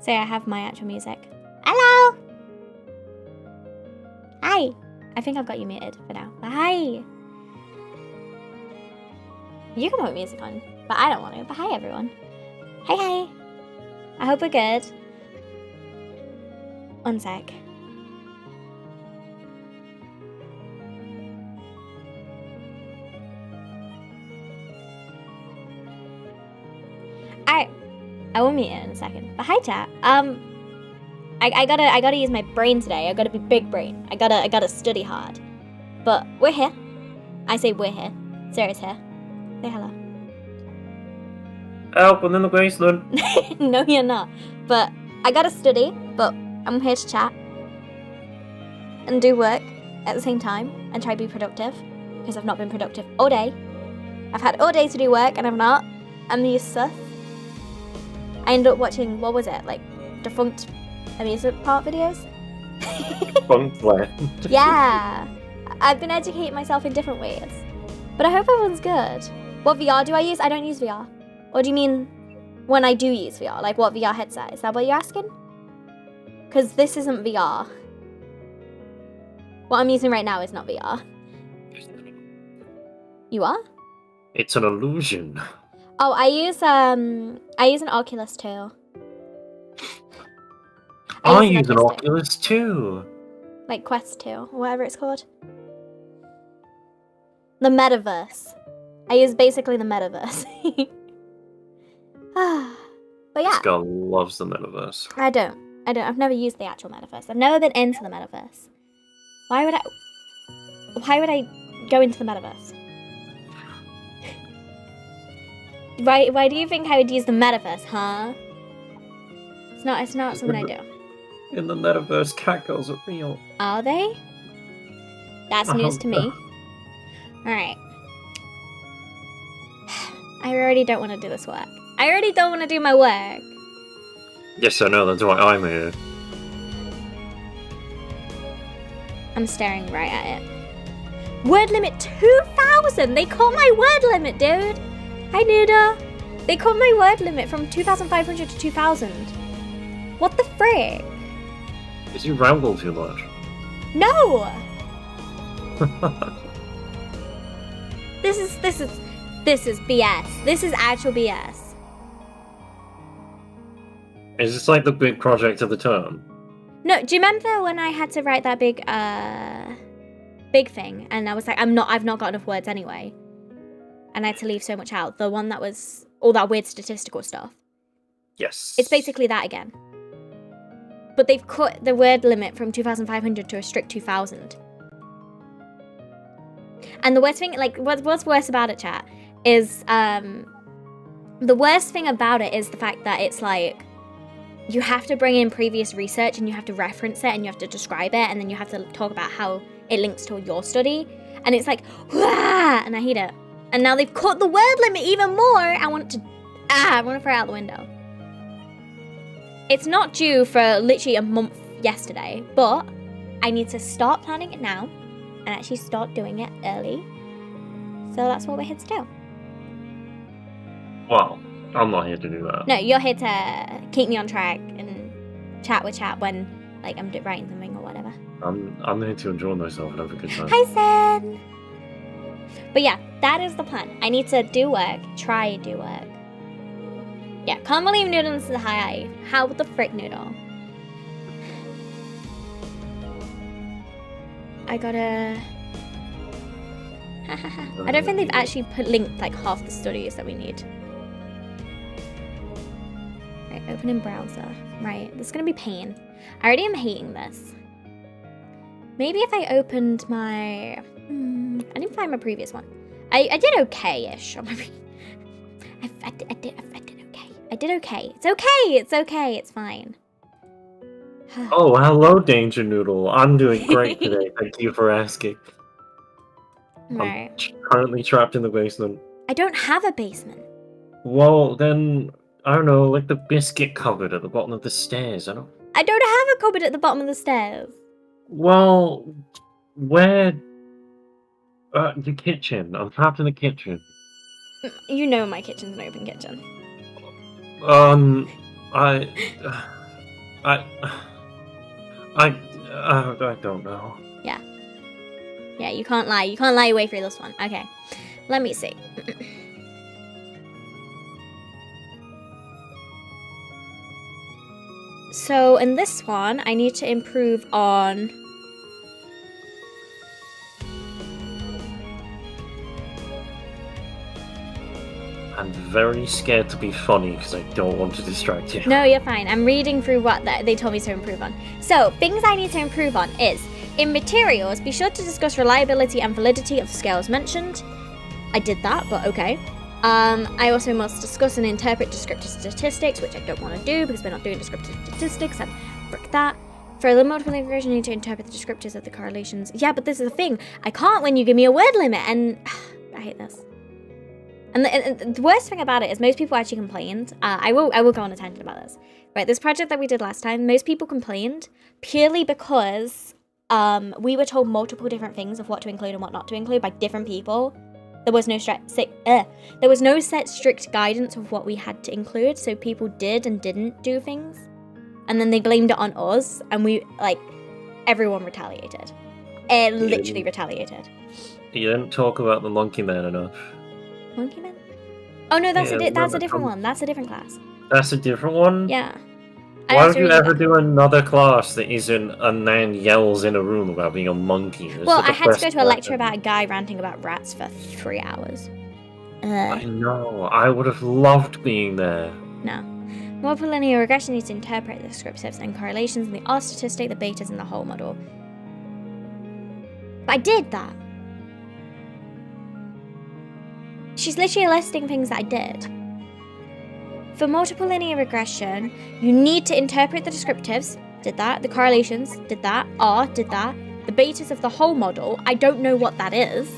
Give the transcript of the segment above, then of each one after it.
Say I have my actual music. Hello! Hi! I think I've got you muted for now. But hi! You can put music on, but I don't want to. But hi, everyone. Hey, hey! I hope we're good. One sec. I will mute it in a second. But hi, chat. I gotta use my brain today. I gotta be big brain. I gotta study hard. But we're here. I say we're here. Sarah's here. Say hello. Help! I'm in the basement. No, you're not. But I gotta study. But I'm here to chat and do work at the same time and try to be productive because I've not been productive all day. I've had all day to do work and I've not. I'm useless. I ended up watching, what was it, like, defunct amusement park videos? Defunct land. Yeah. I've been educating myself in different ways. But I hope everyone's good. What VR do I use? I don't use VR. Or do you mean when I do use VR? Like, what VR headset? Is that what you're asking? Because this isn't VR. What I'm using right now is not VR. You are? It's an illusion. Oh, I use an Oculus too. I use an Oculus too. Like Quest 2, or whatever it's called. The metaverse. I use basically the metaverse. But yeah. This girl loves the metaverse. I don't. I've never used the actual metaverse. I've never been into the metaverse. Why would I go into the metaverse? Why do you think I would use the metaverse, huh? It's not something I do. In the metaverse, catgirls are real. Are they? That's news to me. Alright. I already don't want to do this work. I already don't want to do my work. Yes, I know, that's why I'm here. I'm staring right at it. Word limit 2,000! They caught my word limit, dude! Hi, Nuda! They caught my word limit from 2,500 to 2,000. What the frick? Did you ramble too much? No! This is BS. This is actual BS. Is this like the big project of the term? No, do you remember when I had to write that big thing, and I was like, I've not got enough words anyway, and I had to leave so much out. The one that was all that weird statistical stuff. Yes. It's basically that again. But they've cut the word limit from 2,500 to a strict 2,000. And the worst thing, like, what's worse about it, chat, is the worst thing about it is the fact that it's like, you have to bring in previous research and you have to reference it and you have to describe it and then you have to talk about how it links to your study. And it's like, wah! And I hate it. And now they've cut the word limit even more. I want to throw it out the window. It's not due for literally a month yesterday, but I need to start planning it now and actually start doing it early. So that's what we're here to do. Well, I'm not here to do that. No, you're here to keep me on track and chat with chat when, like, I'm writing something or whatever. I'm here to enjoy myself and have a good time. Hi, Sen! But yeah, that is the plan. I need to do work, try to do work. Yeah, can't believe Noodle said hi. How the frick, Noodle? I gotta... I don't think they've actually linked like half the studies that we need. Right, open in browser. Right, this is gonna be pain. I already am hating this. Maybe if I opened my... I didn't find my previous one. I did okay-ish on my... I did okay. I did okay. It's okay. It's okay. It's fine. Oh, hello, Danger Noodle. I'm doing great today. Thank you for asking. Right. I'm currently trapped in the basement. I don't have a basement. Well, then, I don't know, like the biscuit cupboard at the bottom of the stairs. I don't have a cupboard at the bottom of the stairs. Well, where... the kitchen. I'm trapped in the kitchen. You know my kitchen's an open kitchen. I, I don't know. Yeah, you can't lie. You can't lie your way through this one. Okay, let me see. So in this one, I need to improve on... I'm very scared to be funny because I don't want to distract you. No, you're fine. I'm reading through what they told me to improve on. So, things I need to improve on is, in materials, be sure to discuss reliability and validity of scales mentioned. I did that, but okay. I also must discuss and interpret descriptive statistics, which I don't want to do because we're not doing descriptive statistics, and frick that. For the multiple integration, I need to interpret the descriptors of the correlations. Yeah, but this is the thing. I can't when you give me a word limit, and I hate this. And the worst thing about it is most people actually complained. I will go on a tangent about this. Right, this project that we did last time, most people complained purely because we were told multiple different things of what to include and what not to include by different people. There was no set strict guidance of what we had to include, so people did and didn't do things. And then they blamed it on us, and everyone retaliated. It literally retaliated. You didn't talk about the monkey man enough. Monkey Man? Oh no, that's a different one. That's a different class. That's a different one? Yeah. Why would you ever do another class that isn't a man yells in a room about being a monkey? Well, I had to go to a lecture about a guy ranting about rats for 3 hours. I know. I would have loved being there. No. Multiple linear regression needs to interpret the descriptives and correlations in the R statistic, the betas, and the whole model. But I did that. She's literally listing things that I did. For multiple linear regression, you need to interpret the descriptives, did that. The correlations, did that. R, did that. The betas of the whole model, I don't know what that is.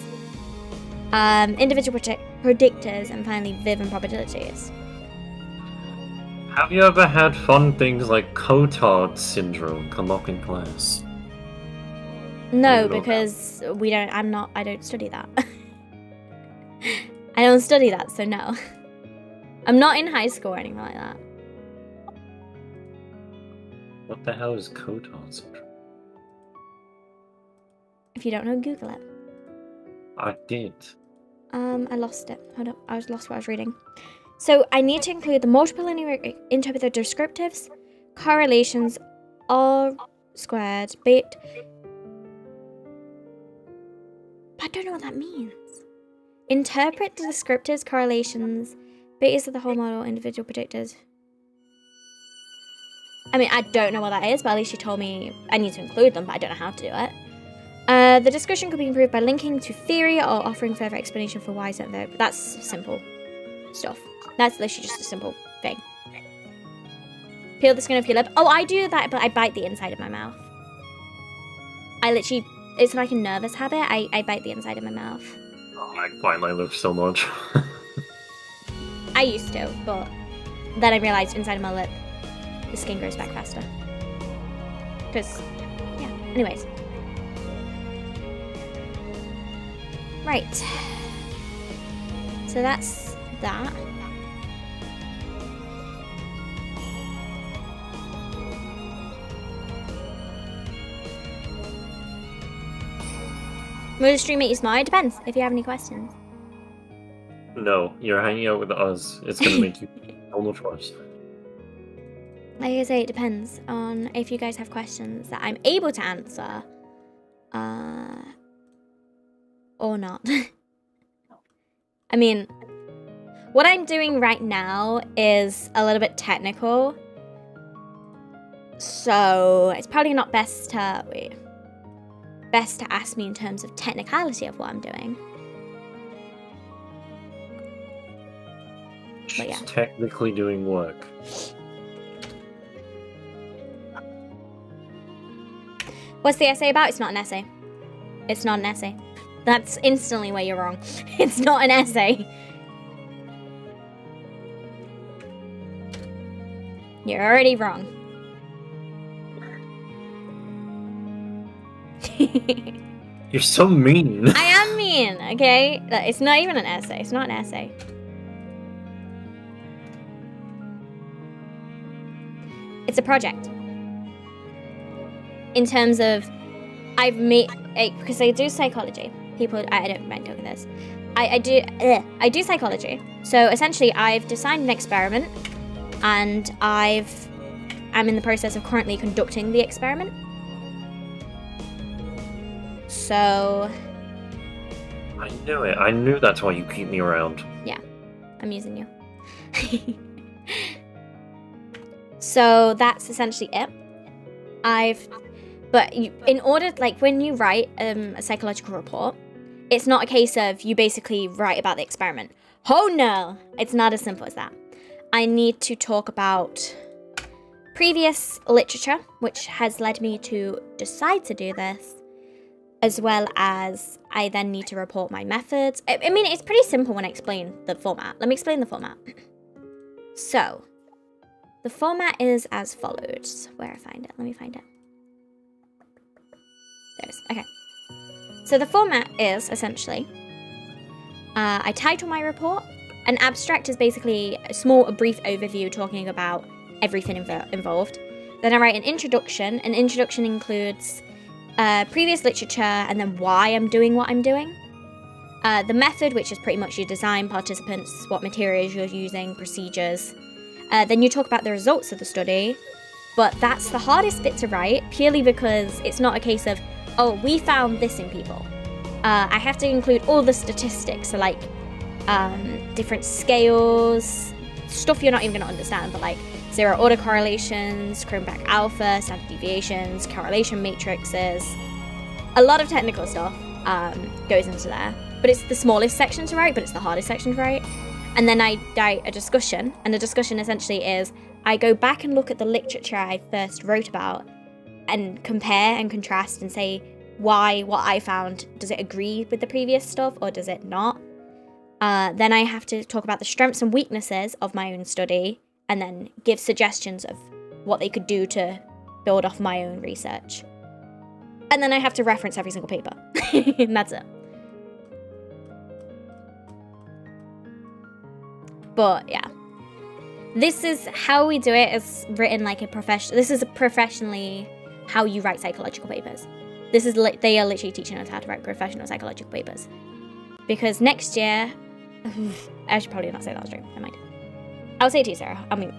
Individual predictors, and finally Viv and probabilities. Have you ever had fun things like Cotard syndrome come up in class? No, because I don't study that. I don't study that, so no. I'm not in high school or anything like that. What the hell is Cotard syndrome? If you don't know, Google it. I did. I lost it. Hold up, I lost what I was reading. So I need to include the multiple linear interpret the descriptives, correlations, R squared, beta. I don't know what that means. Interpret the descriptors, correlations, betas of the whole model, individual predictors. I mean, I don't know what that is, but at least she told me I need to include them, but I don't know how to do it. The discussion could be improved by linking to theory or offering further explanation for why certain but that's simple stuff. That's literally just a simple thing. Peel the skin off your lip. Oh, I do that, but I bite the inside of my mouth. It's like a nervous habit. I bite the inside of my mouth. Oh, I bite my lips so much. I used to, but then I realized inside of my lip, the skin grows back faster. Because, yeah, anyways. Right. So that's that. Will the stream make you smile? It depends, if you have any questions. No, you're hanging out with us. It's gonna make you so much worse. Like I say, it depends on if you guys have questions that I'm able to answer. Or not. I mean, what I'm doing right now is a little bit technical. So it's probably not best to ask me in terms of technicality of what I'm doing. But yeah. She's technically doing work. What's the essay about? It's not an essay. It's not an essay. That's instantly where you're wrong. It's not an essay. You're already wrong. You're so mean. I am mean, okay? It's not even an essay. It's not an essay. It's a project. in terms of I've made because I do psychology. People, I don't mind talking this. I do psychology. So essentially, I've designed an experiment, and I'm in the process of currently conducting the experiment. So. I knew it. I knew that's why you keep me around. Yeah, I'm using you. So that's essentially it. In order, like when you write a psychological report, it's not a case of you basically write about the experiment. Oh no, it's not as simple as that. I need to talk about previous literature, which has led me to decide to do this, as well as I then need to report my methods. I mean, it's pretty simple when I explain the format. Let me explain the format. So, the format is as follows. Where I find it? Let me find it. There it is. Okay. So the format is essentially, I title my report. An abstract is basically a brief overview talking about everything involved. Then I write an introduction. An introduction includes previous literature and then why I'm doing what I'm doing. The method, which is pretty much your design, participants, what materials you're using, procedures. Then you talk about the results of the study. But that's the hardest bit to write, purely because it's not a case of, oh, we found this in people. I have to include all the statistics, so like different scales, stuff you're not even going to understand, but like zero order correlations, Cronbach alpha, standard deviations, correlation matrices. A lot of technical stuff goes into there, but it's the smallest section to write, but it's the hardest section to write. And then I write a discussion, and the discussion essentially is I go back and look at the literature I first wrote about and compare and contrast and say why what I found, does it agree with the previous stuff or does it not? Then I have to talk about the strengths and weaknesses of my own study and then give suggestions of what they could do to build off my own research. And then I have to reference every single paper. And that's it. But yeah. This is how we do it. It's written like a profession. This is professionally how you write psychological papers. This is they are literally teaching us how to write professional psychological papers. Because next year, I should probably not say that on stream. Never mind. I'll say it to you, Sarah. I mean,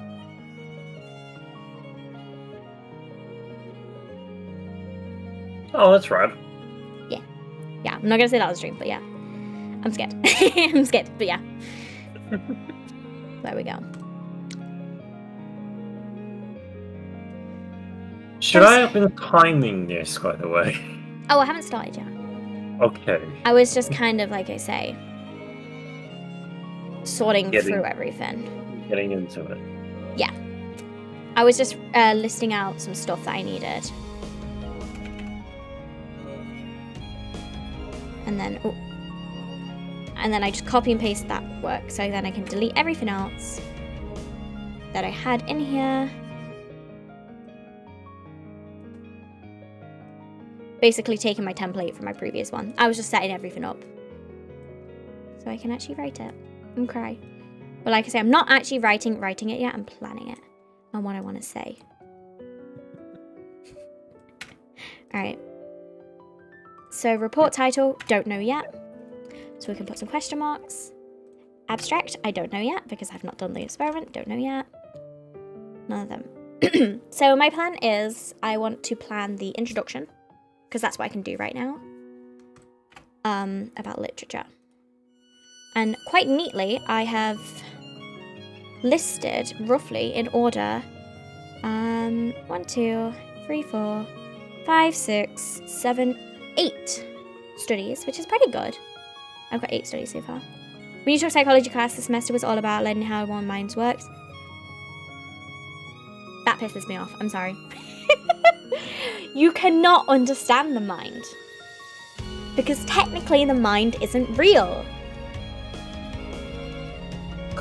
oh, that's rad. Yeah. I'm not gonna say that on stream, but yeah, I'm scared. I'm scared, but yeah. There we go. Should I have been timing this, by the way? Oh, I haven't started yet. Okay. I was just kind of, like I say, sorting through everything. Getting into it. Yeah. I was just listing out some stuff that I needed. And then I just copy and paste that work, so then I can delete everything else that I had in here. Basically taking my template from my previous one. I was just setting everything up so I can actually write it and cry. But like I say, I'm not actually writing it yet. I'm planning it on what I want to say. All right. So report title, don't know yet. So we can put some question marks. Abstract, I don't know yet because I've not done the experiment. Don't know yet. None of them. So my plan is I want to plan the introduction, because that's what I can do right now, about literature. And quite neatly, I have listed roughly in order 1, 2, 3, 4, 5, 6, 7, 8 studies, which is pretty good. I've got 8 studies so far. When you took psychology class, the semester was all about learning how one mind works. That pisses me off. I'm sorry. You cannot understand the mind. Because technically the mind isn't real.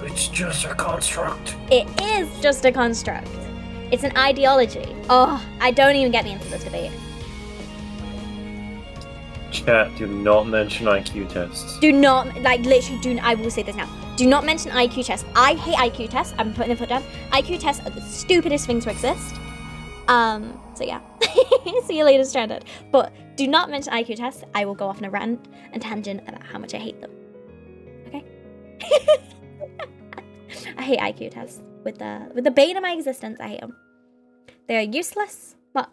It's just a construct. It is just a construct. It's an ideology. Oh, I don't even get me into this debate. Chat, do not mention IQ tests. Do not, like, literally do not, I will say this now. Do not mention IQ tests. I hate IQ tests. I'm putting the foot down. IQ tests are the stupidest thing to exist. So yeah. See you later, Stranded. But do not mention IQ tests. I will go off on a rant and tangent about how much I hate them. Okay? I hate IQ tests. With the bane of my existence, I hate them. They are useless. Well,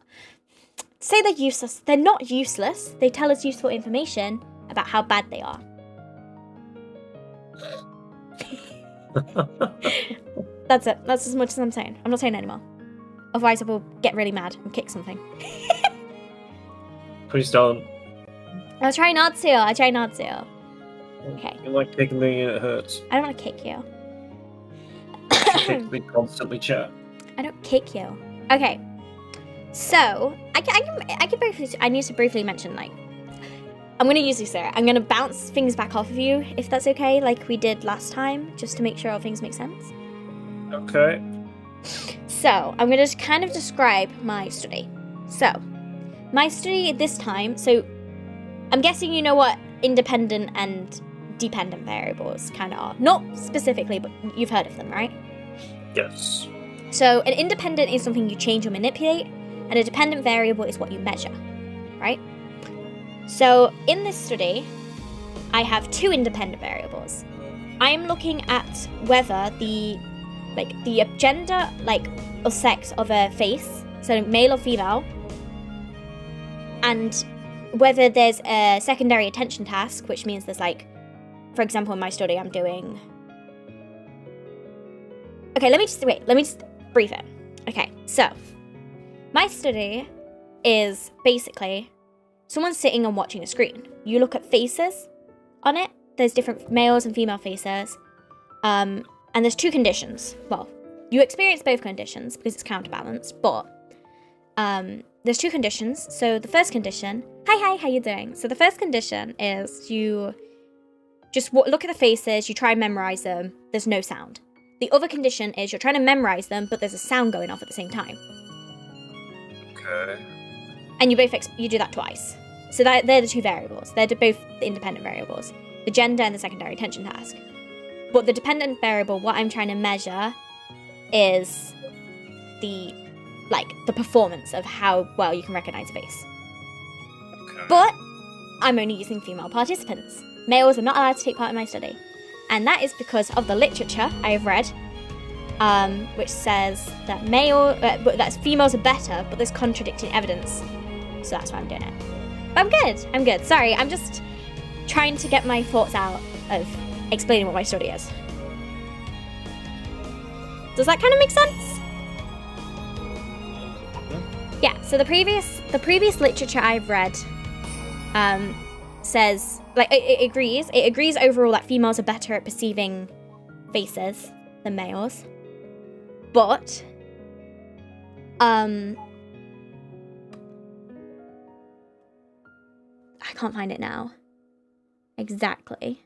say they're useless. They're not useless. They tell us useful information about how bad they are. That's it. That's as much as I'm saying. I'm not saying anymore. Otherwise I will get really mad and kick something. Please don't. I'll try not to. Okay. You like kicking me and it hurts. I don't want to kick you. You kick me constantly, chat. I don't kick you. Okay. So, I can briefly, I need to briefly mention, like, I'm going to use this there. I'm going to bounce things back off of you, if that's okay, like we did last time, just to make sure all things make sense. Okay. So, I'm going to just kind of describe my study. So, my study this time, so I'm guessing you know what independent and dependent variables kind of are. Not specifically, but you've heard of them, right? Yes. So, an independent is something you change or manipulate, and a dependent variable is what you measure, right? So, in this study, I have two independent variables. I am looking at whether the gender, or sex of a face, so male or female, and whether there's a secondary attention task, which means there's for example, in my study, I'm doing... Okay, let me just brief it. Okay, so, my study is basically someone sitting and watching a screen. You look at faces on it. There's different males and female faces. And there's two conditions. Well, you experience both conditions because it's counterbalanced, but there's two conditions. So the first condition... Hi, how you doing? So the first condition is you just look at the faces, you try and memorize them, there's no sound. The other condition is you're trying to memorize them, but there's a sound going off at the same time. Okay. And you do that twice. So they're the two variables. They're both the independent variables. The gender and the secondary attention task. But the dependent variable, what I'm trying to measure is the performance of how well you can recognize a face. Okay. But I'm only using female participants. Males are not allowed to take part in my study. And that is because of the literature I have read, which says that that females are better, but there's contradicting evidence. So that's why I'm doing it. But I'm good. Sorry, I'm just trying to get my thoughts out of explaining what my study is. Does that kind of make sense? Yeah, so the previous literature I've read says, it agrees overall that females are better at perceiving faces than males. But I can't find it now. Exactly.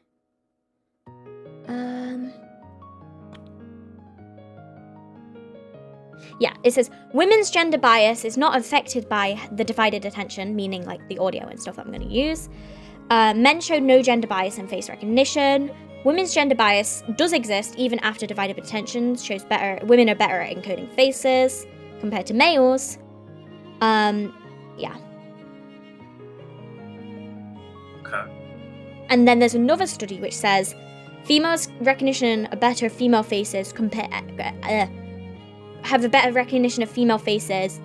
Yeah, it says women's gender bias is not affected by the divided attention, meaning the audio and stuff that I'm going to use. Men showed no gender bias in face recognition. Women's gender bias does exist even after divided attention shows women are better at encoding faces compared to males. Yeah. Okay. And then there's another study which says females' recognition of better female faces have a better recognition of female faces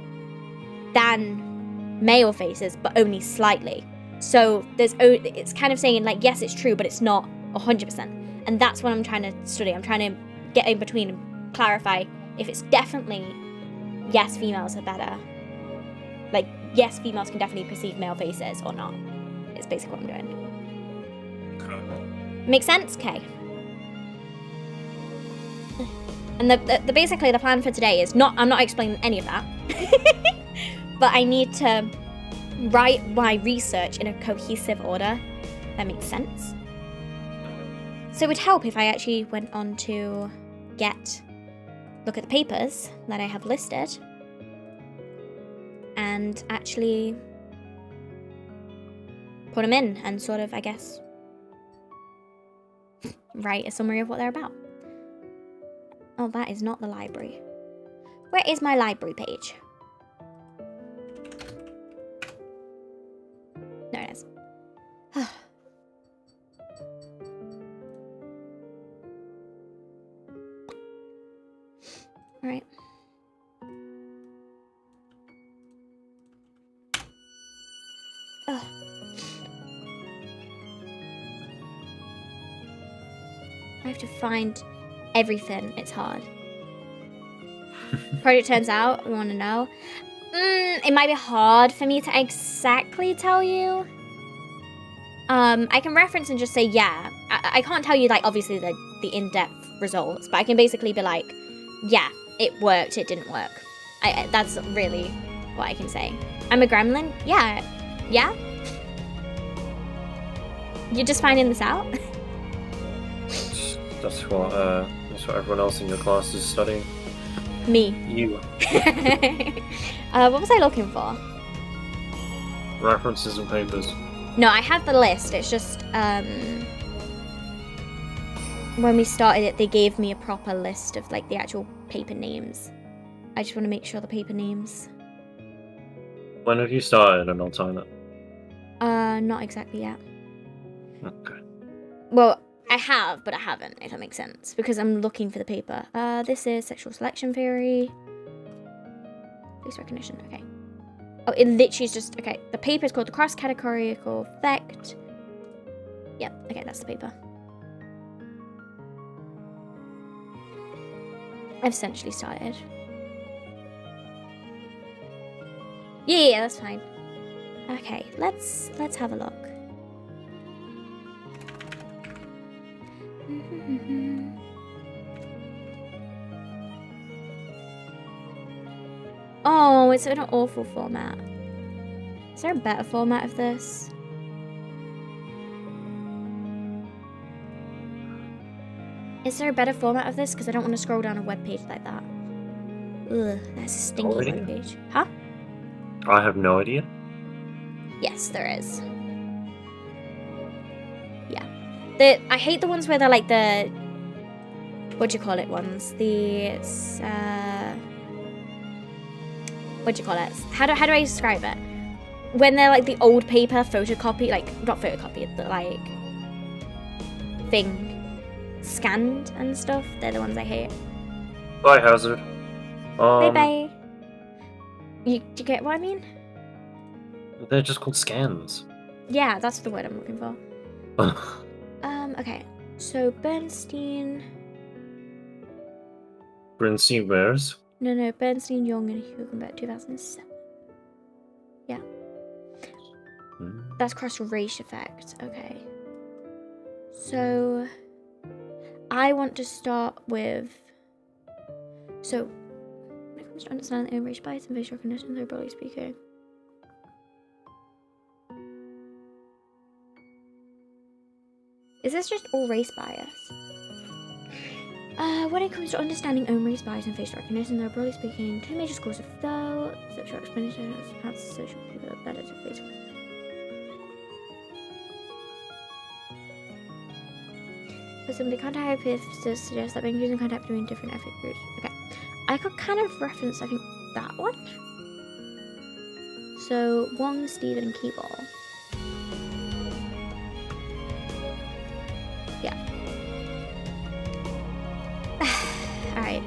than male faces, but only slightly. So it's kind of saying yes, it's true, but it's not 100%. And that's what I'm trying to study. I'm trying to get in between and clarify if it's definitely yes, females are better. Yes, females can definitely perceive male faces or not. It's basically what I'm doing. Okay. Make sense? Okay. And the basically the plan for today is I'm not explaining any of that, but I need to write my research in a cohesive order that makes sense. So it would help if I actually went on to look at the papers that I have listed and actually put them in and sort of, I guess, write a summary of what they're about. Oh, that is not the library. Where is my library page? Ugh. I have to find everything. It's hard. Project turns out, we want to know. It might be hard for me to exactly tell you. I can reference and just say, yeah. I can't tell you, like, obviously the in-depth results, but I can basically be like, yeah, it worked, it didn't work. That's really what I can say. I'm a gremlin? Yeah. Yeah? You're just finding this out? That's what everyone else in your class is studying. Me. You. What was I looking for? References and papers. No, I have the list. It's just, when we started it, they gave me a proper list of, like, the actual paper names. I just want to make sure the paper names. When have you started, and I'll time it? Not exactly yet. Okay. Well, I have, but I haven't, if that makes sense. Because I'm looking for the paper. This is sexual selection theory. Face recognition, okay. Oh, it literally is just, okay. The paper is called the cross-categorical effect. Yep, okay, that's the paper. I've essentially started. Yeah, that's fine. Okay, let's have a look. Oh, it's in an awful format. Is there a better format of this? Is there a better format of this? Because I don't want to scroll down a web page like that. Ugh, that's a stinky web page. Huh? I have no idea. Yes, there is. Yeah. I hate the ones where they're like the... What do you call it ones? The... What do you call it? How do I describe it? When they're like the old paper photocopy, like, not photocopy, the like... thing. Scanned and stuff. They're the ones I hate. Bye, Hazard. Bye-bye. Do you get what I mean? They're just called scans. Yeah, that's the word I'm looking for. Okay. So, Bernstein... Bernstein Bears. No, Bernstein, Young, and Hugenberg, 2007. Yeah. That's cross-race effect. Okay. So... I want to start with... So... When it comes to understanding the own race bias and facial recognition, they're broadly speaking. Is this just all race bias? When it comes to understanding own race bias and facial recognition, there are broadly speaking two major schools of thought. Sexual explanation has social people better to face. For some, the contact hypothesis suggests that by using contact between different ethnic groups. Okay. I could kind of reference, I think, that one. So, Wong, Stephen, and Keyball. Yeah. Alright.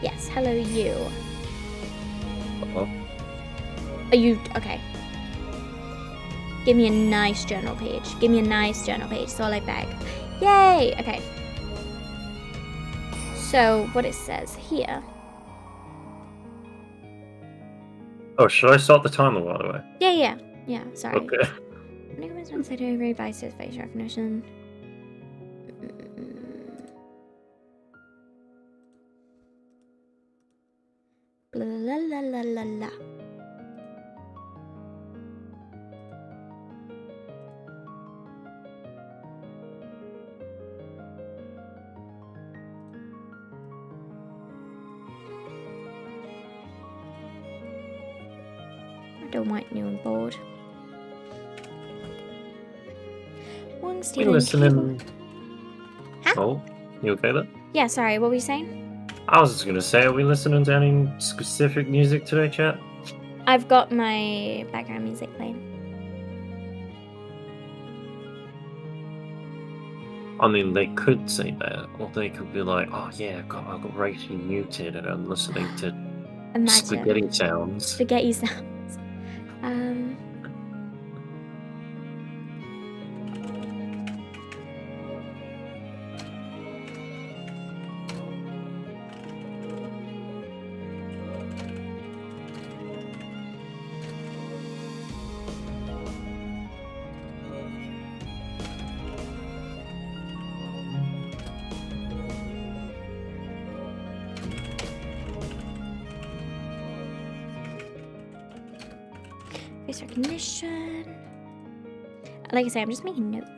Yes, hello you. Uh-oh. Are you... Okay. Give me a nice journal page. Give me a nice journal page. That's all I beg. Yay! Okay. So, what it says here... Oh, should I start the timer, by the way? Yeah, sorry. Okay. When it comes to considering very biased facial recognition... Blah, la, la, la, la, la. I don't want you on board. One Stephen. You listening? Huh? Oh, you okay there? Yeah, sorry, what were you saying? I was just gonna say, are we listening to any specific music today, chat? I've got my background music playing. I mean, they could say that, or they could be like, "Oh yeah, I've got Rayshii muted, and I'm listening to Imagine. Spaghetti sounds. Spaghetti sounds. Face recognition. Like I say, I'm just making notes.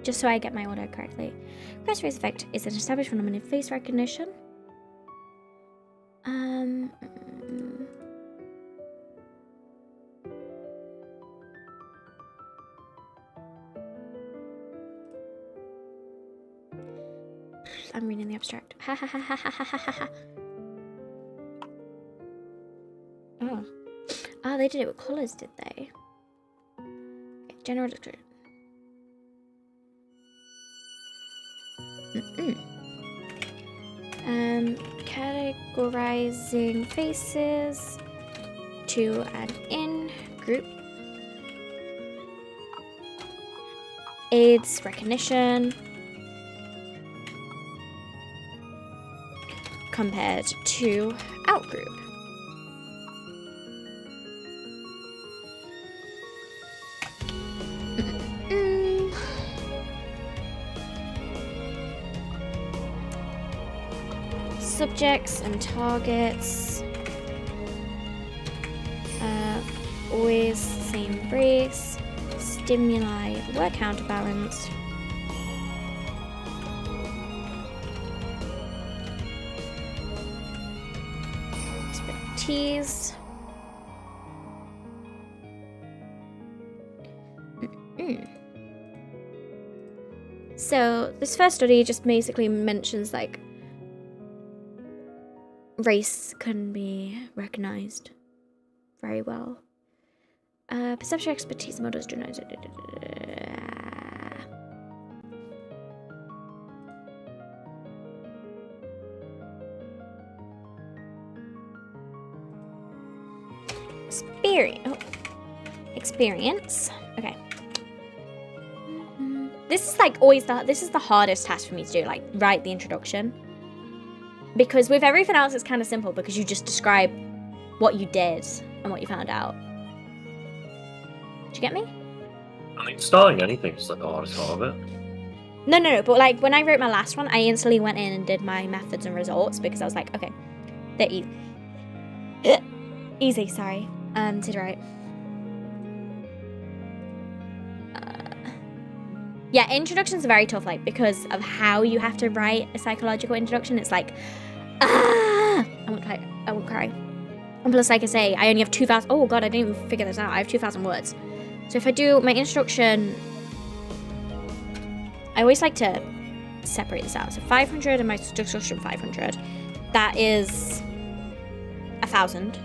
Just so I get my order correctly. Cross face effect is an established phenomenon in face recognition. I'm reading the abstract. Ha ha ha ha ha ha ha ha. Oh. Oh, they did it with colours, did they? Okay, general description. Categorizing faces to an in-group. Aids recognition compared to out-group. Subjects and targets. Always same race. Stimuli were counterbalanced. Expertise. So this first study just basically mentions like race can be recognized very well. Perception expertise models do not. Experience. Okay. This is like always this is the hardest task for me to do, like write the introduction. Because with everything else, it's kind of simple because you just describe what you did and what you found out. Did you get me? I mean, starting anything is like the hardest part of it. No. But like when I wrote my last one, I instantly went in and did my methods and results because I was like, okay, they're easy. Easy, sorry. To write. Yeah, introductions are very tough, like because of how you have to write a psychological introduction. It's like, I won't cry. And plus, like I say, I only have 2,000. Oh god, I didn't even figure this out. I have 2,000 words. So if I do my introduction, I always like to separate this out. So 500 and my introduction 500. That is 1,000.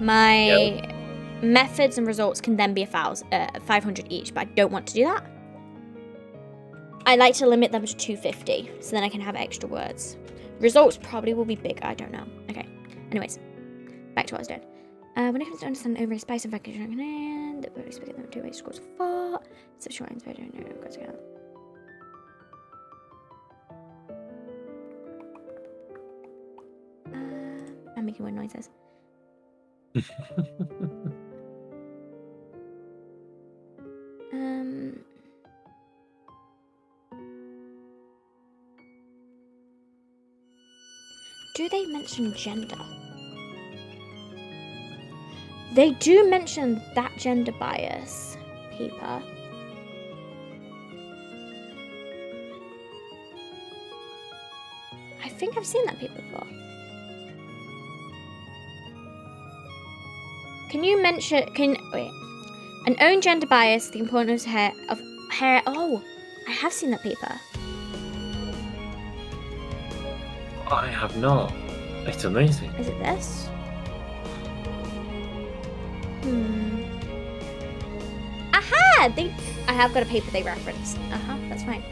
My methods and results can then be 500 each, but I don't want to do that. I like to limit them to 250, so then I can have extra words. Results probably will be bigger, I don't know. Okay, anyways, back to what I was doing. When it comes to understanding over a spice and packaging, the body speaking them 2 ways scores 4. So short and spider, no, go together. I'm making weird noises. Do they mention gender? They do mention that gender bias paper. I think I've seen that paper before. Can you mention, wait. An own gender bias, the importance of hair. Oh, I have seen that paper. I have not. It's amazing. Is it this? Aha! I have got a paper they referenced. That's fine.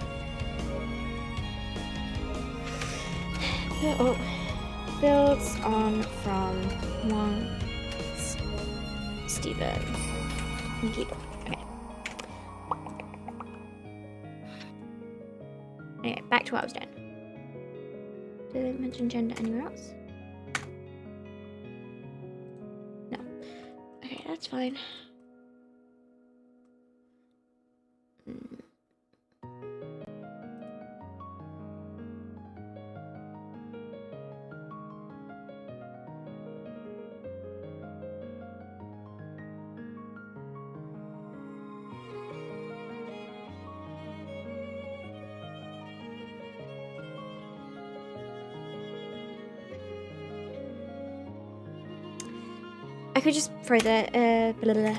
Builds on from one Stephen. Okay. Anyway, back to what I was doing. Did they mention gender anywhere else? No. Okay, that's fine. I could just throw the blah, blah, blah.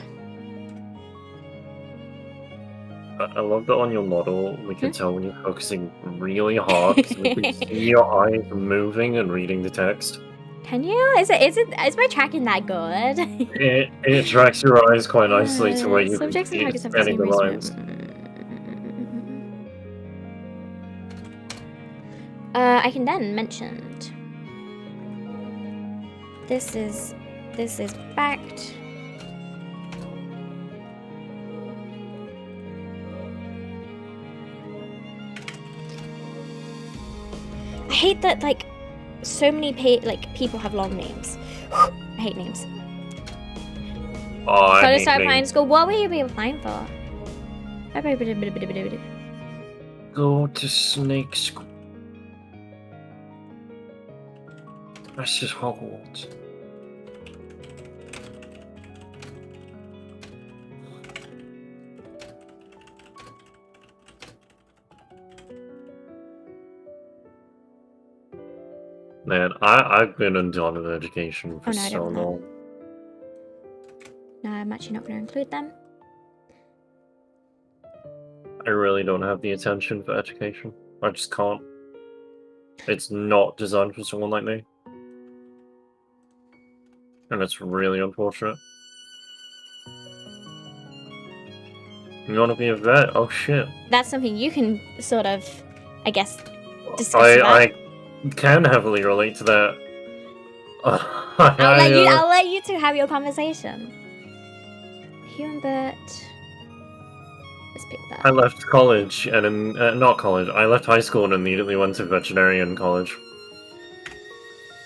I love that on your model, we can tell when you're focusing really hard, because we can see your eyes moving and reading the text. Can you? Is my tracking that good? It tracks your eyes quite nicely to where you can subjects and see it targets have the scanning same the lines. I can then mention this is backed. I hate that like so many people have long names. I hate names. Oh, I Gotta hate start names. applying to school. What will you be applying for? Go to Snake School. That's just Hogwarts. Man, I've been in done with education for I so don't know. long. No, I'm actually not going to include them. I really don't have the attention for education. I just can't. It's not designed for someone like me. And it's really unfortunate. You want to be a vet? Oh shit. That's something you can sort of, I guess, discuss about. I can heavily relate to that. I'll let you two have your conversation. Human Bert. Let's pick that. I left college and not college. I left high school and immediately went to veterinarian college.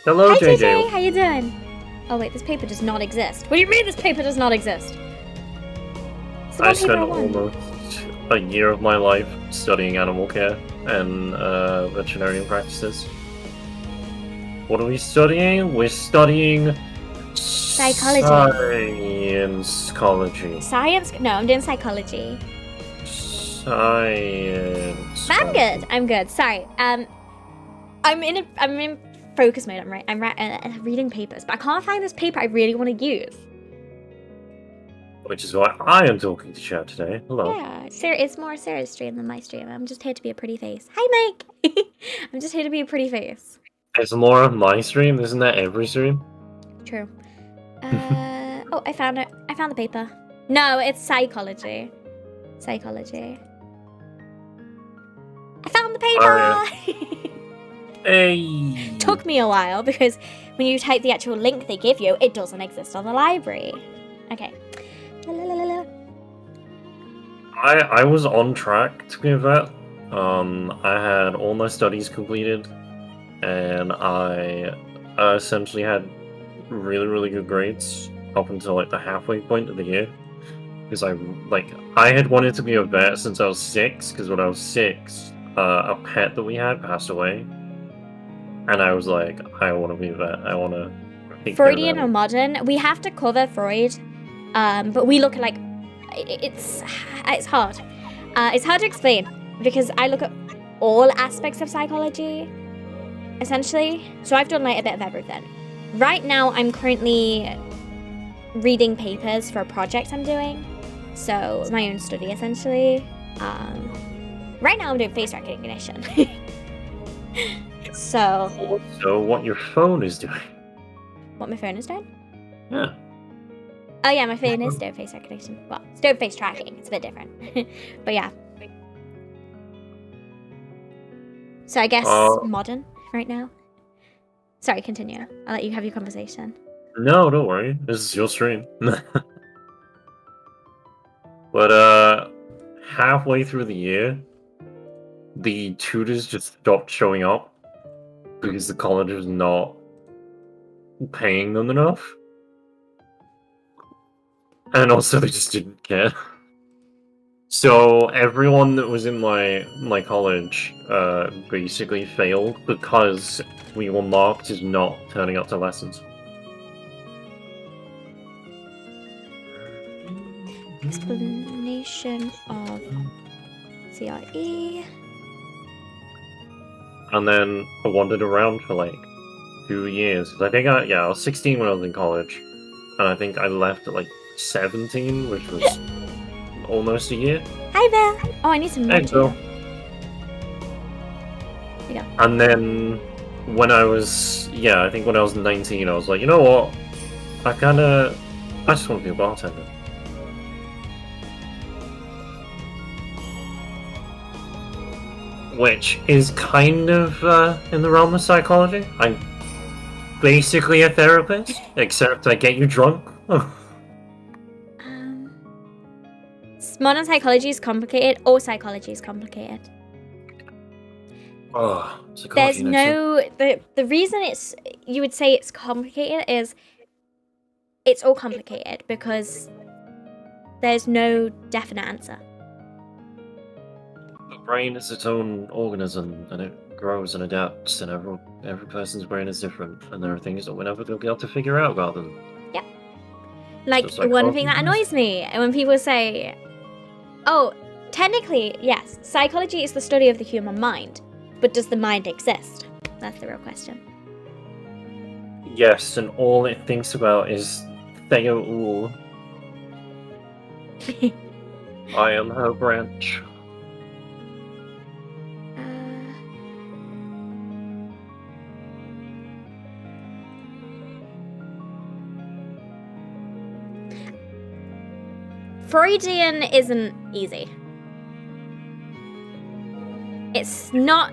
Hello, Hi, JJ. JJ. How you doing? Oh wait, this paper does not exist. What do you mean this paper does not exist? It's the I one paper spent won. almost a year of my life studying animal care and veterinarian practices. What are we studying? We're studying Psychology. Psychology. Science? No, I'm doing psychology. Science. I'm good. Sorry. I'm in focus mode. I'm reading papers, but I can't find this paper I really want to use. Which is why I am talking to chat today. Hello. Yeah, it's more Sarah's stream than my stream. I'm just here to be a pretty face. Hi, Mike. I'm just here to be a pretty face. It's more of my stream, isn't that every stream? True. Oh, I found it. I found the paper. No, it's psychology. Psychology. I found the paper! Oh, yeah. Hey! Took me a while because when you type the actual link they give you, it doesn't exist on the library. Okay. La, la, la, la. I was on track to be a vet. I had all my studies completed, and I essentially had really, really good grades up until like the halfway point of the year. Because I had wanted to be a vet since I was 6, because when I was 6, a pet that we had passed away. And I was like, I want to be a vet. I want to take care of Freudian them. or modern, we have to cover Freud, but we look at like, it's hard. It's hard to explain because I look at all aspects of psychology, essentially. So I've done like a bit of everything. Right now, I'm currently reading papers for a project I'm doing. So my own study, essentially. Right now I'm doing face recognition. So what your phone is doing. what my phone is doing? Yeah. Oh yeah, my phone is doing face recognition. Well, it's doing face tracking. It's a bit different. But yeah. So I guess modern right now. Sorry, continue. I'll let you have your conversation. No, don't worry. This is your stream. But halfway through the year, the tutors just stopped showing up because the college was not paying them enough. And also they just didn't care. So everyone that was in my college basically failed because we were marked as not turning up to lessons. Explanation of CRE. And then I wandered around for like 2 years. I think I was 16 when I was in college. And I think I left at like 17, which was almost a year. Hi there. Oh, I need some Thanks, milk. Bill. There you go. And then when I was, I think when I was 19, I was like, you know what? I just want to be a bartender. Which is kind of in the realm of psychology. I'm basically a therapist, except I get you drunk. Modern psychology is complicated. All psychology is complicated. Oh, There's no the reason you would say it's complicated is it's all complicated because there's no definite answer. The brain is its own organism, and it grows and adapts, and every person's brain is different, and there are things that we're never going to be able to figure out about them. Yeah. Like, one thing that annoys me when people say, oh, technically, yes, psychology is the study of the human mind, but does the mind exist? That's the real question. Yes, and all it thinks about is Theo. I am her branch. Freudian isn't easy. It's not.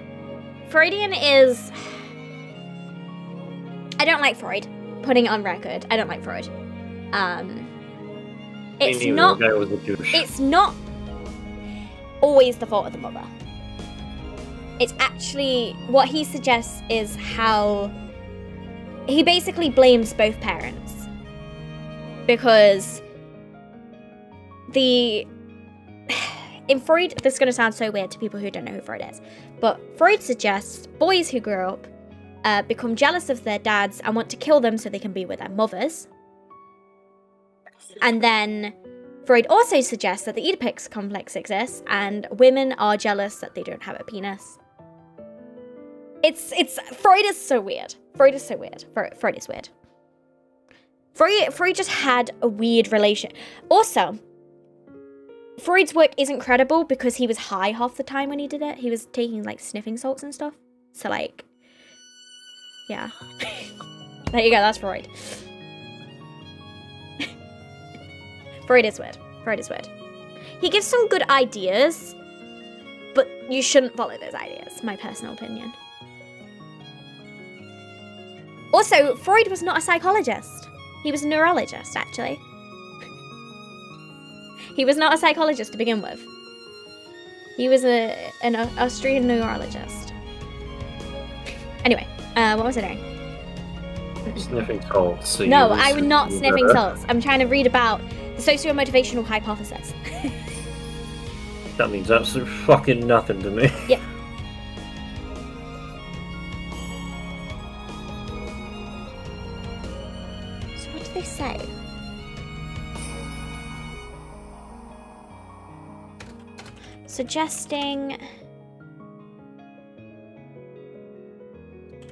Freudian is. I don't like Freud. Putting it on record, I don't like Freud. It's not. It's not always the fault of the mother. It's actually what he suggests is how he basically blames both parents because. In Freud, this is going to sound so weird to people who don't know who Freud is, but Freud suggests boys who grow up become jealous of their dads and want to kill them so they can be with their mothers. And then Freud also suggests that the Oedipus complex exists and women are jealous that they don't have a penis. Freud is so weird. Freud is weird. Freud just had a weird relation. Also, Freud's work isn't credible because he was high half the time when he did it. He was taking, like, sniffing salts and stuff. So, like, yeah. There you go, that's Freud. Freud is weird. He gives some good ideas, but you shouldn't follow those ideas, my personal opinion. Also, Freud was not a psychologist. He was a neurologist, actually. He was not a psychologist to begin with. He was an Austrian neurologist. Anyway, what was I doing? Sniffing salts. So no, I was not sniffing salts. I'm trying to read about the socio-motivational hypothesis. That means absolute fucking nothing to me. Yeah. So what do they say? Suggesting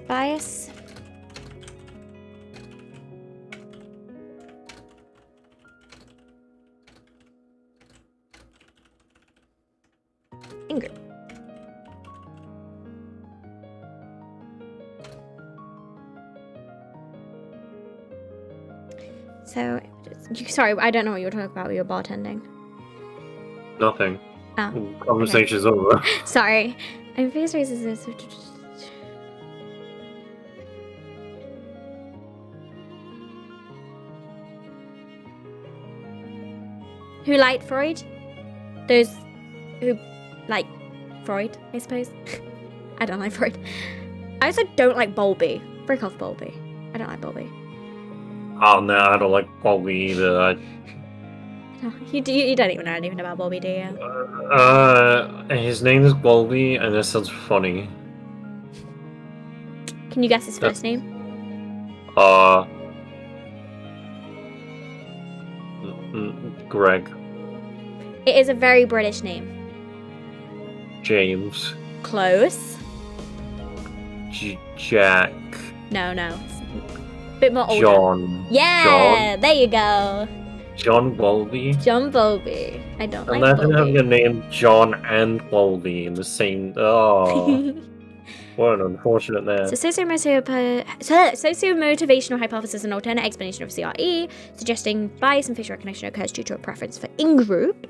bias. In-group. So, sorry, I don't know what you were talking about with your bartending. Nothing. Oh, Conversation's over. Sorry. I'm face racist. who liked Freud. Those who like Freud, I suppose. I don't like Freud. I also don't like Bowlby. Break off Bowlby. I don't like Bowlby. Oh no, I don't like Bowlby either. You don't even know anything about Bowlby, do you? His name is Bowlby, and it sounds funny. Can you guess his first name? Greg. It is a very British name. James. Close. Jack. No. It's a bit more older. John. Yeah, John. there you go. John Bowlby. John Bowlby. I don't like Imagine having a Bowlby. name John and Bowlby in the same. Oh, what an unfortunate name. So socio-motivational hypothesis is an alternate explanation of CRE, suggesting bias in facial recognition occurs due to a preference for in-group.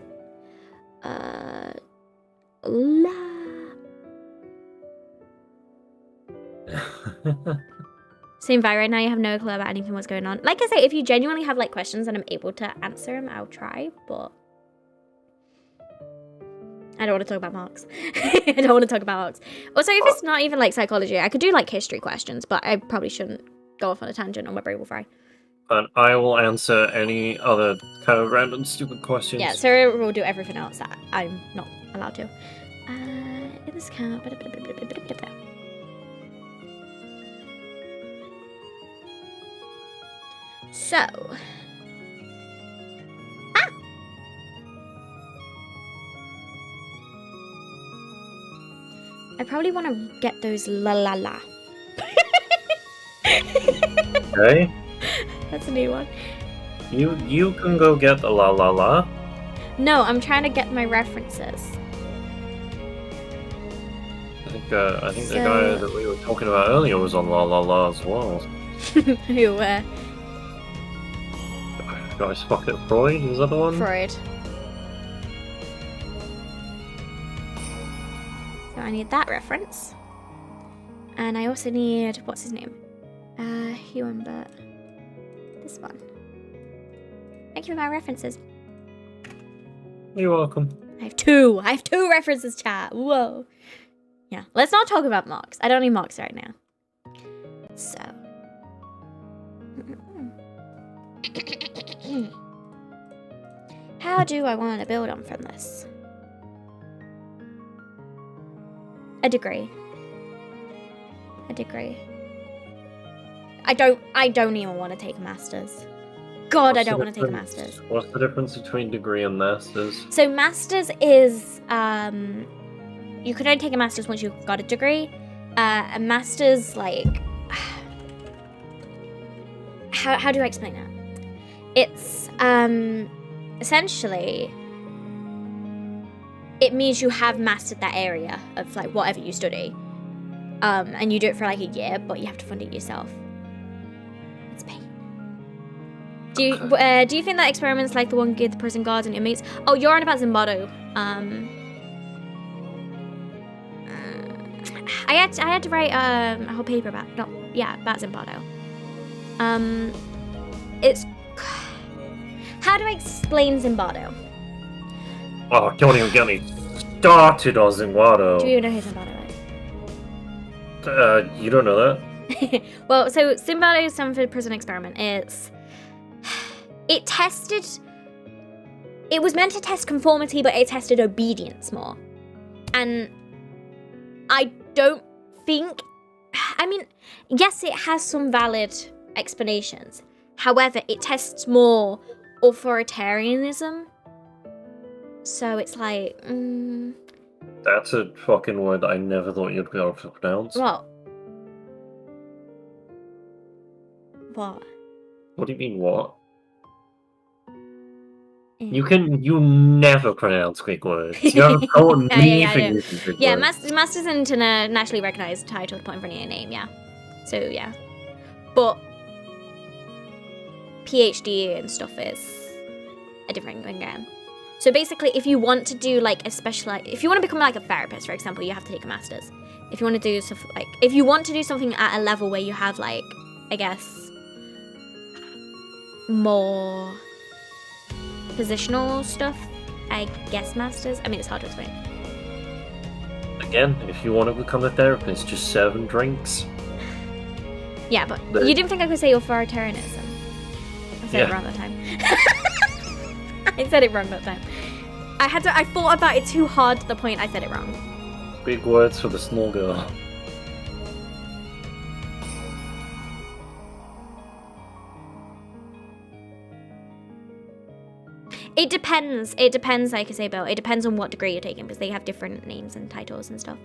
Same vibe right now, you have no clue about anything what's going on. Like I say, if you genuinely have like questions and I'm able to answer them, I'll try, but I don't want to talk about marks. I don't want to talk about marks. Also, if it's not even like psychology, I could do like history questions, but I probably shouldn't go off on a tangent or my brain will fry. And I will answer any other kind of random stupid questions. Yeah, Sarah will do everything else that I'm not allowed to. In this count. So. I probably want to get those la la la. Okay. That's a new one. You can go get the la la la. No, I'm trying to get my references. I think the guy that we were talking about earlier was on la la la as well. Who? Guys, fuck it, Freud. Is that the one? Freud. So I need that reference. And I also need, what's his name? Humbert. This one. Thank you for my references. You're welcome. I have two references, chat. Whoa. Yeah, let's not talk about marks. I don't need marks right now. So. How do I want to build on from this? A degree. I don't even want to take a master's. God, I don't want to take a master's. What's the difference between degree and master's? So master's is, you can only take a master's once you've got a degree. A master's, like, how do I explain that? It's, essentially, it means you have mastered that area of, like, whatever you study. And you do it for, like, a year, but you have to fund it yourself. It's pain. Do you think that experiments like the one with the prison guards and inmates? Oh, you're on about Zimbardo. I had to write a whole paper about Zimbardo. It's how do I explain Zimbardo? Oh, don't even get me started on Zimbardo. Do you know who Zimbardo is? You don't know that? Well, so Zimbardo's Stanford prison experiment. It was meant to test conformity, but it tested obedience more. And I don't think, I mean, yes, it has some valid explanations. However, it tests more authoritarianism. So it's like, That's a fucking word I never thought you'd be able to pronounce. What? What do you mean, what? You never pronounce Greek words. You haven't told me for using Greek words. Master's in internationally recognized title to put in front of your name, yeah. So, yeah. But PhD and stuff is a different thing again. So basically, if you want to do like a if you want to become like a therapist, for example, you have to take a master's. If you want to do stuff like, if you want to do something at a level where you have like, I guess, more positional stuff. I guess masters. I mean, it's hard to explain. Again, if you want to become a therapist, just serve them drinks. Yeah, but you didn't think I could say authoritarianism? I said it wrong that time. I said it wrong that time. I thought about it too hard to the point I said it wrong. Big words for the small girl. It depends. It depends, like I say, Bill. It depends on what degree you're taking because they have different names and titles and stuff.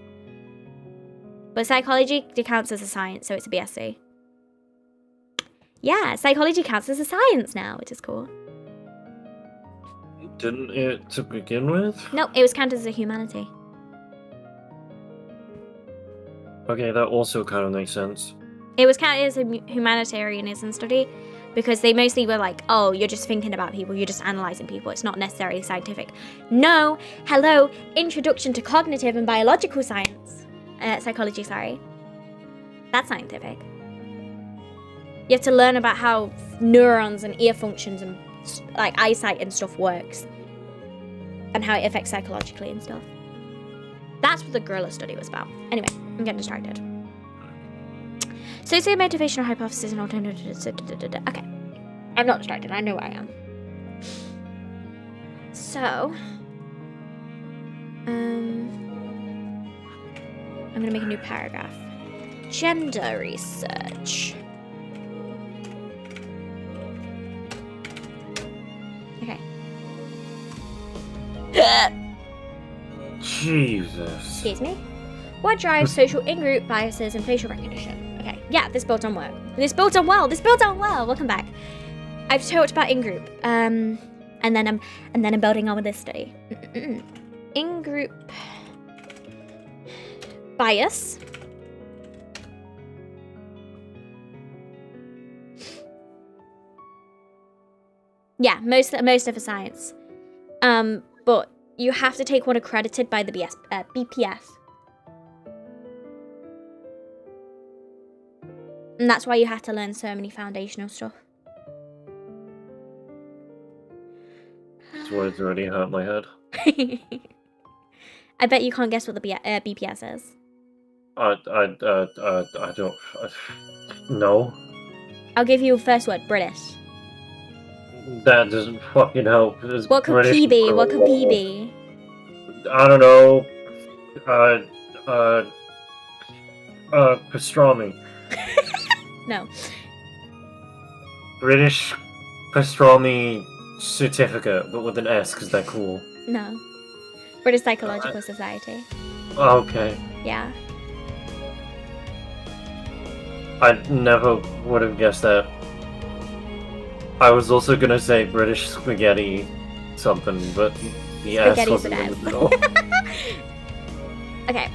But psychology counts as a science, so it's a BSc. Yeah, psychology counts as a science now, which is cool. Didn't it to begin with? No, it was counted as a humanity. Okay, that also kind of makes sense. It was counted as a humanitarianism study because they mostly were like, oh, you're just thinking about people, you're just analysing people, it's not necessarily scientific. No, hello, introduction to cognitive and biological science. Psychology, sorry. That's scientific. You have to learn about how neurons and ear functions and like eyesight and stuff works and how it affects psychologically and stuff. That's what the gorilla study was about. Anyway, I'm getting distracted. Socio-motivational hypothesis and alternative. Okay. I'm not distracted. I know where I am. So, I'm going to make a new paragraph. Gender research. Okay. Jesus. Excuse me. What drives social in-group biases and facial recognition? Okay. Yeah, this built on work. This built on well. This built on well. Welcome back. I've talked about in-group. And then I'm building on with this study. In-group bias. Yeah, most of a science. But you have to take one accredited by the BPS. And that's why you have to learn so many foundational stuff. These words already hurt my head. I bet you can't guess what the BPS is. I don't... no. I'll give you a first word, British. That doesn't fucking help. What could P be? What could P be? I don't know. Pastrami. No. British pastrami certificate, but with an S, because they're cool. No. British Psychological Society. Okay. Yeah. I never would have guessed that. I was also gonna say British spaghetti something, but the S wasn't in the middle. Okay.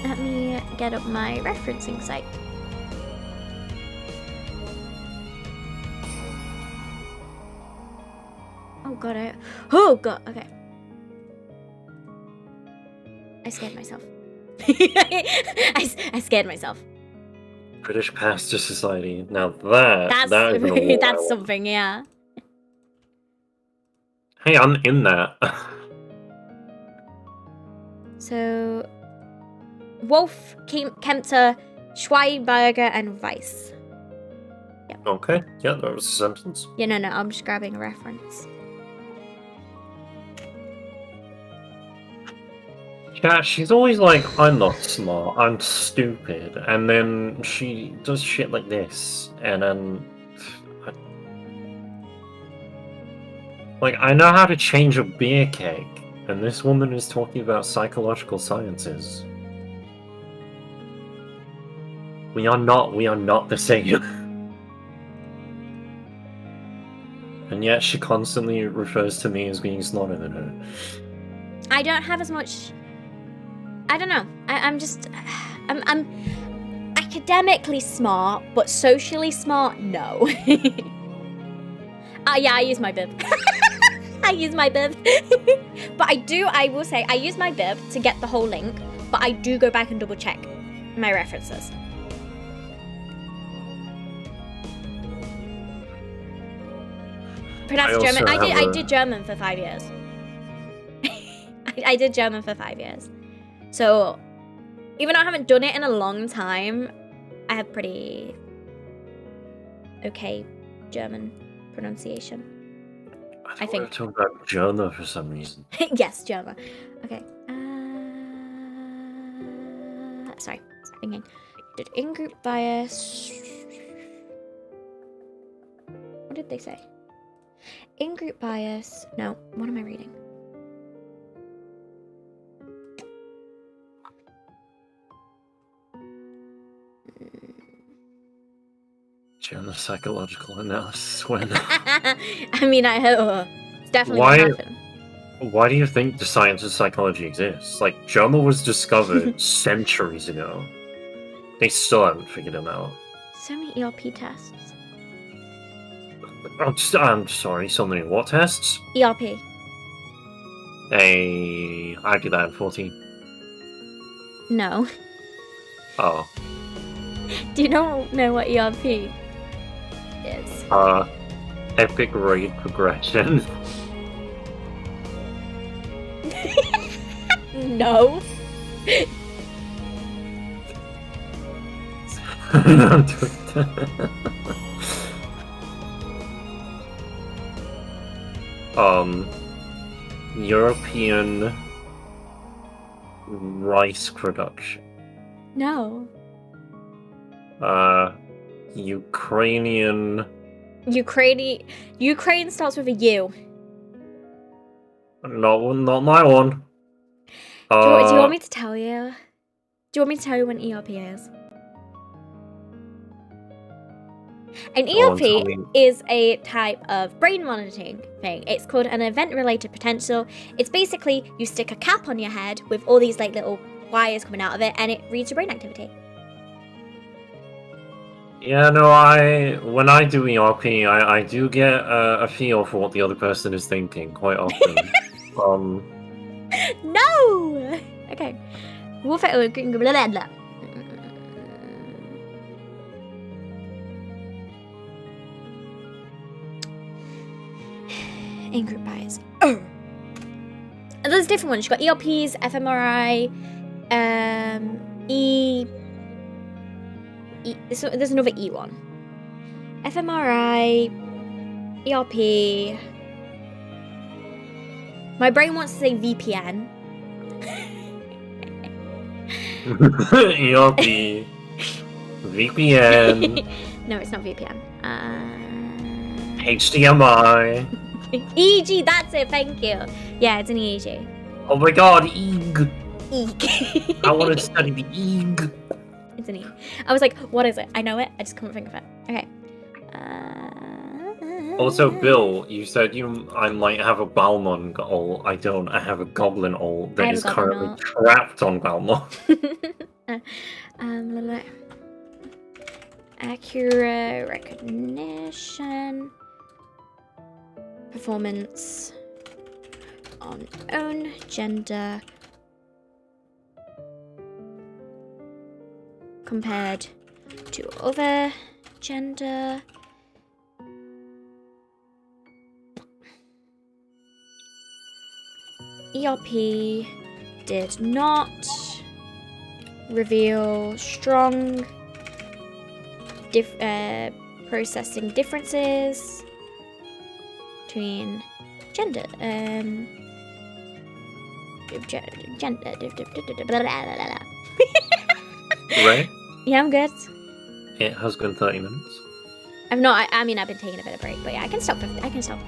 Let me get up my referencing site. Oh, got it. Oh, God. Okay. I scared myself. I scared myself. British Pastor Society. Now that's that's something, yeah. Hey, I'm in that. So, Wolf, Kempter, Schweinberger, and Weiss. Yep. Okay, yeah, that was a sentence. Yeah, no, I'm just grabbing a reference. Yeah, she's always like, I'm not smart, I'm stupid, and then she does shit like this, and then... I know how to change a beer keg, and this woman is talking about psychological sciences. We are not the same. And yet she constantly refers to me as being smarter than her. I don't have as much... I don't know. I'm academically smart, but socially smart, no. Yeah, I use my bib. I use my bib. But I will say, I use my bib to get the whole link, but I do go back and double check my references. pronounce also German. I have did German for 5 years. I did German for 5 years. So even though I haven't done it in a long time, I have pretty okay German pronunciation. I think. We're talking about German for some reason. Yes, German. Okay. Sorry. Thinking. Did in-group bias... What did they say? In-group bias... No, what am I reading? German psychological analysis when... I mean, I hope. It's definitely what happened. Why do you think the science of psychology exists? Like, German was discovered centuries ago. They still haven't figured them out. So many ERP tests. I'm sorry, so many what tests? ERP. I did that in 14. No. Oh. Do you know what ERP is? Epic rate progression. No. European rice production. No. Ukrainian. Ukraine starts with a U. Not my one. Do you want me to tell you? Do you want me to tell you what an ERP is? An ERP is a type of brain monitoring thing. It's called an event-related potential. It's basically you stick a cap on your head with all these like little wires coming out of it, and it reads your brain activity. Yeah, no, when I do ERP, I do get a feel for what the other person is thinking quite often. No! Okay. In-group bias. And there's different ones. You've got ERPs, fMRI, there's another E one. fMRI, ERP. My brain wants to say VPN. ERP, VPN. No, it's not VPN. HDMI. EEG, that's it, thank you. Yeah, it's an EEG. Oh my god, EEG. EEG. I want to study the EEG. It's an E. I was like, what is it? I know it, I just couldn't think of it. Okay. Also, Bill, you said I might have a Balmung ol. I don't. I have a Goblin ol that is currently trapped on Balmung. Accurate recognition. Performance on own gender compared to other gender. ERP did not reveal strong processing differences between gender. Right? Yeah, I'm good. It has been 30 minutes. I've not. I mean, I've been taking a bit of break, but yeah, I can stop. I can stop.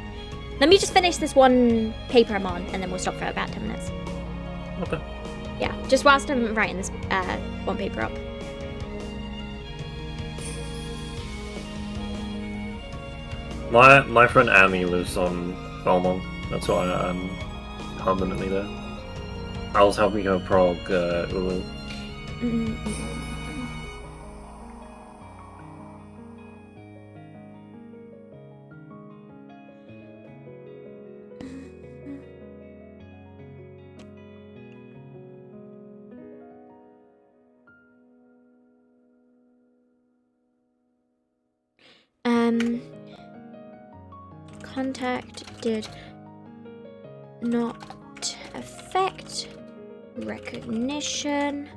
Let me just finish this one paper I'm on, and then we'll stop for about 10 minutes. Okay. Yeah, just whilst I'm writing this one paper up. My friend Amy lives on Belmont. That's why I'm permanently there. I was helping her Prague, Ulu. contact did not affect recognition.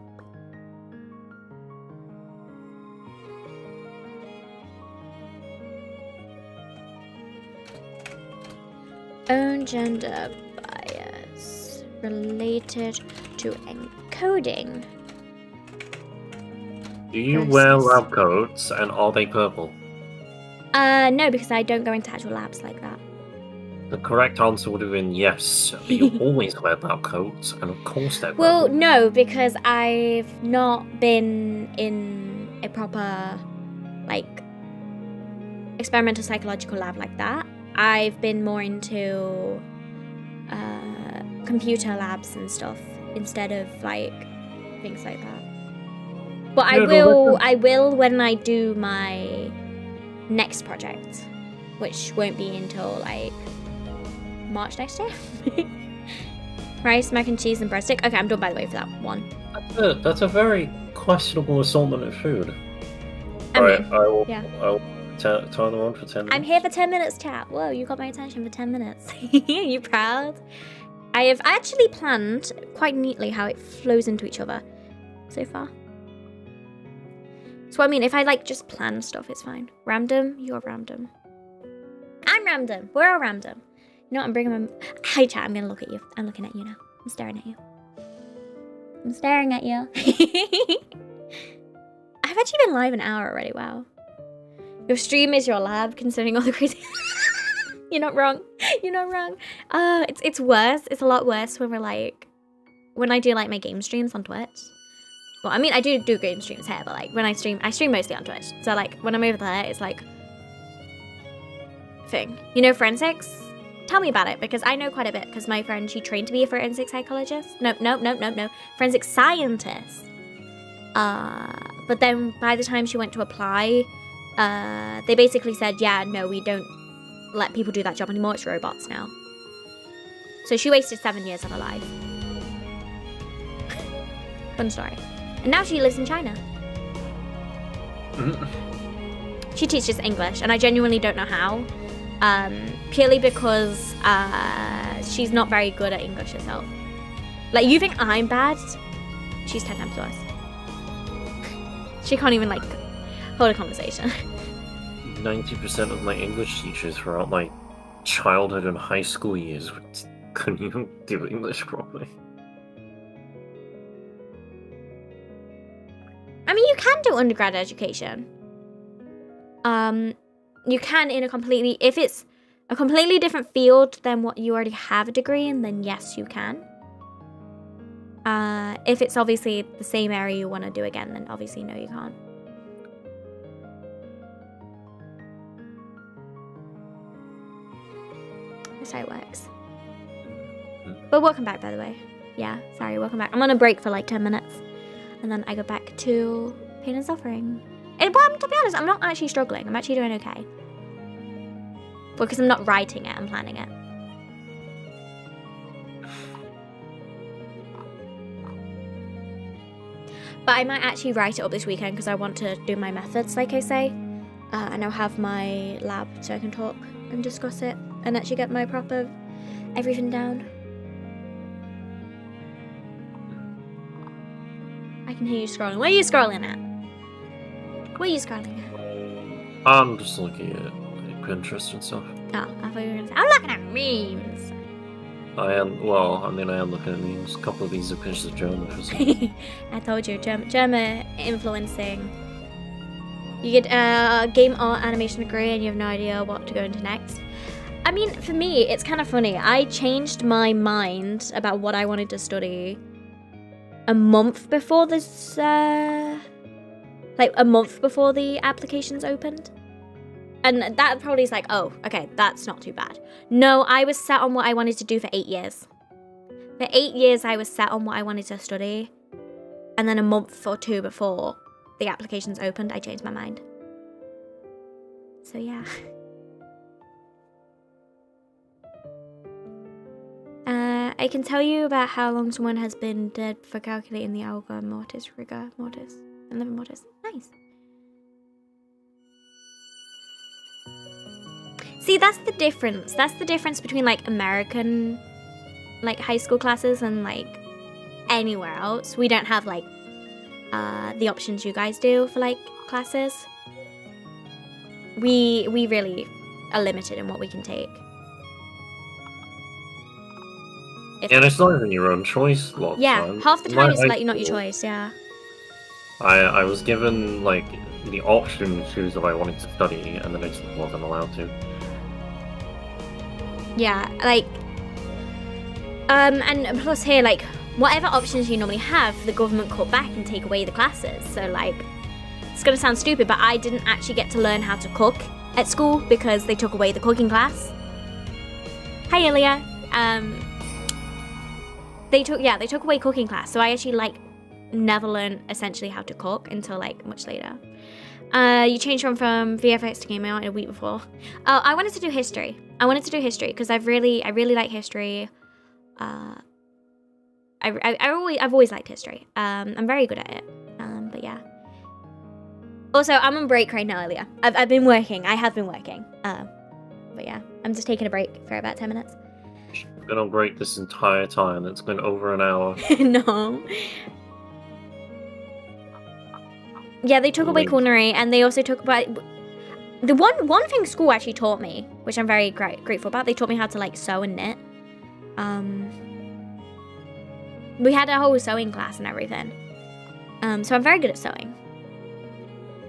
Own gender bias related to encoding. Do you wear lab coats and are they purple? No, because I don't go into actual labs like that. The correct answer would have been yes. You always wear lab coats, and of course they're purple. Well, no, because I've not been in a proper, like, experimental psychological lab like that. I've been more into computer labs and stuff instead of, like, things like that. But I will when I do my next project, which won't be until, like, March next year. Rice, mac and cheese, and breadstick. Okay, I'm done, by the way, for that one. That's a very questionable assortment of food. I Alright, mean, I will yeah. turn them on for 10 minutes. I'm here for 10 minutes, chat. Whoa, you got my attention for 10 minutes. You proud? I have actually planned quite neatly how it flows into each other so far. So I mean, if I like just plan stuff, it's fine. Random, you're random. I'm random. We're all random. You know what? I'm bringing my... Hi, chat. I'm gonna look at you. I'm looking at you now. I'm staring at you. I'm staring at you. I've actually been live an hour already. Wow. Your stream is your lab, considering all the crazy... You're not wrong. You're not wrong. It's worse. It's a lot worse when we're like... When I do like my game streams on Twitch. Well, I mean, I do game streams here, but like when I stream mostly on Twitch. So like when I'm over there, it's like... Thing. You know forensics? Tell me about it, because I know quite a bit, because my friend, she trained to be a forensic psychologist. No. Forensic scientist. But then by the time she went to apply, they basically said, yeah, no, we don't let people do that job anymore. It's robots now. So she wasted 7 years of her life. Fun story. And now she lives in China. She teaches English, and I genuinely don't know how. Purely because she's not very good at English herself. Like, you think I'm bad? She's 10 times worse. She can't even, like, hold a conversation. 90% of my English teachers throughout my childhood and high school years couldn't even do English properly. I mean, you can do undergrad education. You can in a completely... If it's a completely different field than what you already have a degree in, then yes, you can. If it's obviously the same area you want to do again, then obviously no, you can't. That's how it works. But welcome back, by the way. Yeah, sorry, welcome back. I'm on a break for like 10 minutes. And then I go back to pain and suffering. Well, to be honest, I'm not actually struggling. I'm actually doing okay. Well, because I'm not writing it, I'm planning it. But I might actually write it up this weekend because I want to do my methods, like I say. And I'll have my lab so I can talk and discuss it and actually get my proper everything down. I can hear you scrolling. What are you scrolling at? What are you scrolling at? I'm just looking at Pinterest and stuff. Oh, I thought you were going to say, I'm looking at memes. I am looking at memes. A couple of these are pictures of German. I told you, German influencing. You get a game art animation degree and you have no idea what to go into next. I mean, for me, it's kind of funny. I changed my mind about what I wanted to study a month before this, like a month before the applications opened. And that probably is like, oh, okay, that's not too bad. No, I was set on what I wanted to do for 8 years. For 8 years, I was set on what I wanted to study. And then a month or two before the applications opened, I changed my mind. So yeah. I can tell you about how long someone has been dead for calculating the alga mortis, rigor mortis, and liver mortis. Nice. See, that's the difference. That's the difference between like American like high school classes and like anywhere else. We don't have like the options you guys do for like classes. We really are limited in what we can take. And it's not even your own choice a lot of the Yeah, time. half the In time my it's high like not your school, choice, yeah. I was given like the option to choose if I wanted to study, and then I just wasn't allowed to. Yeah, like and plus here, like whatever options you normally have, the government cut back and take away the classes. So like it's gonna sound stupid, but I didn't actually get to learn how to cook at school because they took away the cooking class. Hi Ilya. They took away cooking class, so I actually like never learned essentially how to cook until like much later. You changed from VFX to gaming out a week before. I wanted to do history. Because I've really like history. I've always liked history. I'm very good at it. But yeah. Also, I'm on break right now, Ilya. I've been working. I have been working. But yeah, I'm just taking a break for about 10 minutes. I've been on break this entire time. It's been over an hour. No. Yeah, they took away culinary, and they also took away the one thing school actually taught me, which I'm very grateful about. They taught me how to like sew and knit. We had a whole sewing class and everything. So I'm very good at sewing.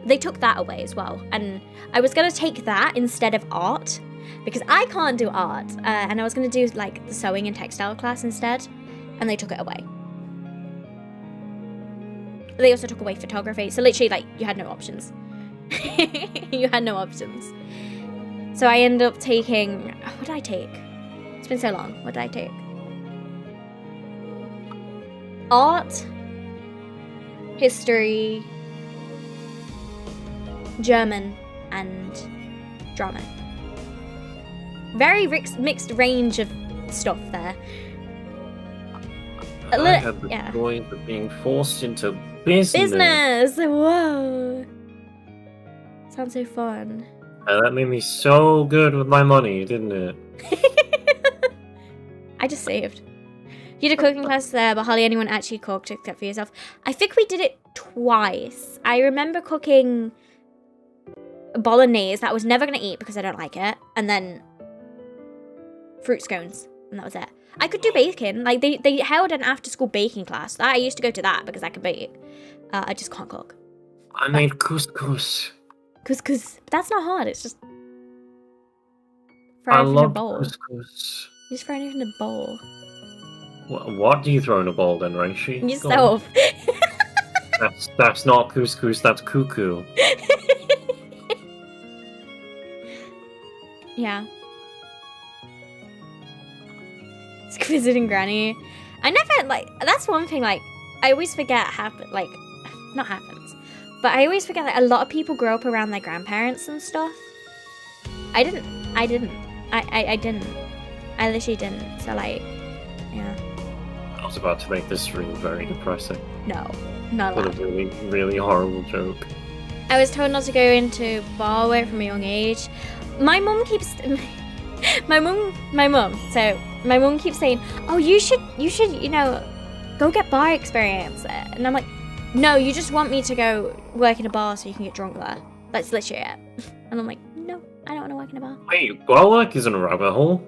They took that away as well, and I was gonna take that instead of art because I can't do art, and I was gonna do like the sewing and textile class instead, and they took it away. They also took away photography, so literally like you had no options. You had no options. So I ended up taking, what did I take? It's been so long. What did I take? Art, history, German, and drama. Very mixed range of stuff there. I had the joy of being forced into business. Whoa. Sounds so fun. And that made me so good with my money, didn't it? I just saved. You did a cooking class there, but hardly anyone actually cooked except for yourself. I think we did it twice. I remember cooking bolognese that I was never going to eat because I don't like it. And then fruit scones. And that was it. I could do baking. Like, they held an after-school baking class. I used to go to that because I could bake. I just can't cook. I made couscous. Couscous. That's not hard. It's just throw it in a bowl. Couscous. You just throw it in a bowl. What do you throw in a bowl then, Rayshii? Yourself. That's not couscous. That's cuckoo. Yeah. It's visiting Granny. I never, like, that's one thing, like, I always forget not happens, but I always forget that a lot of people grow up around their grandparents and stuff. I didn't. I literally didn't. So, like, yeah. I was about to make this stream very depressing. No, not allowed. What a really, really horrible joke. I was told not to go into bar work from a young age. My mum keeps... my mum keeps saying, oh, you should, you know, go get bar experience. And I'm like, no, you just want me to go work in a bar so you can get drunk there. That's literally it. And I'm like, no, I don't want to work in a bar. Wait, bar work isn't a rabbit hole?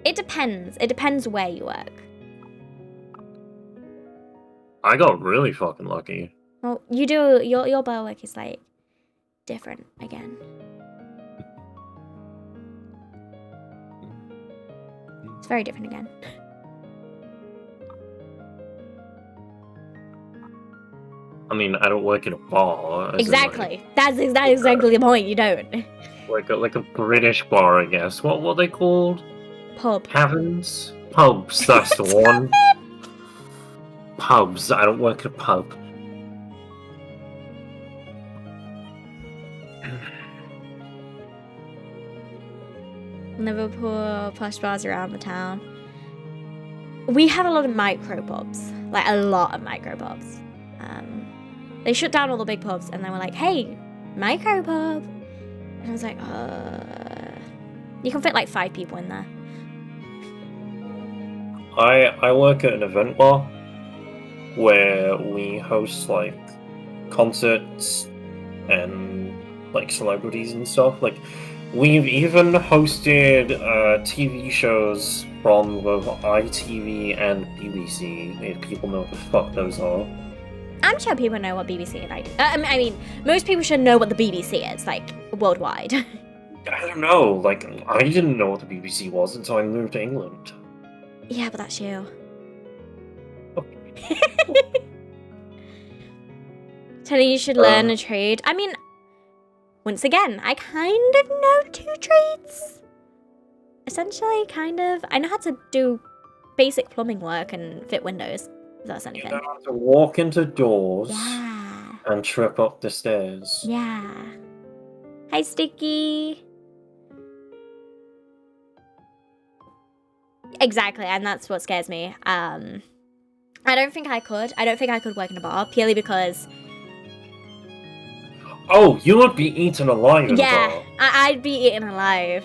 It depends. It depends where you work. I got really fucking lucky. Well, you do, your bar work is, like, different again. It's very different again. I mean, I don't work in a bar. Exactly. That's exactly the point. You don't. Like a British bar, I guess. What are they called? Pub. Taverns? Pubs, that's the one. Pubs. I don't work at a pub. Liverpool posh bars around the town. We have a lot of micro pubs. Like, a lot of micro pubs. They shut down all the big pubs and they were like, hey, micro pub. And I was like, You can fit like 5 people in there. I work at an event bar where we host like concerts and like celebrities and stuff. Like we've even hosted TV shows from both ITV and BBC, if people know what the fuck those are. I'm sure people know what BBC and I mean, most people should know what the BBC is, like, worldwide. I don't know, like, I didn't know what the BBC was until I moved to England. Yeah, but that's you. Telling you should learn a trade. I mean, once again, I kind of know 2 trades. Essentially, kind of. I know how to do basic plumbing work and fit windows. If that's anything. You know how to walk into doors Yeah. and trip up the stairs. Yeah. Hi, Sticky. Exactly, and that's what scares me. I don't think I could. I don't think I could work in a bar, purely because... Oh, you would be eaten alive in a bar. I'd be eaten alive.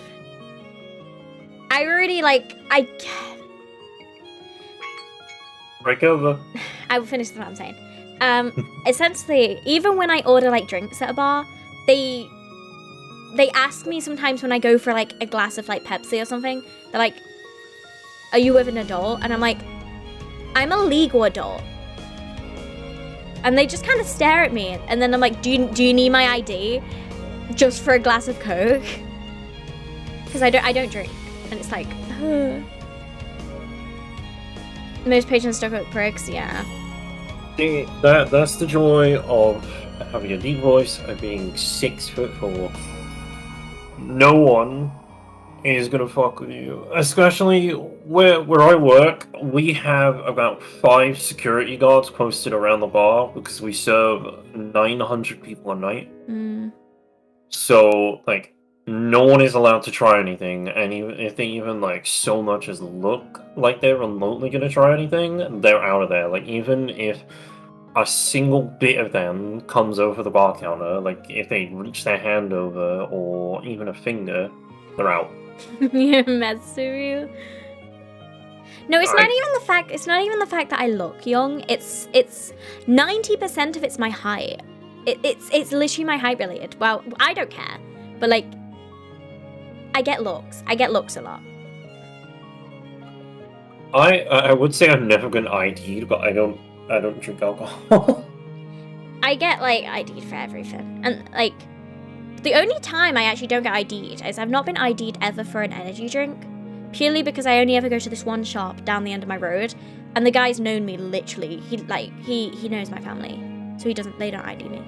I already, like, Break over. I will finish what I'm saying. Essentially, even when I order, like, drinks at a bar, they ask me sometimes when I go for, like, a glass of, like, Pepsi or something, they're like, are you with an adult? And I'm like, I'm a legal adult. And they just kind of stare at me. And then I'm like, do you need my ID? Just for a glass of Coke? Because I don't drink. And it's like, most patrons stuck with pricks, yeah. See, that's the joy of having a deep voice and being 6'4". No one is gonna fuck with you. Especially where I work, we have about 5 security guards posted around the bar because we serve 900 people a night. So, like, no one is allowed to try anything, and even if they even, like, so much as look like they're remotely gonna try anything, they're out of there. Like, even if a single bit of them comes over the bar counter, like, if they reach their hand over, or even a finger, they're out. Matsuru. No, it's not even the fact that I look young. It's 90% of it's my height. It's literally my height related. Well, I don't care, but like, I get looks a lot. I would say I've never been ID'd, but I don't drink alcohol. I get like ID'd for everything, and like, the only time I actually don't get ID'd is I've not been ID'd ever for an energy drink, purely because I only ever go to this one shop down the end of my road, and the guy's known me literally. He knows my family, so they don't ID me.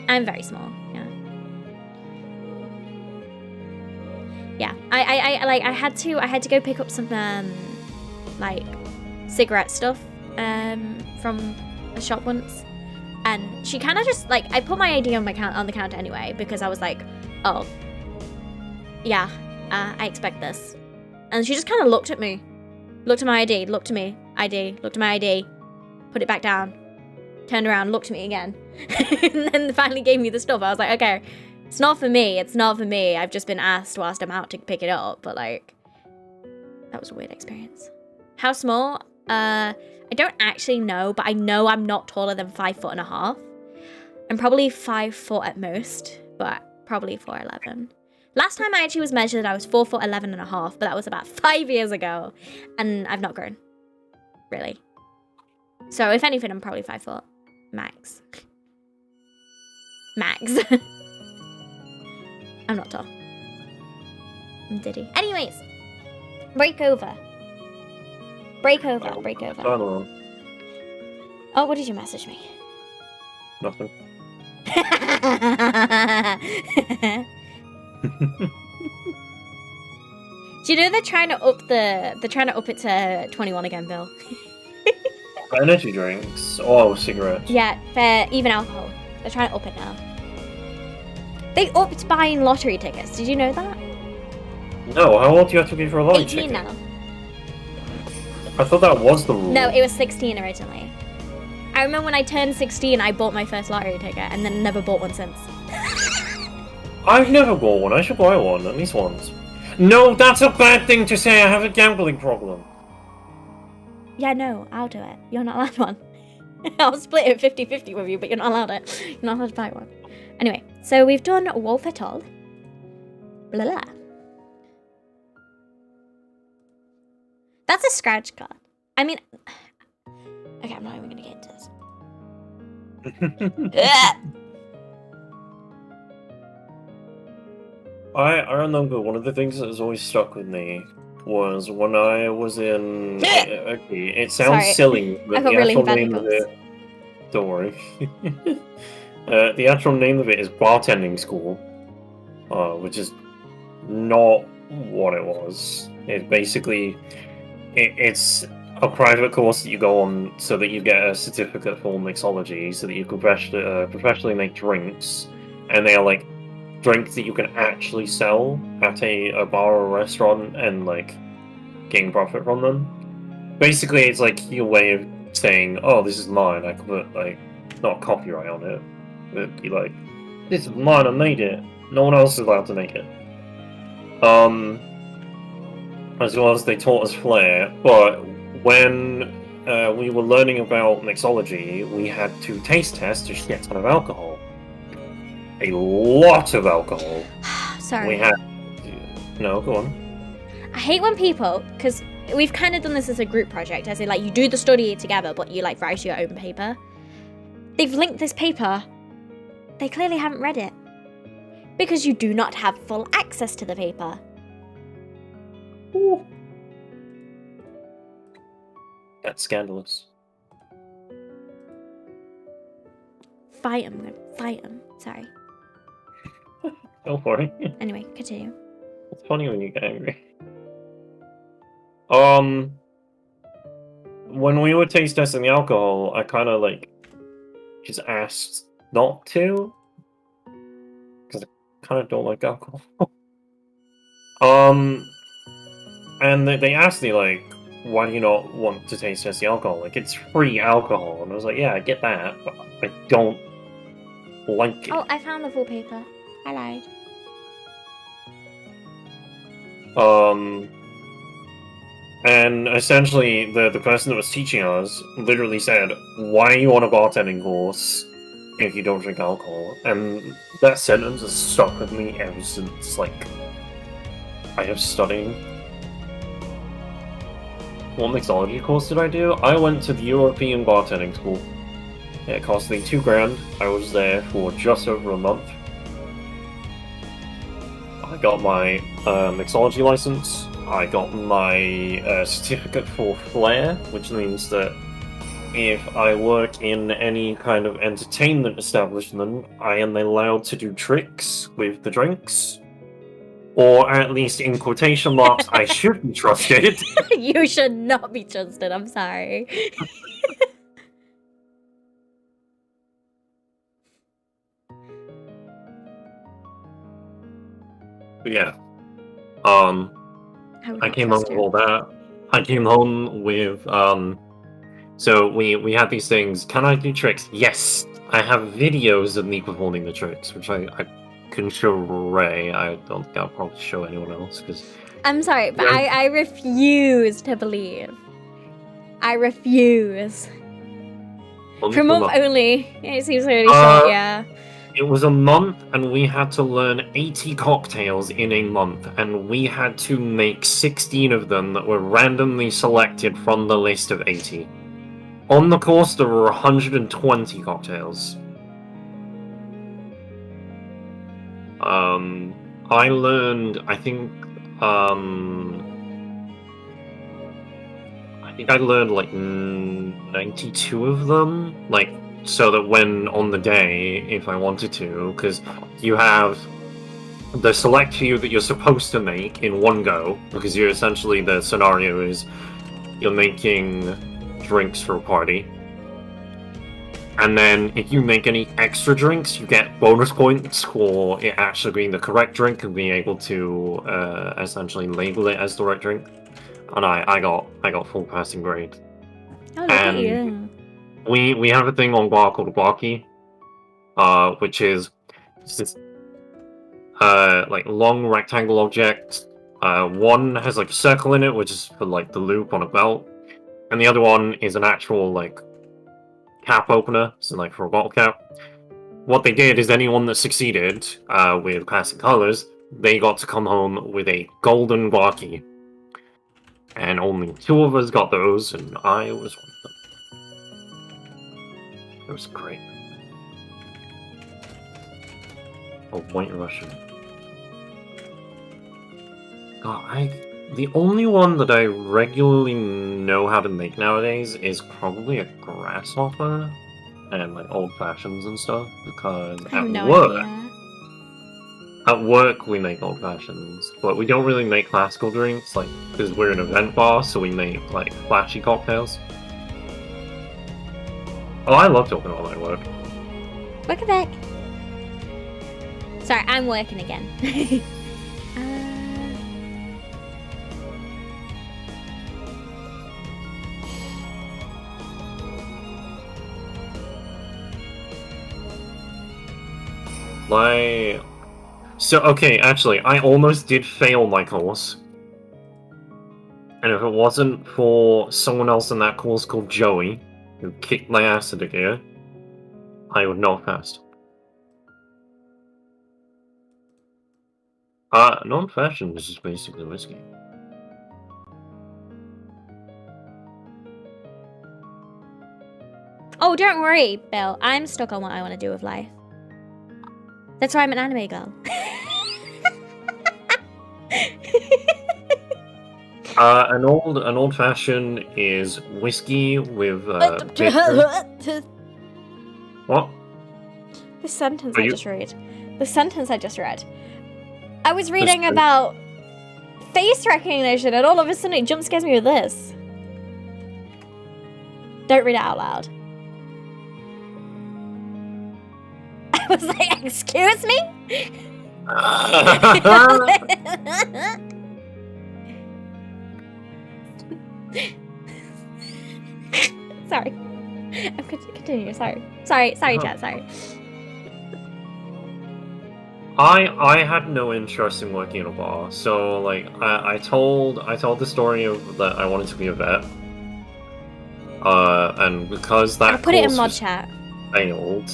I'm very small, yeah. Yeah, I had to go pick up some like cigarette stuff from a shop once. And she kind of just, like, I put my ID on the counter anyway, because I was like, oh, yeah, I expect this. And she just kind of looked at me, looked at my ID, looked at me, ID, looked at my ID, put it back down, turned around, looked at me again, and then finally gave me the stuff. I was like, okay, it's not for me, I've just been asked whilst I'm out to pick it up, but, like, that was a weird experience. How small? I don't actually know, but I know I'm not taller than 5'1.5". I'm probably 5 foot at most, but probably 4'11". Last time I actually was measured, I was 4'11.5", but that was about 5 years ago, and I've not grown, really. So if anything, I'm probably 5 foot, max. Max. I'm not tall. I'm Diddy. Anyways, break over. Break over. Oh, what did you message me? Nothing. Do you know they're trying to up it to 21 again, Bill? Energy drinks. Oh, cigarettes. Yeah, for even alcohol. They're trying to up it now. They upped buying lottery tickets. Did you know that? No, how old do you have to be for a lottery 18 ticket? now. I thought that was the rule. No, it was 16 originally. I remember when I turned 16, I bought my first lottery ticket and then never bought one since. I've never bought one. I should buy one, at least once. No, that's a bad thing to say. I have a gambling problem. Yeah, no, I'll do it. You're not allowed one. I'll split it 50-50 with you, but you're not allowed it. You're not allowed to buy one. Anyway, so we've done Wolf et al. Blah, blah. That's a scratch card. I mean... Okay, I'm not even going to get into this. I remember one of the things that has always stuck with me was when I was in... okay, it sounds Sorry. silly, but I got the really actual bad name of hiccups. it... Don't worry. The actual name of it is bartending school, which is not what it was. It's basically... It's a private course that you go on so that you get a certificate for mixology, so that you can professionally make drinks, and they are like drinks that you can actually sell at a bar or restaurant and like gain profit from them. Basically, it's like your way of saying, "Oh, this is mine. I can put like not copyright on it, but be like, this is mine. I made it. No one else is allowed to make it." As well as they taught us flair, but when we were learning about mixology, we had to taste test a shit ton of alcohol. A lot of alcohol. Sorry. We had... No, go on. I hate when people, because we've kind of done this as a group project, as in like you do the study together, but you like write your own paper. They've linked this paper. They clearly haven't read it. Because you do not have full access to the paper. Ooh. That's scandalous. Fight him. Fight him. Sorry. Don't worry. Anyway, continue. It's funny when you get angry. When we were taste testing the alcohol, I kind of like just asked not to, because I kind of don't like alcohol. And they asked me like, why do you not want to taste test the alcohol? Like, it's free alcohol, and I was like, yeah, I get that, but I don't like it. Oh, I found the full paper. I lied. And essentially, the person that was teaching us literally said, why are you on a bartending course if you don't drink alcohol? And that sentence has stuck with me ever since, like, I have studying. What mixology course did I do? I went to the European bartending school. It cost me $2,000. I was there for just over a month. I got my mixology license. I got my certificate for flair, which means that if I work in any kind of entertainment establishment, I am allowed to do tricks with the drinks. Or at least in quotation marks, I should be trusted. You should not be trusted, I'm sorry. But yeah. I came home with all that. I came home with, so we had these things. Can I do tricks? Yes! I have videos of me performing the tricks, which I can show Ray. I don't think I'll probably show anyone else, because... I'm sorry, but I refuse to believe. I refuse. For a month only. It seems really short, yeah. It was a month, and we had to learn 80 cocktails in a month, and we had to make 16 of them that were randomly selected from the list of 80. On the course, there were 120 cocktails. I learned, I think I learned like 92 of them, like, so that when on the day, if I wanted to, because you have the select few that you're supposed to make in one go, because you're essentially, the scenario is you're making drinks for a party. And then if you make any extra drinks, you get bonus points for it actually being the correct drink and being able to essentially label it as the right drink. And I got full passing grade. Oh, look at you. We have a thing on bar called a bar key, which is just like long rectangle objects. One has like a circle in it, which is for like the loop on a belt, and the other one is an actual like cap opener, so like for a bottle cap. What they did is anyone that succeeded with passing colors, they got to come home with a golden bar key. And only 2 of us got those, and I was one of them. It was great. A white Russian. God, the only one that I regularly know how to make nowadays is probably a grasshopper and like old fashions and stuff, because I have at no work, idea. at work we make old fashions, but we don't really make classical drinks, like, because we're an event bar, so we make like flashy cocktails. Oh, I love talking about my work. Welcome back. Sorry, I'm working again. Okay, actually, I almost did fail my course. And if it wasn't for someone else in that course called Joey, who kicked my ass into gear, I would not have passed. Non-fashion is just basically whiskey. Oh, don't worry, Bill. I'm stuck on what I want to do with life. That's why I'm an anime girl. An old fashioned is whiskey with bitter... What? This sentence Are I you- just read. The sentence I just read. I was reading about face recognition, and all of a sudden it jump scares me with this. Don't read it out loud. I was like, excuse me? Sorry. I'm continue. Sorry, chat. Sorry. I had no interest in working in a bar, so like I told the story of that I wanted to be a vet, and because that I'll put it in course mod was chat. failed,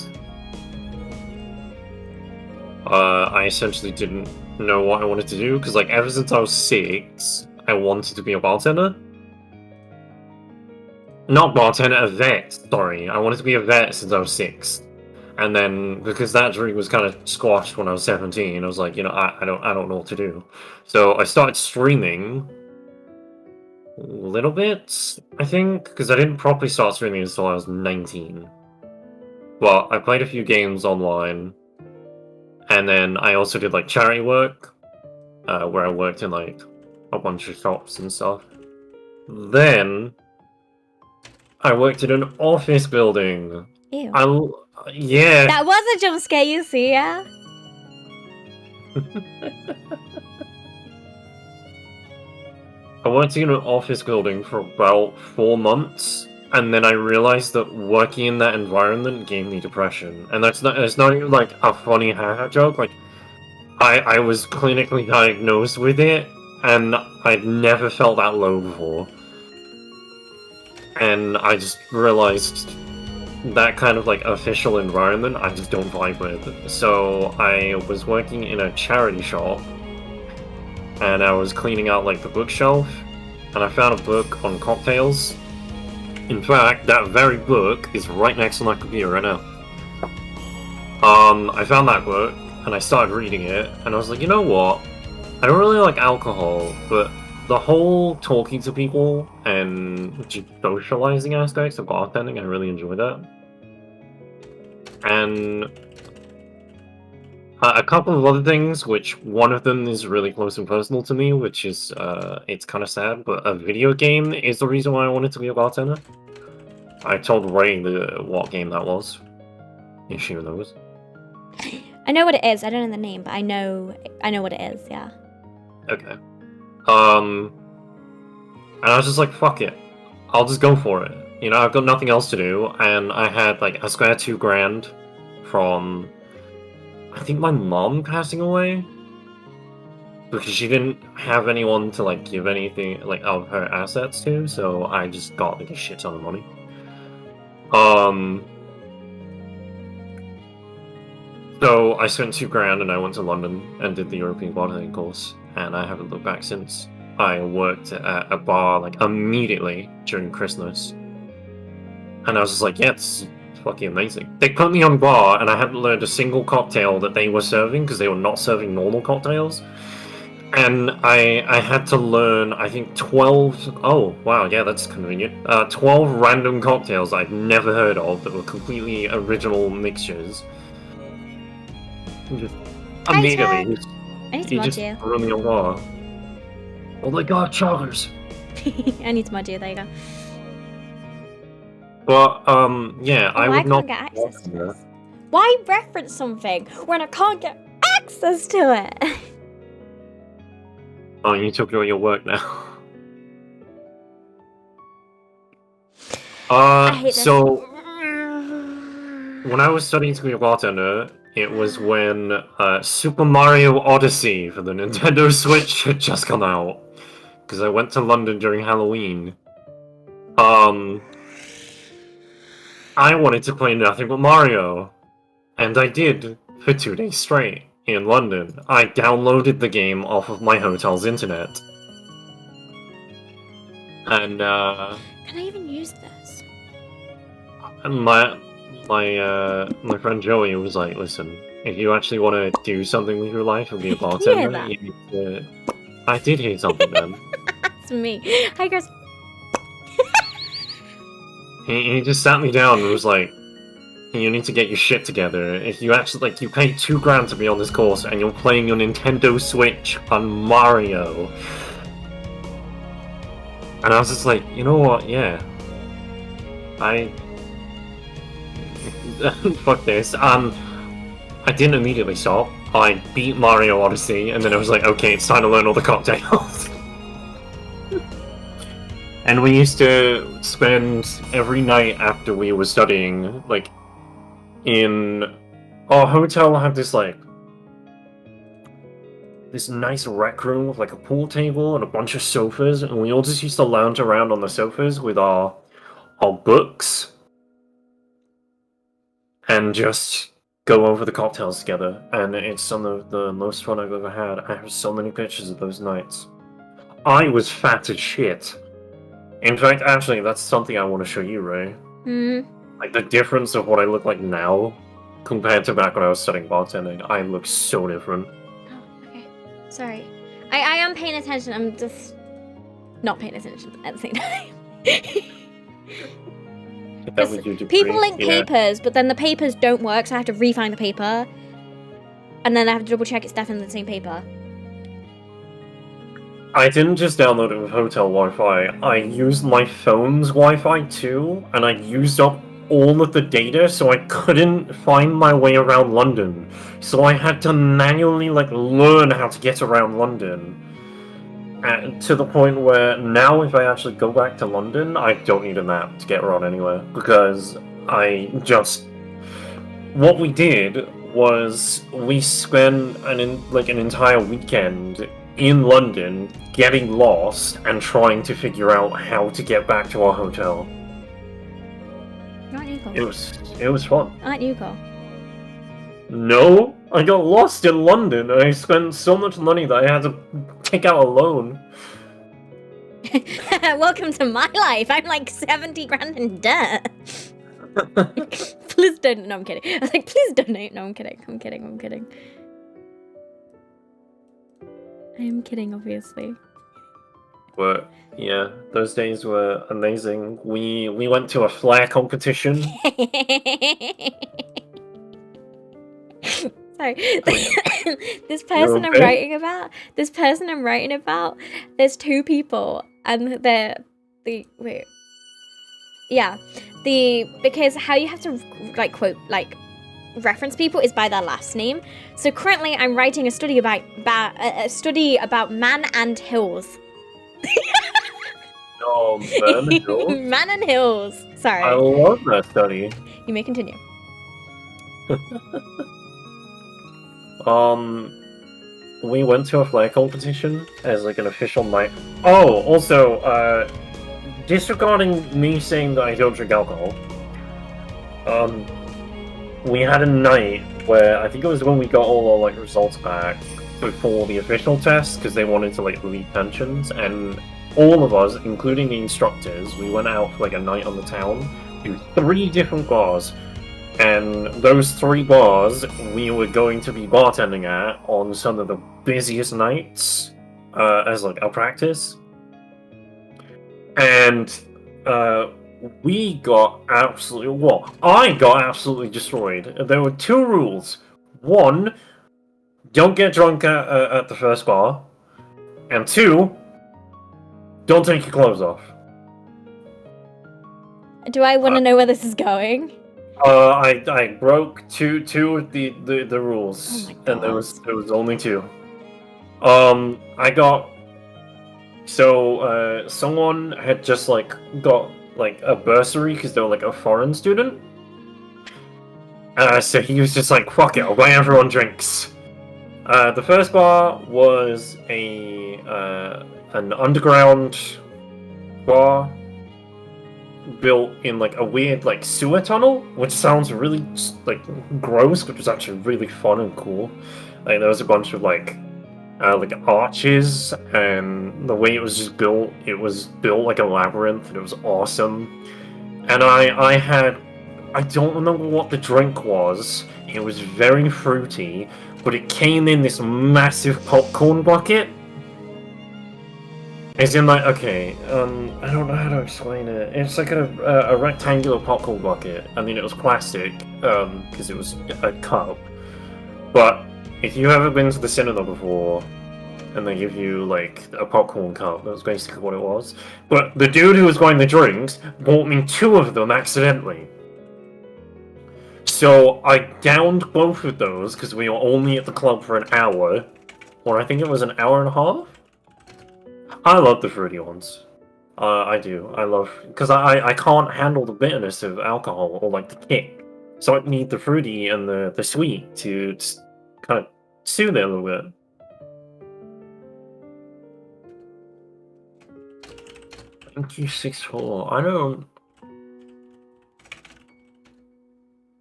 I essentially didn't know what I wanted to do, because like ever since I was 6, I wanted to be a bartender. Not bartender, a vet. Sorry, I wanted to be a vet since I was 6. And then, because that dream was kind of squashed when I was 17, I was like, you know, I don't know what to do. So I started streaming a little bit, I think, because I didn't properly start streaming until I was 19. Well, I played a few games online, and then I also did like charity work, where I worked in like a bunch of shops and stuff. Then I worked in an office building. Ew. Yeah. That was a jump scare, you see, yeah? I worked in an office building for about 4 months, and then I realized that working in that environment gave me depression. And it's not even like a funny haha joke. Like, I was clinically diagnosed with it, and I'd never felt that low before. And I just realized that kind of like official environment I just don't vibe with. So I was working in a charity shop, and I was cleaning out like the bookshelf, and I found a book on cocktails. In fact, that very book is right next to my computer right now. I found that book, and I started reading it, and I was like, you know what? I don't really like alcohol, but the whole talking to people and socializing aspects of bartending, I really enjoy that. And a couple of other things, which one of them is really close and personal to me, which is, it's kind of sad, but a video game is the reason why I wanted to be a bartender. I told Ray what game that was. If she knows. I know what it is. I don't know the name, but I know what it is, yeah. Okay. And I was just like, fuck it. I'll just go for it. You know, I've got nothing else to do, and I had like a spare $2,000 from, I think, my mom passing away. because she didn't have anyone to like give anything like of her assets to, so I just got like a shit ton of money. So I spent $2,000 and I went to London and did the European bartending course, and I haven't looked back since. I worked at a bar like immediately during Christmas, and I was just like, yeah, it's fucking amazing. They put me on bar, and I hadn't learned a single cocktail that they were serving because they were not serving normal cocktails. And I had to learn, I think, 12... Oh, wow, yeah, that's convenient. 12 random cocktails I'd never heard of that were completely original mixtures. Just Hi, immediately, Chad. I need to you mod just you. threw me on bar. Oh my god, choggers! I need to mod you, there you go. But, yeah, Oh, I would can't not... get access to this. Why reference something when I can't get access to it? Oh, you took away your work now. I hate this. So... When I was studying to be a bartender, it was when Super Mario Odyssey for the Nintendo Switch had just come out. Because I went to London during Halloween. I wanted to play nothing but Mario. And I did, for 2 days straight, in London. I downloaded the game off of my hotel's internet. And, Can I even use this? my friend Joey was like, listen, if you actually want to do something with your life and be a bartender, that? you need to... I did hear something then. That's me. Hi, Chris. He just sat me down and was like, you need to get your shit together. If you actually, like, you paid $2,000 to be on this course and you're playing your Nintendo Switch on Mario. And I was just like, you know what, yeah. Fuck this. I didn't immediately stop. I beat Mario Odyssey, and then I was like, okay, it's time to learn all the cocktails. And we used to spend every night after we were studying, like, in our hotel had this, like, this nice rec room with, like, a pool table and a bunch of sofas, and we all just used to lounge around on the sofas with our books and just go over the cocktails together, and it's some of the most fun I've ever had. I have so many pictures of those nights. I was fat as shit. In fact, actually, that's something I want to show you, Ray. Like, the difference of what I look like now compared to back when I was studying bartending. I look so different. Oh, okay. Sorry. I am paying attention. I'm just not paying attention at the same time. That was your degree. People link papers, but then the papers don't work, so I have to re-find the paper. And then I have to double check it's definitely the same paper. I didn't just download it with hotel Wi-Fi. I used my phone's Wi-Fi too, and I used up all of the data, so I couldn't find my way around London. So I had to manually, like, learn how to get around London. And to the point where now if I actually go back to London, I don't need a map to get around anywhere, because I just... What we did was we spent an entire weekend in London getting lost and trying to figure out how to get back to our hotel. Not you, It was fun. Aren't you, Cole? No, I got lost in London and I spent so much money that I had to take out a loan. Welcome to my life. I'm like 70 grand in debt. Please don't. No, I'm kidding. I was like, please donate. No, I'm kidding. I'm kidding, obviously. But yeah, those days were amazing. We went to a flair competition. Sorry. This person I'm writing about, there's two people, and because how you have to like quote like reference people is by their last name. So currently I'm writing a study about man and hills. Oh, Man and Hills. Man and Hills. Sorry. I love that study. You may continue. we went to a flag competition as like an official night. Oh, also, disregarding me saying that I don't drink alcohol, we had a night where I think it was when we got all our like results back before the official test because they wanted to like leave pensions, and all of us, including the instructors, we went out for like a night on the town to 3 different bars. And those 3 bars we were going to be bartending at on some of the busiest nights as like a practice. And we got absolutely... Well, I got absolutely destroyed. There were 2 rules. 1, don't get drunk at the first bar. And 2, don't take your clothes off. Do I want to know where this is going? I broke two of the rules, and there was only 2. I got someone had just like got like a bursary because they were like a foreign student. So he was just like, fuck it, I'll buy everyone drinks. The first bar was an underground bar built in like a weird like sewer tunnel, which sounds really like gross, but was actually really fun and cool. Like there was a bunch of like arches, and the way it was just built, it was built like a labyrinth, and it was awesome. And I don't remember what the drink was. It was very fruity, but it came in this massive popcorn bucket. As in, like, okay, I don't know how to explain it. It's like a rectangular popcorn bucket. I mean, it was plastic, because it was a cup. But if you've ever been to the cinema before, and they give you, like, a popcorn cup, that's basically what it was. But the dude who was buying the drinks bought me 2 of them accidentally. So I downed both of those, because we were only at the club for an hour. Or I think it was an hour and a half? I love the fruity ones. I do. I love... Because I can't handle the bitterness of alcohol, or like the kick. So I need the fruity and the sweet to kind of soothe it a little bit. Thank you, 6-4.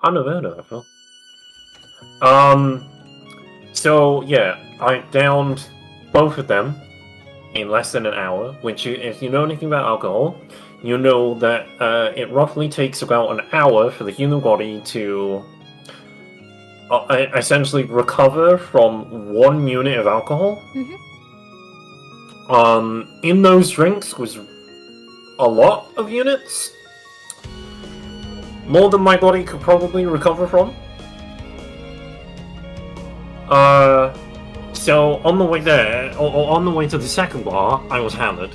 I've never heard of that before. So yeah, I downed both of them in less than an hour, which, if you know anything about alcohol, you know that it roughly takes about an hour for the human body to essentially recover from 1 unit of alcohol. Mm-hmm. In those drinks was a lot of units. More than my body could probably recover from. So on the way there, or on the way to the second bar, I was hammered.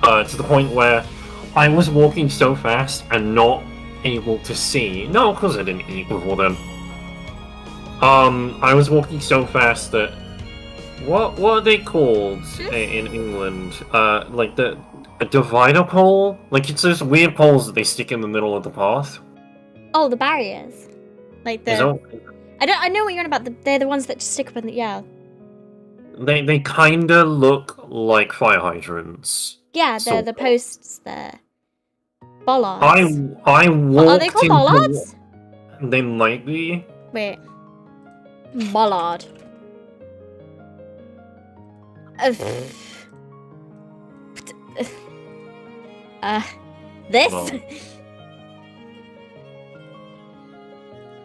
To the point where I was walking so fast and not able to see. No, because I didn't eat before then. I was walking so fast that... What are they called in England? Like a divider pole? Like it's those weird poles that they stick in the middle of the path. Oh, the barriers. Like the... I know what you're on about. They're the ones that just stick up in the... Yeah. They kinda look like fire hydrants. Yeah, they're the posts there. Bollards. I walked Are they called bollards? They might be. Wait. Bollard. This? Well.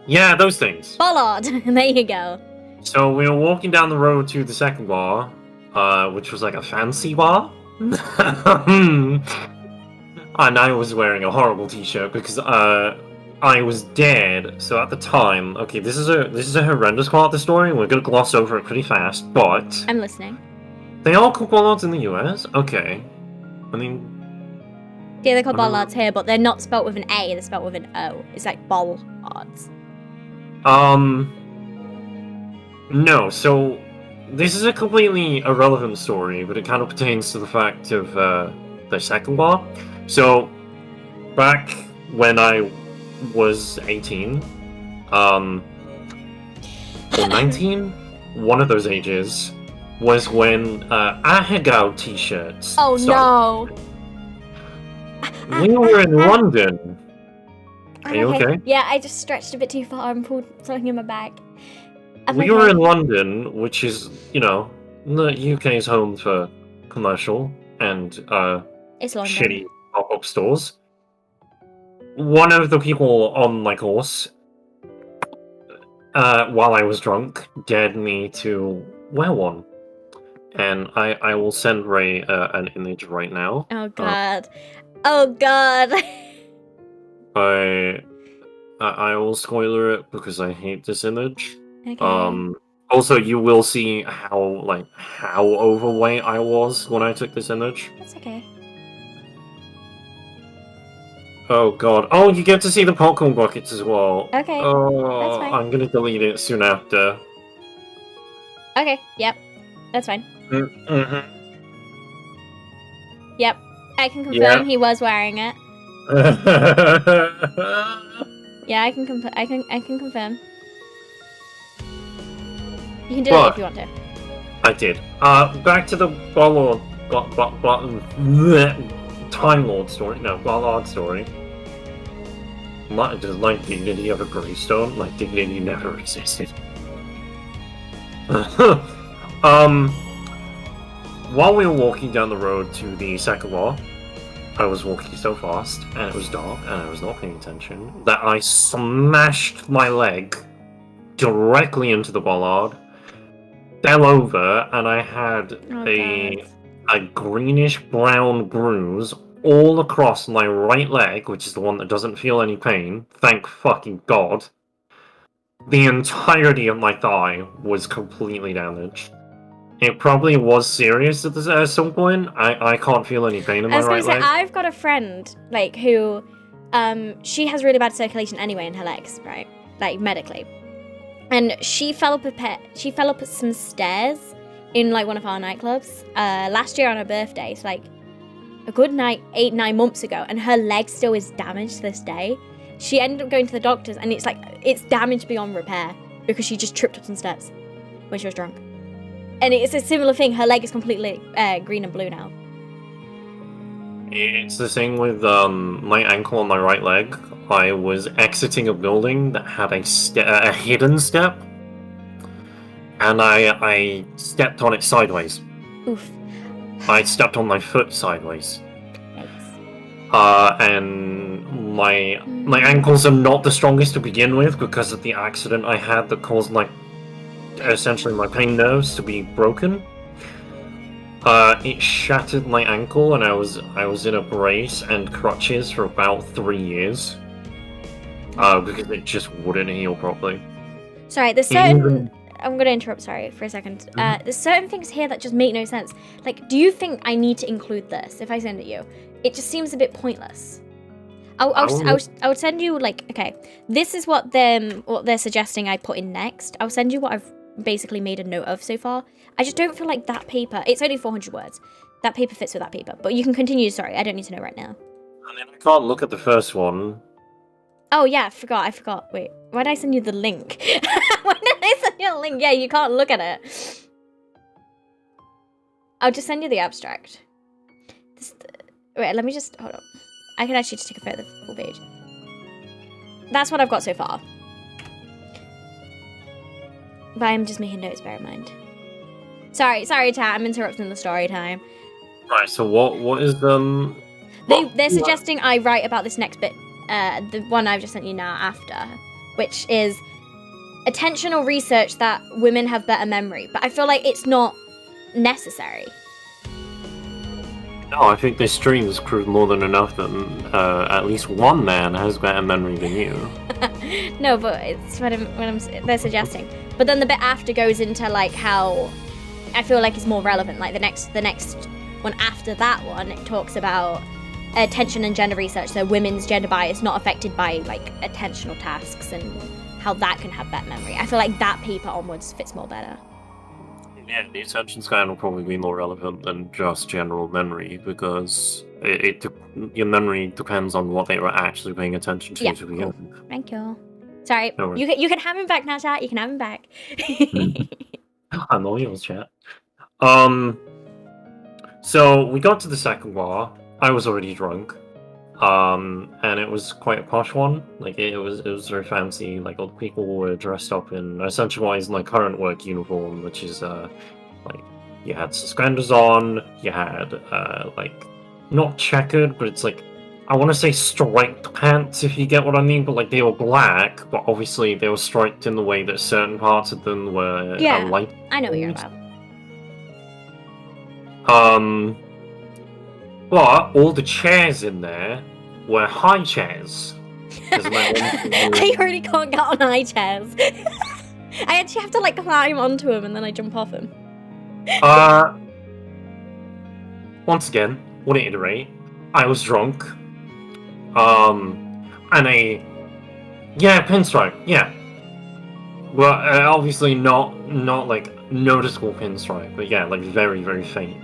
Yeah, those things. Bollard. There you go. So we were walking down the road to the second bar, which was like a fancy bar. And I was wearing a horrible t-shirt because I was dead. So at the time, okay, this is a horrendous part of the story. We're gonna gloss over it pretty fast, but I'm listening. They all call bollards in the US? Okay. I mean... Yeah, they're called bollards here, but they're not spelt with an A, they're spelt with an O. It's like bollards. No, so... This is a completely irrelevant story, but it kind of pertains to the fact of, the second bar. So, back when I was 18, or 19, one of those ages, was when Ahegao t-shirts Oh started. no! We were in London. Are I'm you okay? Yeah, I just stretched a bit too far and pulled something in my back. We were in London, which is, you know, the UK's home for commercial and It's London. shitty pop-up stores. One of the people on my course, while I was drunk, dared me to wear one. And I will send Ray an image right now. Oh god. Oh god. I will spoiler it because I hate this image. Okay. Also, you will see how overweight I was when I took this image. That's okay. Oh god. Oh, you get to see the popcorn buckets as well. Okay. Oh, That's fine. I'm gonna delete it soon after. Okay. Yep. That's fine. Mm-hmm. Yep. I can confirm he was wearing it. Yeah, I can confirm. I can confirm. You can delete it if you want to. I did. Back to the Time Lord story. No, Ballard story. Does like dignity have a greystone? Like dignity never existed. While we were walking down the road to the second law, I was walking so fast, and it was dark, and I was not paying attention, that I smashed my leg directly into the bollard, fell over, and I had a greenish-brown bruise all across my right leg, which is the one that doesn't feel any pain, thank fucking god. The entirety of my thigh was completely damaged. It probably was serious at some point. I can't feel any pain in my right leg. I've got a friend, like, who, she has really bad circulation anyway in her legs, right? Like, medically. And she fell up some stairs in, like, one of our nightclubs, last year on her birthday. So, like, a good 8-9 months ago, and her leg still is damaged to this day. She ended up going to the doctors, and it's damaged beyond repair because she just tripped up some steps when she was drunk. And it's a similar thing. Her leg is completely green and blue now. It's the same with my ankle on my right leg. I was exiting a building that had a hidden step, and I stepped on it sideways. Oof. I stepped on my foot sideways. And my ankles are not the strongest to begin with because of the accident I had that caused essentially my pain nerves to be broken. It shattered my ankle, and I was in a brace and crutches for about 3 years. Because it just wouldn't heal properly. Sorry, there's certain... I'm going to interrupt, sorry, for a second. There's certain things here that just make no sense. Like, do you think I need to include this if I send it you? It just seems a bit pointless. I would send you, like, okay, this is what they're suggesting I put in next. I'll send you what I've basically made a note of so far. I just don't feel like that paper... It's only 400 words. That paper fits with that paper. But you can continue, sorry, I don't need to know right now. I mean, I can't look at the first one. Oh, yeah, I forgot. Wait, why did I send you the link? Why did I send you a link? Yeah, you can't look at it. I'll just send you the abstract. Wait, let me just... Hold on. I can actually just take a photo of the full page. That's what I've got so far. But I'm just making notes, bear in mind. Sorry, chat, I'm interrupting the story time. Right, so what is They're suggesting I write about this next bit, the one I've just sent you now after, which is attentional research that women have better memory. But I feel like it's not necessary. No, I think this stream has proved more than enough that at least one man has better memory than you. No, but it's what they're suggesting. But then the bit after goes into like how I feel like it's more relevant. Like the next one after that one, it talks about attention and gender research. So women's gender bias not affected by like attentional tasks and how that can have better memory. I feel like that paper onwards fits more better. Yeah, the attention span will probably be more relevant than just general memory because your memory depends on what they were actually paying attention to begin with. Thank you. Sorry, No you can have him back now, chat. You can have him back. I'm all yours, chat. So we got to the second bar. I was already drunk. And it was quite a posh one. Like it was very fancy. Like all the people were dressed up in essentially in like current work uniform, which is like you had suspenders on, you had like not checkered, but it's like I want to say striped pants if you get what I mean, but like they were black, but obviously they were striped in the way that certain parts of them were Yeah, light. I know what you're about. But all the chairs in there were high chairs. I already can't get on high chairs. I actually have to like climb onto him and then I jump off him. Once again, want to iterate, I was drunk. And pinstripe, yeah. Well, obviously not like noticeable pinstripe, but yeah, like very, very faint.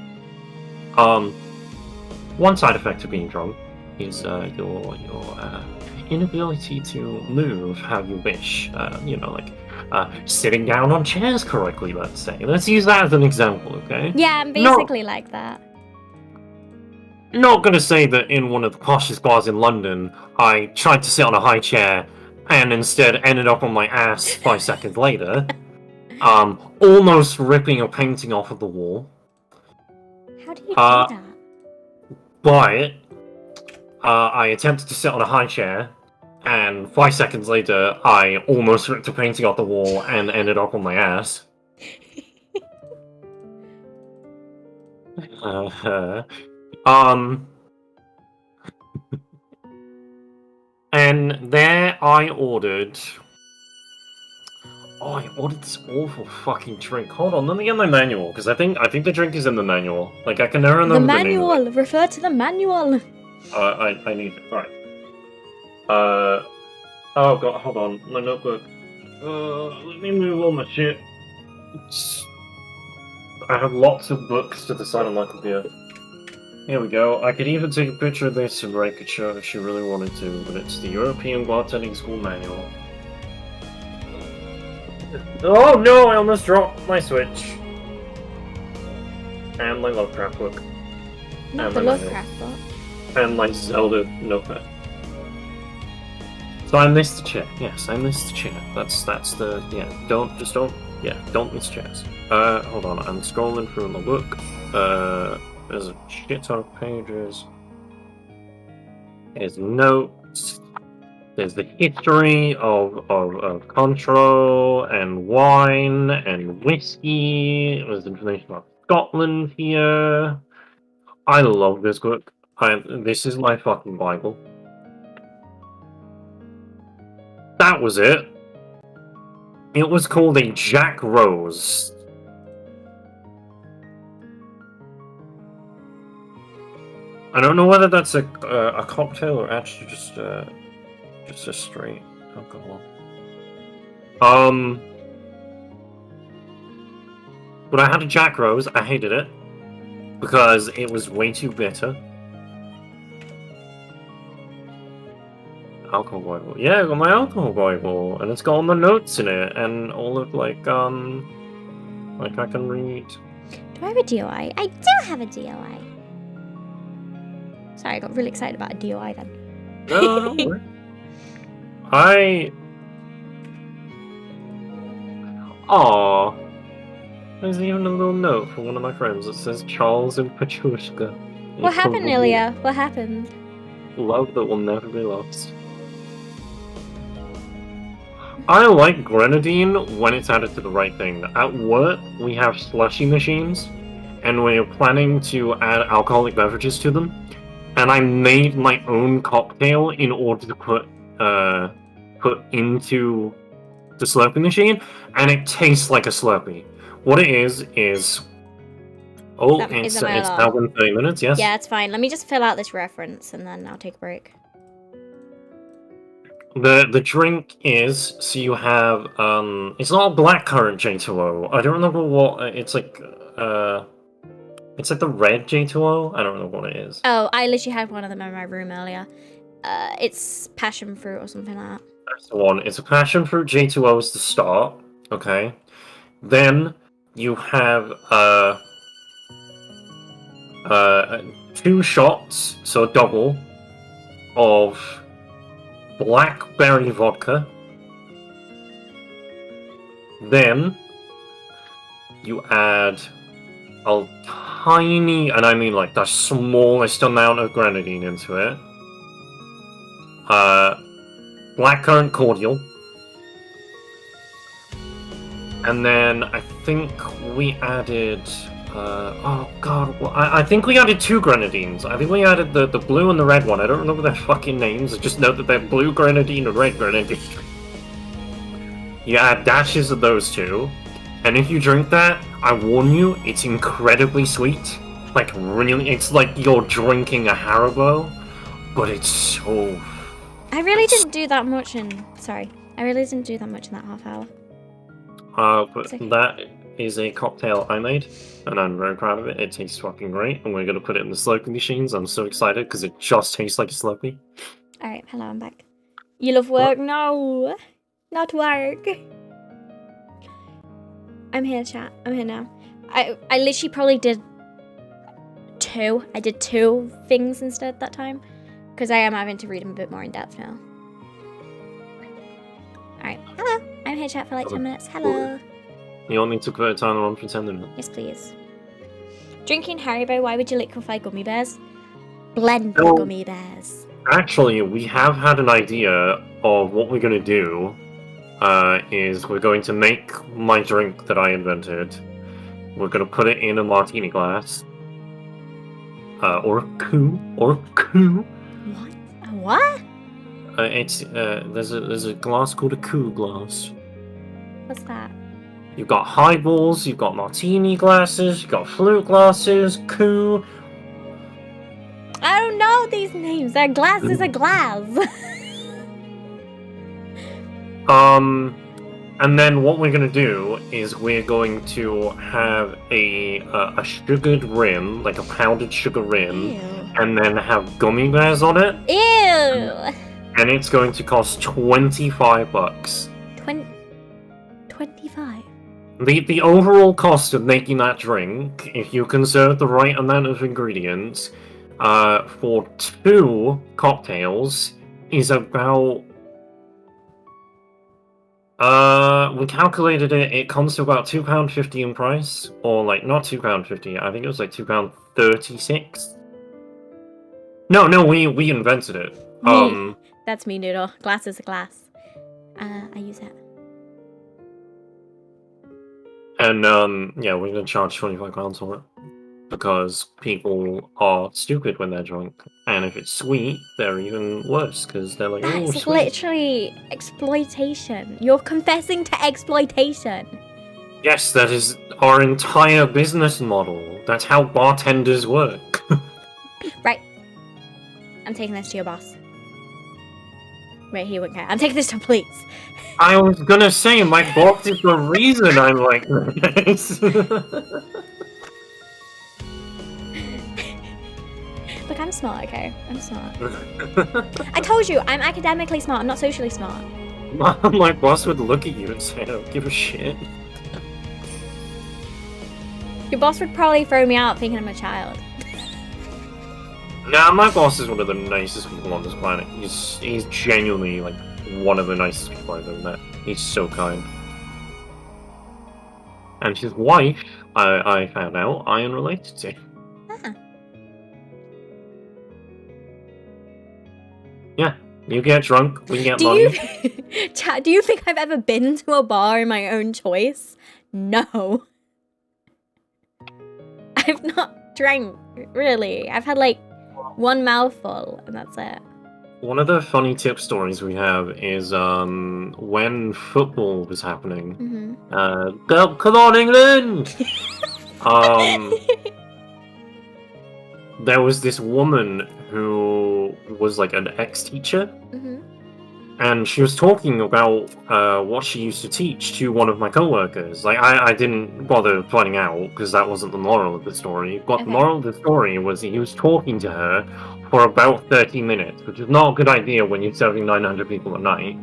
One side effect of being drunk is your inability to move how you wish. Sitting down on chairs correctly, let's say. Let's use that as an example, okay? Yeah, I'm basically like that. Not gonna say that in one of the poshest bars in London, I tried to sit on a high chair and instead ended up on my ass 5 seconds later. Almost ripping a painting off of the wall. How do you do that? But I attempted to sit on a high chair, and 5 seconds later, I almost ripped a painting off the wall and ended up on my ass. And there I ordered... Oh, I ordered this awful fucking drink. Hold on, let me get my manual, because I think the drink is in the manual. Like, I can never remember the manual! Refer to the manual! I need it. Right. Oh god, hold on. My notebook. Let me move all my shit. I have lots of books to the side of my computer. Here we go. I could even take a picture of this and write it show if she really wanted to, but it's the European Bartending School Manual. Oh no, I almost dropped my Switch. And my Lovecraft book. Not the Lovecraft book. And my Zelda notepad. So I missed the chair. Yes, I missed the chair. That's the don't miss chairs. Hold on, I'm scrolling through the book. There's a shit ton of pages. There's notes. There's the history of Cointreau and wine and whiskey. There's information about Scotland here. I love this book. This is my fucking Bible. That was it. It was called a Jack Rose. I don't know whether that's a cocktail or actually just a straight alcohol. But I had a Jack Rose. I hated it because it was way too bitter. Alcohol Bible. Yeah, I got my alcohol Bible, and it's got all the notes in it, and all of like I can read. Do I have a DOI? I do have a DOI. Sorry, I got really excited about a DOI then. No, don't worry. There's even a little note from one of my friends that says Charles and Petrushka. What happened, Ilya? What happened? Love that will never be lost. I like grenadine when it's added to the right thing. At work, we have slushy machines, and we're planning to add alcoholic beverages to them. And I made my own cocktail in order to put into the Slurpee machine, and it tastes like a Slurpee. What it is it's now been 30 minutes. Yes. Yeah, it's fine. Let me just fill out this reference, and then I'll take a break. The drink is, so you have it's not a blackcurrant J2O. I don't remember what it's like. It's like the red J2O. I don't know what it is. Oh, I literally had one of them in my room earlier. It's passion fruit or something like that. That's the one. It's a passion fruit J2O is the start. Okay. Then you have 2 shots, so a double, of blackberry vodka. Then you add a tiny, and I mean like the smallest amount of grenadine into it. Blackcurrant cordial. And then I think we added... oh god, well, I think we added 2 grenadines. I think we added the blue and the red one. I don't remember their fucking names. I just know that they're blue grenadine and red grenadine. You add dashes of those 2. And if you drink that, I warn you, it's incredibly sweet. Like, really, it's like you're drinking a Haribo, but it's so... I really didn't do that much in... Sorry. I really didn't do that much in that half hour. But okay. that is a cocktail I made, and I'm very proud of it. It tastes fucking great, and we're going to put it in the Slurpee machines. I'm so excited, because it just tastes like a Slurpee. Alright, hello, I'm back. You love work? What? No! Not work! I'm here, chat. I'm here now. I literally probably did 2. I did 2 things instead that time, because I am having to read them a bit more in depth now. Alright, hello! I'm here, chat, for like 10 minutes. Hello! You want me to put a timer on for 10 minutes? Yes, please. Drinking Haribo, why would you liquefy gummy bears? Blend the gummy bears. Actually, we have had an idea of what we're going to do. Is we're going to make my drink that I invented. We're going to put it in a martini glass. Or a coup. What? A what? There's a glass called a coup glass. What's that? You've got highballs, you've got martini glasses, you've got flute glasses, coup. I don't know these names. A glass is a glass. And then what we're gonna do is we're going to have a sugared rim, like a powdered sugar rim, Ew. and then have gummy bears on it. Ew. And it's going to cost $25. 25. The overall cost of making that drink, if you conserve the right amount of ingredients, for 2 cocktails, is about... we calculated it, it comes to about £2.50 in price, or like, not £2.50, I think it was like £2.36. No, we invented it. That's me, Noodle. Glass is a glass. I use it. And, yeah, we're gonna charge £25 for it. Because people are stupid when they're drunk. And if it's sweet, they're even worse, because they're like, oh, That's sweet. literally exploitation. You're confessing to exploitation. Yes, that is our entire business model. That's how bartenders work. Right. I'm taking this to your boss. Wait, he wouldn't care. I'm taking this to police. I was gonna say, my boss is the reason I'm like this. Look, I'm smart, okay? I'm smart. I told you, I'm academically smart. I'm not socially smart. My boss would look at you and say, I don't give a shit. Your boss would probably throw me out thinking I'm a child. Nah, my boss is one of the nicest people on this planet. He's genuinely, like, one of the nicest people I've ever met. He's so kind. And his wife, I found out, I am related to. Ah. Yeah, you get drunk, we get money. Do you think I've ever been to a bar in my own choice? No. I've not drank, really. I've had, like, 1 mouthful, and that's it. One of the funny tip stories we have is when football was happening. Mm-hmm. Come on, England! There was this woman who was like an ex-teacher, Mm-hmm. and she was talking about what she used to teach to one of my co-workers. Like, I didn't bother finding out, because that wasn't the moral of the story. But Okay. the moral of the story was he was talking to her for about 30 minutes, which is not a good idea when you're serving 900 people a night.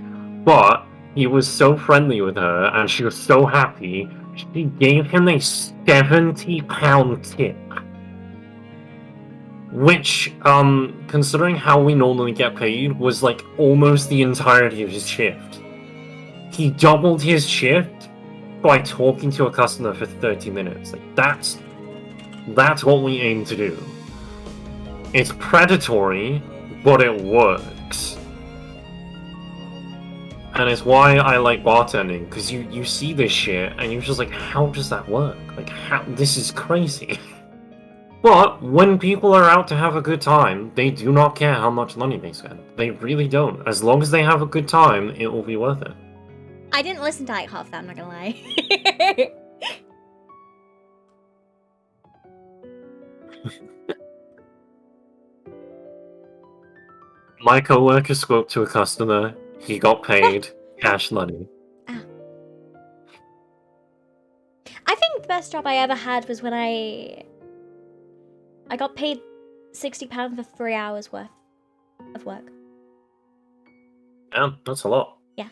But he was so friendly with her, and she was so happy, she gave him a £70 tip. which, considering how we normally get paid, was like almost the entirety of his shift. He doubled his shift by talking to a customer for 30 minutes. Like, that's what we aim to do. It's predatory, but it works. And it's why I like bartending, because you see this shit, and you're just like, how does that work? Like, how? This is crazy. But when people are out to have a good time, they do not care how much money they spend. They really don't. As long as they have a good time, it will be worth it. I didn't listen to like half that, I'm not gonna lie. My coworker spoke to a customer. He got paid cash money. Ah. I think the best job I ever had was when I got paid £60 for 3 hours worth of work. Yeah, that's a lot. Yeah.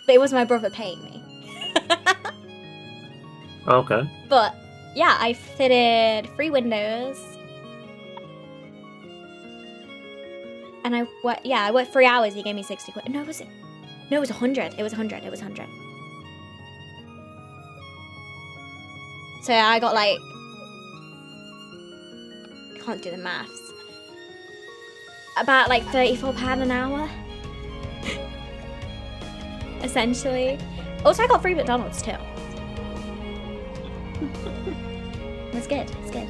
But it was my brother paying me. Okay. But yeah, I fitted 3 windows. And I worked 3 hours, he gave me 60 quid. No, was it? No, it was 100. It was 100. It was 100. So I got like, I can't do the maths. About like £34 an hour. Essentially. Also, I got free McDonald's too. It was good. It's good.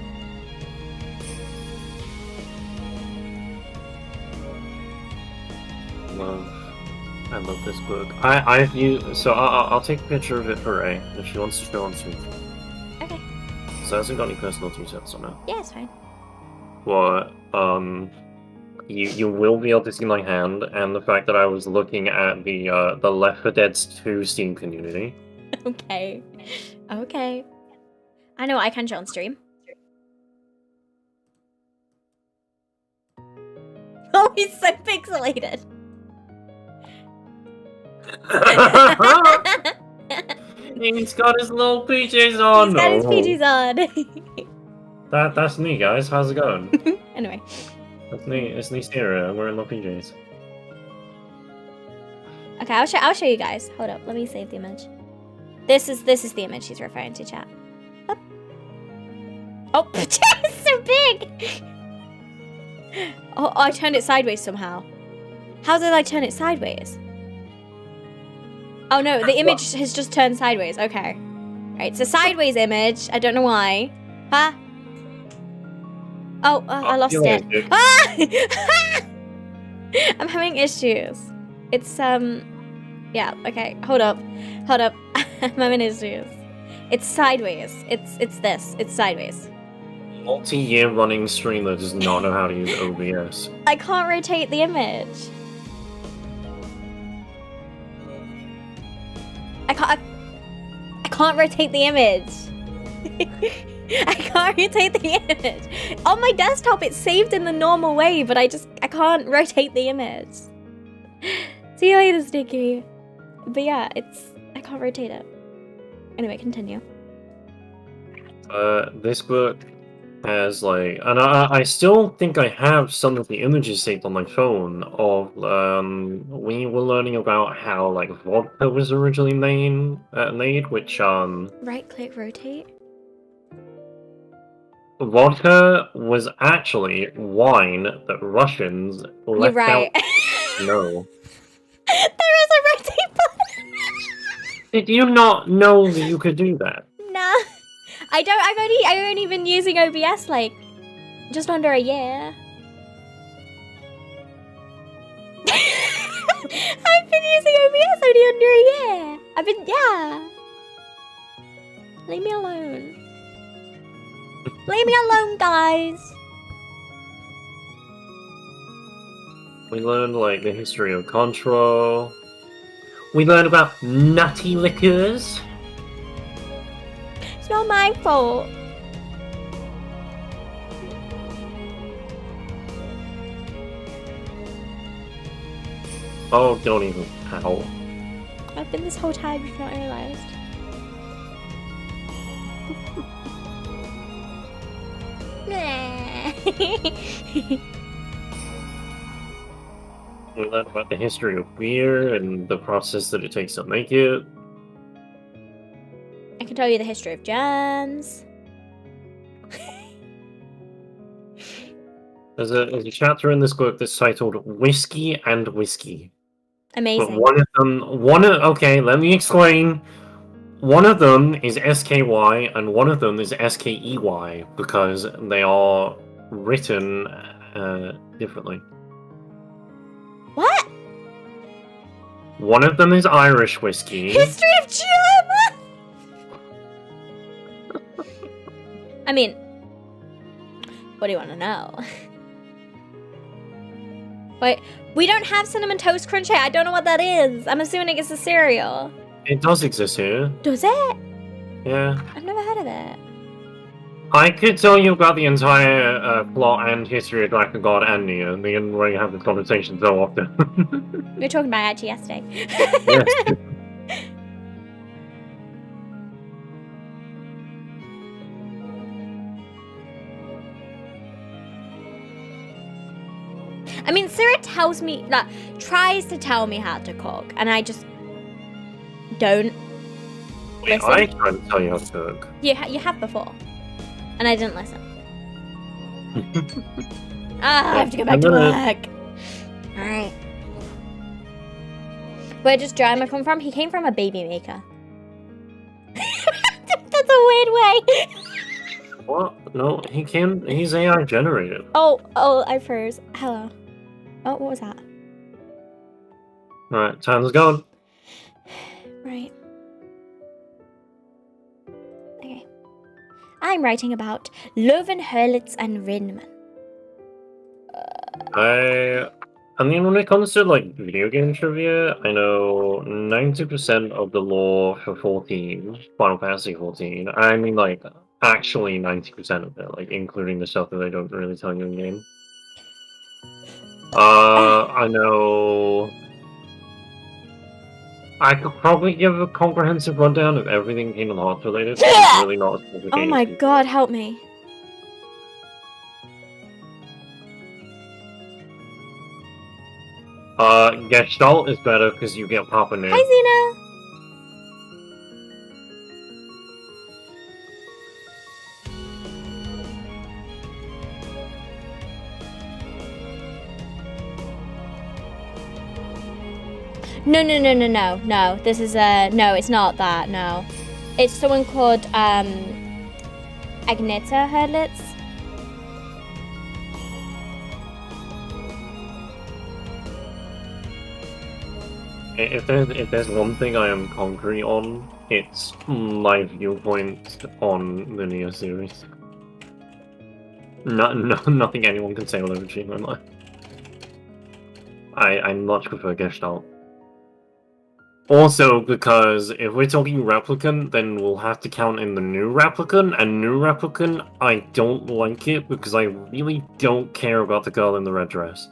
I love this book. I'll take a picture of it for Ray if she wants to show on stream. Okay. So it hasn't got any personal 2 cents on it. Yeah, it's fine. But you will be able to see my hand and the fact that I was looking at the Left 4 Dead 2 Steam community. Okay. Okay. I know what I can show on stream. Oh, he's so pixelated. He's got his little PJs on. He's got his PJs on. That's me, guys. How's it going? Anyway. That's me. It's me, Sarah. I'm wearing my PJs. Okay, I'll show you guys. Hold up. Let me save the image. This is the image he's referring to, chat. Up. Oh, it's so big. Oh, I turned it sideways somehow. How did I turn it sideways? Oh no, the image has just turned sideways. Okay. Right, it's a sideways image. I don't know why. Huh? Oh, I lost it. Ah! I'm having issues. It's, yeah, okay. Hold up. I'm having issues. It's sideways. It's this. It's sideways. Multi-year running streamer does not know how to use OBS. I can't rotate the image. I can't rotate the image. I can't rotate the image. On my desktop, it's saved in the normal way, but I can't rotate the image. See you later, Sticky. But yeah, I can't rotate it. Anyway, continue. This book has like, and I still think I have some of the images saved on my phone of we were learning about how like vodka was originally made, which Right click rotate. vodka was actually wine that Russians left You're right. out. No. There is a rotate button. Did you not know that you could do that? Nah. I've only been using OBS like just under a year. I've been using OBS only under a year. Yeah. Leave me alone. Leave me alone, guys. We learned like the history of Contro. We learned about nutty liquors. It's not my fault. Oh, don't even pout. I've been this whole time, you've not realised. Nah. We learned about the history of beer and the process that it takes to make it. I can tell you the history of jams. There's a chapter in this book that's titled Whiskey and Whiskey. But Amazing. okay, let me explain. One of them is SKY and one of them is SKEY because they are written differently. What? One of them is Irish whiskey. History of jam! I mean, what do you want to know? Wait, we don't have Cinnamon Toast Crunch here. I don't know what that is. I'm assuming it's a cereal. It does exist here. Does it? Yeah. I've never heard of it. I could tell you about the entire plot and history of Dragon God and Nia. Me and Ray have this conversation so often. We were talking about it actually yesterday. Yes. I mean, Sarah tells me, like, tries to tell me how to cook, and I just don't Wait, listen. I tried to tell you how to cook. You have before, and I didn't listen. I have to go back to work. All right. Where does Jeremy come from? He came from a baby maker. That's a weird way. What? No, he's AI generated. Oh, I froze. Hello. Oh, what was that? Alright, time's gone. Right. Okay. I'm writing about Löwen, Hurlitz, and Rinman. I mean, when it comes to, like, video game trivia, I know 90% of the lore for 14, Final Fantasy 14. I mean, like, actually 90% of it, like, including the stuff that they don't really tell you in-game. I know... I could probably give a comprehensive rundown of everything Kingdom Hearts related, but it's really not as complicated. Oh my god, help me. Gestalt is better because you get Papa Nick. Hi, Xena. No. This is no, it's not that, no. It's someone called, Agneta Hurlitz. If there's one thing I am concrete on, it's my viewpoint on the Neo series. Nothing anyone can say will ever change my mind. I much prefer Gestalt. Also, because if we're talking Replicant, then we'll have to count in the new Replicant, and new Replicant, I don't like it because I really don't care about the girl in the red dress.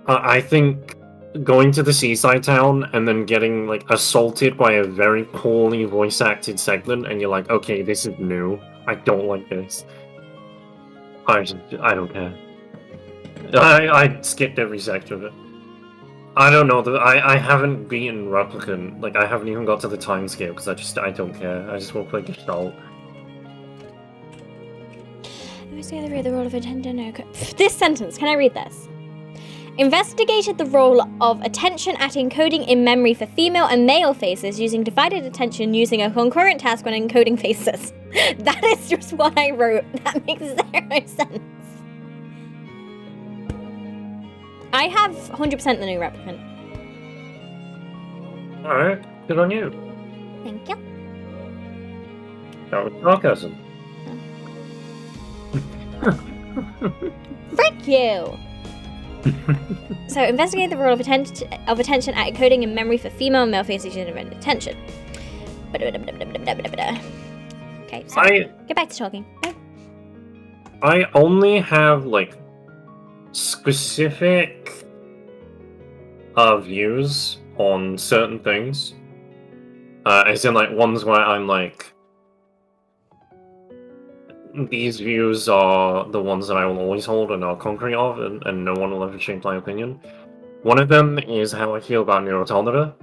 I think going to the seaside town and then getting, like, assaulted by a very poorly voice-acted segment, and you're like, okay, this is new. I don't like this. I don't care. I skipped every sector of it. I don't know, I haven't beaten Replicant, like, I haven't even got to the time scale, because I don't care. I just want to play Gestalt. Investigated the role of attention. This sentence, can I read this? Investigated the role of attention at encoding in memory for female and male faces using divided attention using a concurrent task when encoding faces. That is just what I wrote. That makes zero sense. I have 100% the new Replicant. Alright, good on you. Thank you. That was sarcasm. Frick you! So, investigate the role of attention at encoding in memory for female and male faces using divided attention. Okay, so get back to talking. I only have, like, specific views on certain things. As in, like, ones where I'm like, these views are the ones that I will always hold and are concrete of, and no one will ever change my opinion. One of them is how I feel about Nier Automata.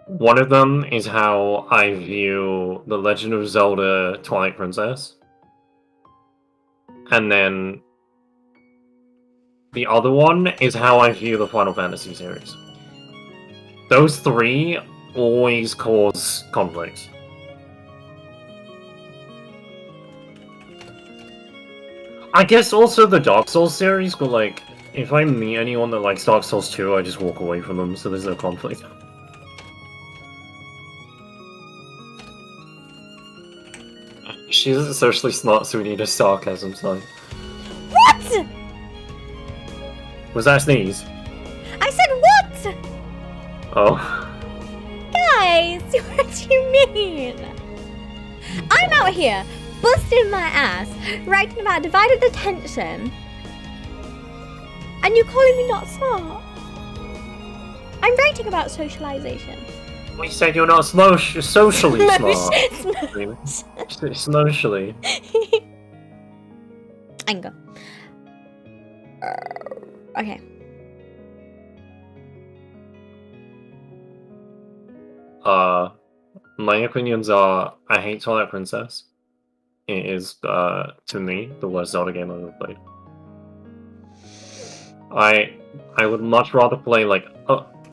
One of them is how I view The Legend of Zelda Twilight Princess. And then the other one is how I view the Final Fantasy series. Those three always cause conflicts. I guess also the Dark Souls series, but like, if I meet anyone that likes Dark Souls 2, I just walk away from them, so there's no conflict. She's a socially smart, so we need a sarcasm sign. What? Was that a sneeze? I said what? Oh. Guys, what do you mean? I'm out here busting my ass writing about divided attention, and you're calling me not smart. I'm writing about socialization. We said you're not socially smart. Socially. Anger. Okay. My opinions are, I hate Twilight Princess. It is, to me, the worst Zelda game I've ever played. I would much rather play, like,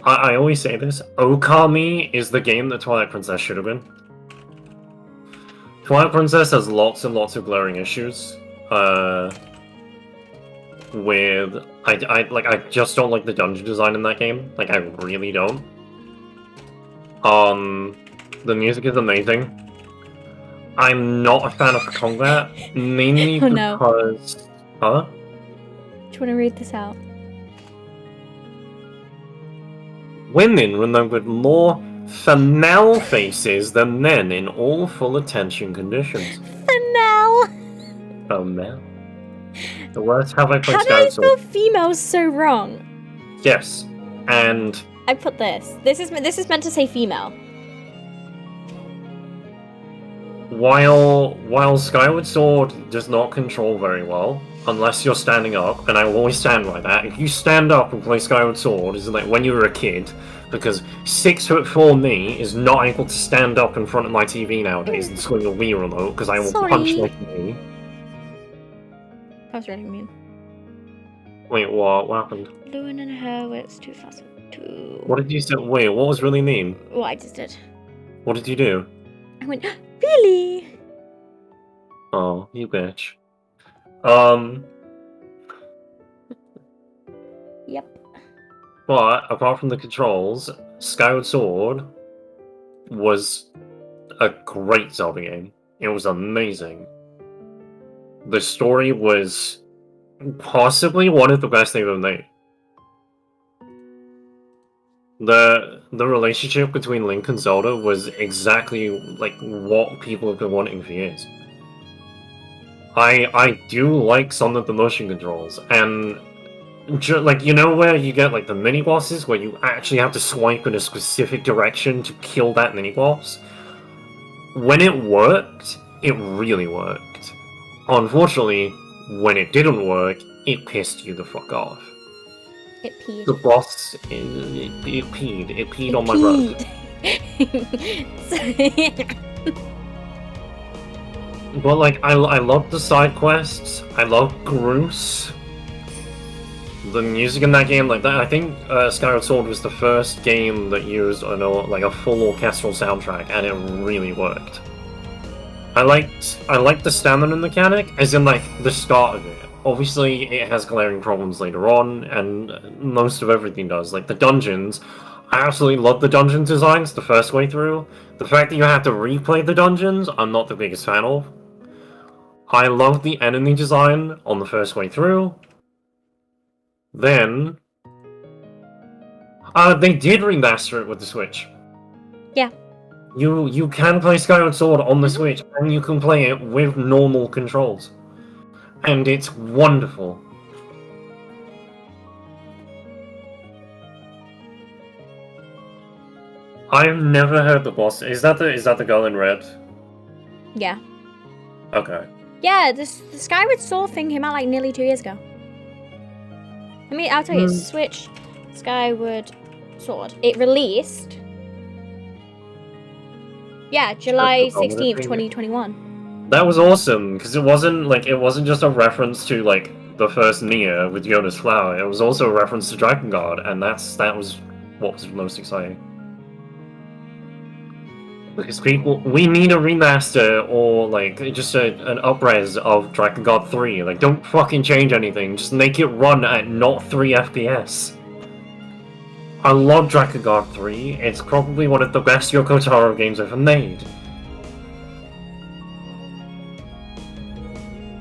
I always say this, Okami is the game that Twilight Princess should have been. Twilight Princess has lots and lots of glaring issues, with, I just don't like the dungeon design in that game, like, I really don't. The music is amazing. I'm not a fan of combat, mainly because... Huh? Do you want to read this out? Women remembered more female faces than men in all full attention conditions. Female! Female? The worst have I played How do I spell female so wrong? Yes, and... I put this. This is meant to say female. While Skyward Sword does not control very well, unless you're standing up, and I will always stand by that. If you stand up and play Skyward Sword, it's like when you were a kid, because 6'4" me is not able to stand up in front of my TV nowadays and swing a Wii remote, because I will punch my TV. That was really mean. Wait, what happened? Lewin and her, it's 2002. What did you say? Wait, what was really mean? What I just did. What did you do? I went, really? Oh, you bitch. Yep. But, apart from the controls, Skyward Sword was a great Zelda game. It was amazing. The story was possibly one of the best they've ever made. The relationship between Link and Zelda was exactly like what people have been wanting for years. I do like some of the motion controls, and like, you know where you get like the mini bosses where you actually have to swipe in a specific direction to kill that mini boss? When it worked, it really worked. Unfortunately, when it didn't work, it pissed you the fuck off. It peed. The boss, it peed. It peed on my rug. But like, I love the side quests. I love Groose. The music in that game, like that, I think Skyward Sword was the first game that used like a full orchestral soundtrack, and it really worked. I liked the stamina mechanic, as in like the start of it. Obviously, it has glaring problems later on, and most of everything does. Like the dungeons, I absolutely love the dungeon designs the first way through. The fact that you have to replay the dungeons, I'm not the biggest fan of. I love the enemy design on the first way through. Then, they did remaster it with the Switch. Yeah. You can play Skyward Sword on the Switch, and you can play it with normal controls. And it's wonderful. I've never heard the boss. Is that the girl in red? Yeah. Okay. Yeah, the Skyward Sword thing came out like nearly 2 years ago. I'll tell you, Switch Skyward Sword. It released... Yeah, July 16th, 2021. That was awesome, because it wasn't just a reference to, like, the first Nier with Yoda's flower, it was also a reference to Dragon God, and that was what was most exciting. Because we need a remaster, or, like, just an up-res of Dragon God 3. Like, don't fucking change anything, just make it run at not 3 FPS. I love Dragon God 3, it's probably one of the best Yoko Taro games ever made.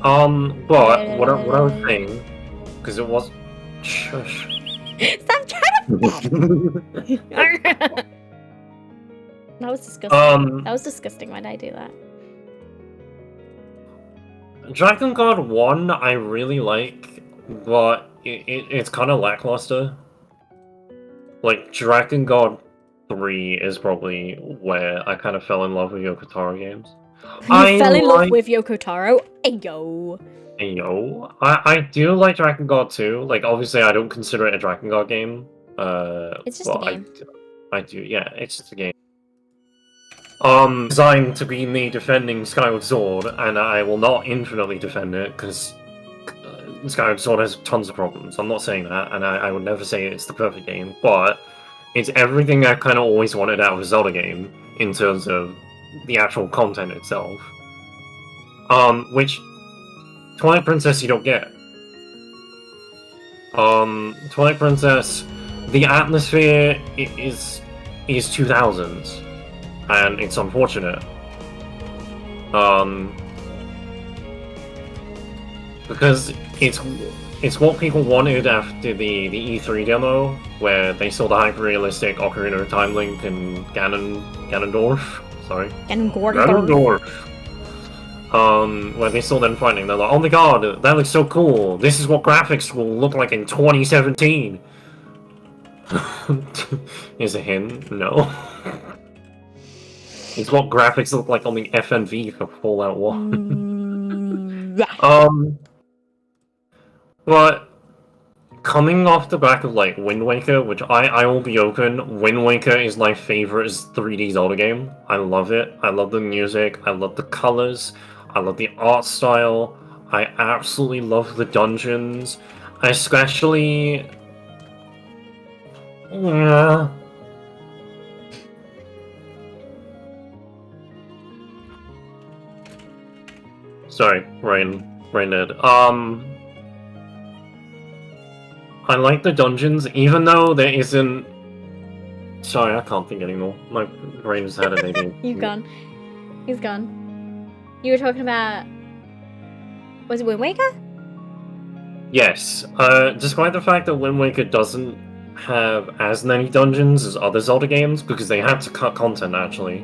But what I was saying, because it was... Shush. Stop trying to... That was disgusting. That was disgusting. Why did I do that? Dragon God 1 I really like, but it's kind of lackluster. Like, Dragon God 3 is probably where I kind of fell in love with Yoko Taro games. You fell in love with Yoko Taro? Ayo. Ayo. I do like Dragon God 2. Like, obviously I don't consider it a Dragon God game. It's just a game. I do, yeah, it's just a game. Designed to be me defending Skyward Sword, and I will not infinitely defend it, because Skyward Sword has tons of problems. I'm not saying that, and I would never say it's the perfect game, but it's everything I kind of always wanted out of a Zelda game, in terms of the actual content itself. Which Twilight Princess you don't get. Twilight Princess, the atmosphere is 2000s. And it's unfortunate. Because it's what people wanted after the E3 demo, where they saw the hyper-realistic Ocarina of Time Link and Ganondorf. Sorry. Ganondorf. Where they saw them fighting, they're like, oh my god, that looks so cool. This is what graphics will look like in 2017. Is a hint? No. It's what graphics look like on the FNV for Fallout 1. But coming off the back of like Wind Waker, which I will be open, Wind Waker is my favorite 3D Zelda game. I love it. I love the music. I love the colors. I love the art style. I absolutely love the dungeons, especially. Yeah. Sorry, Rainhead. I like the dungeons, even though there isn't... Sorry, I can't think anymore. My brain's had an idea. He's gone. He's gone. You were talking about... Was it Wind Waker? Yes. Despite the fact that Wind Waker doesn't have as many dungeons as other Zelda games, because they had to cut content, actually.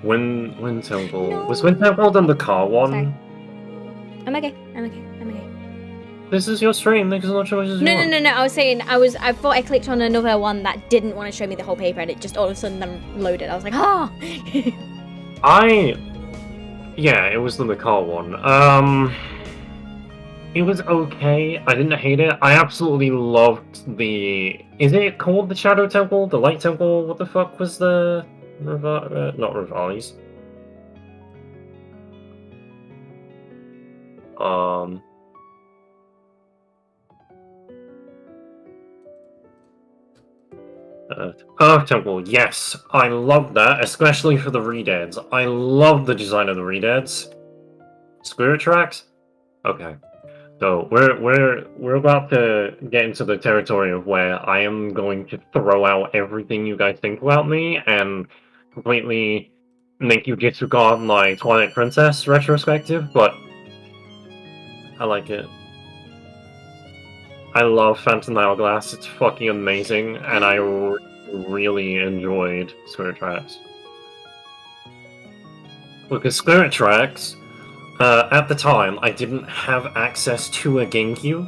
Wind Temple. No. Was Wind Temple than the car one? Sorry. I'm okay. This is your stream, make as much choices No. I was saying, I thought I clicked on another one that didn't want to show me the whole paper, and it just all of a sudden then loaded. I was like, ah! Yeah, it was the Makar one. It was okay. I didn't hate it. I absolutely loved the... Is it called the Shadow Temple? The Light Temple? What the fuck was the... not Rivali's. Earth Temple, yes. I love that, especially for the Redeads. I love the design of the Redeads. Spirit Tracks? Okay. So we're about to get into the territory of where I am going to throw out everything you guys think about me and completely make you disregard my Twilight Princess retrospective, but I like it. I love Phantom Hourglass, it's fucking amazing, and I really enjoyed Spirit Tracks. Because Spirit Tracks, at the time, I didn't have access to a GameCube,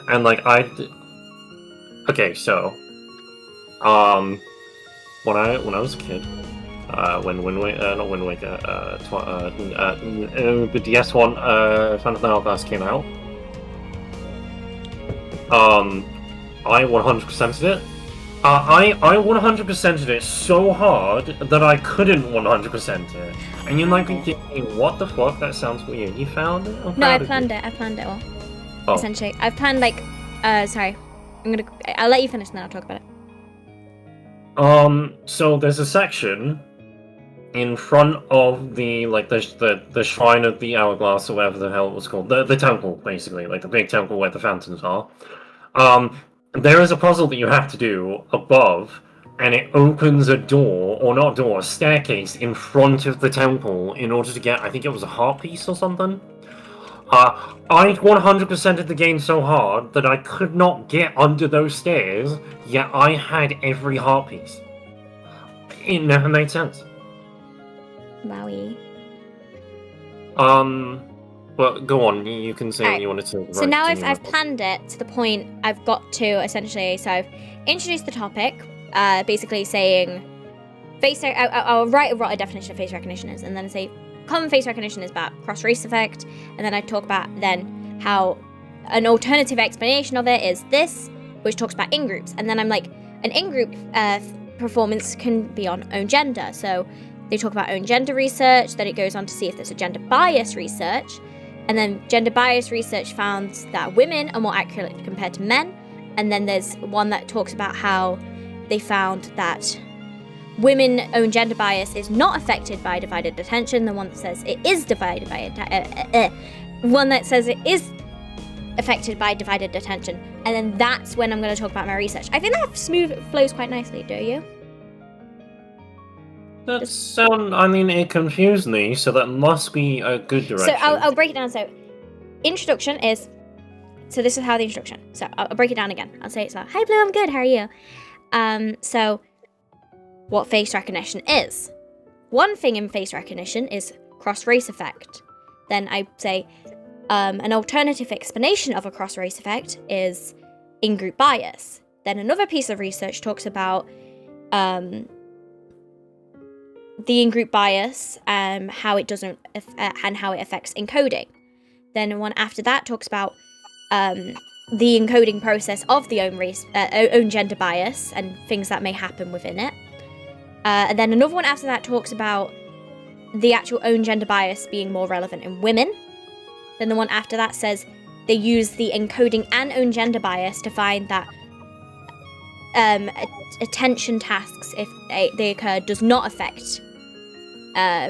and like okay, so, when I was a kid, Not Wind Waker, the DS one, Phantom Hourglass came out. I 100%ed it. I 100%ed it so hard that I couldn't 100% it. And you might be thinking, what the fuck? That sounds weird. You found it? No, I planned it. I planned it all. Oh. Essentially, I've planned like. Sorry, I'll let you finish and then I'll talk about it. So there's a section in front of the shrine of the hourglass or whatever the hell it was called, the temple, basically, like the big temple where the fountains are. There is a puzzle that you have to do above, and it opens a door, or not door, a staircase in front of the temple in order to get, I think it was a heart piece or something. I 100%ed the game so hard that I could not get under those stairs, yet I had every heart piece. It never made sense. Wowie. But go on, you can say what you wanted to. So now I've planned it to the point I've got to, essentially, so I've introduced the topic, basically saying, I'll write what a definition of face recognition is, and then say, common face recognition is about cross-race effect, and then I talk about then how an alternative explanation of it is this, which talks about in-groups, and then I'm like, an in-group performance can be on own gender, so they talk about own gender research, then it goes on to see if there's a gender bias research, and then gender bias research found that women are more accurate compared to men, and then there's one that talks about how they found that women own gender bias is not affected by divided attention, the one that says it is divided by one that says it is affected by divided attention, and then that's when I'm going to talk about my research. I think that flows quite nicely, do you? It confused me, so that must be a good direction. So I'll break it down. So, introduction is... So this is how the introduction... So I'll break it down again. I'll say it's like, hi Blue, I'm good, how are you? So, what face recognition is. One thing in face recognition is cross-race effect. Then I say, an alternative explanation of a cross-race effect is in-group bias. Then another piece of research talks about... the in-group bias, how it doesn't, and how it affects encoding. Then one after that talks about the encoding process of the own gender bias and things that may happen within it. And then another one after that talks about the actual own gender bias being more relevant in women. Then the one after that says they use the encoding and own gender bias to find that attention tasks, if they occur, does not affect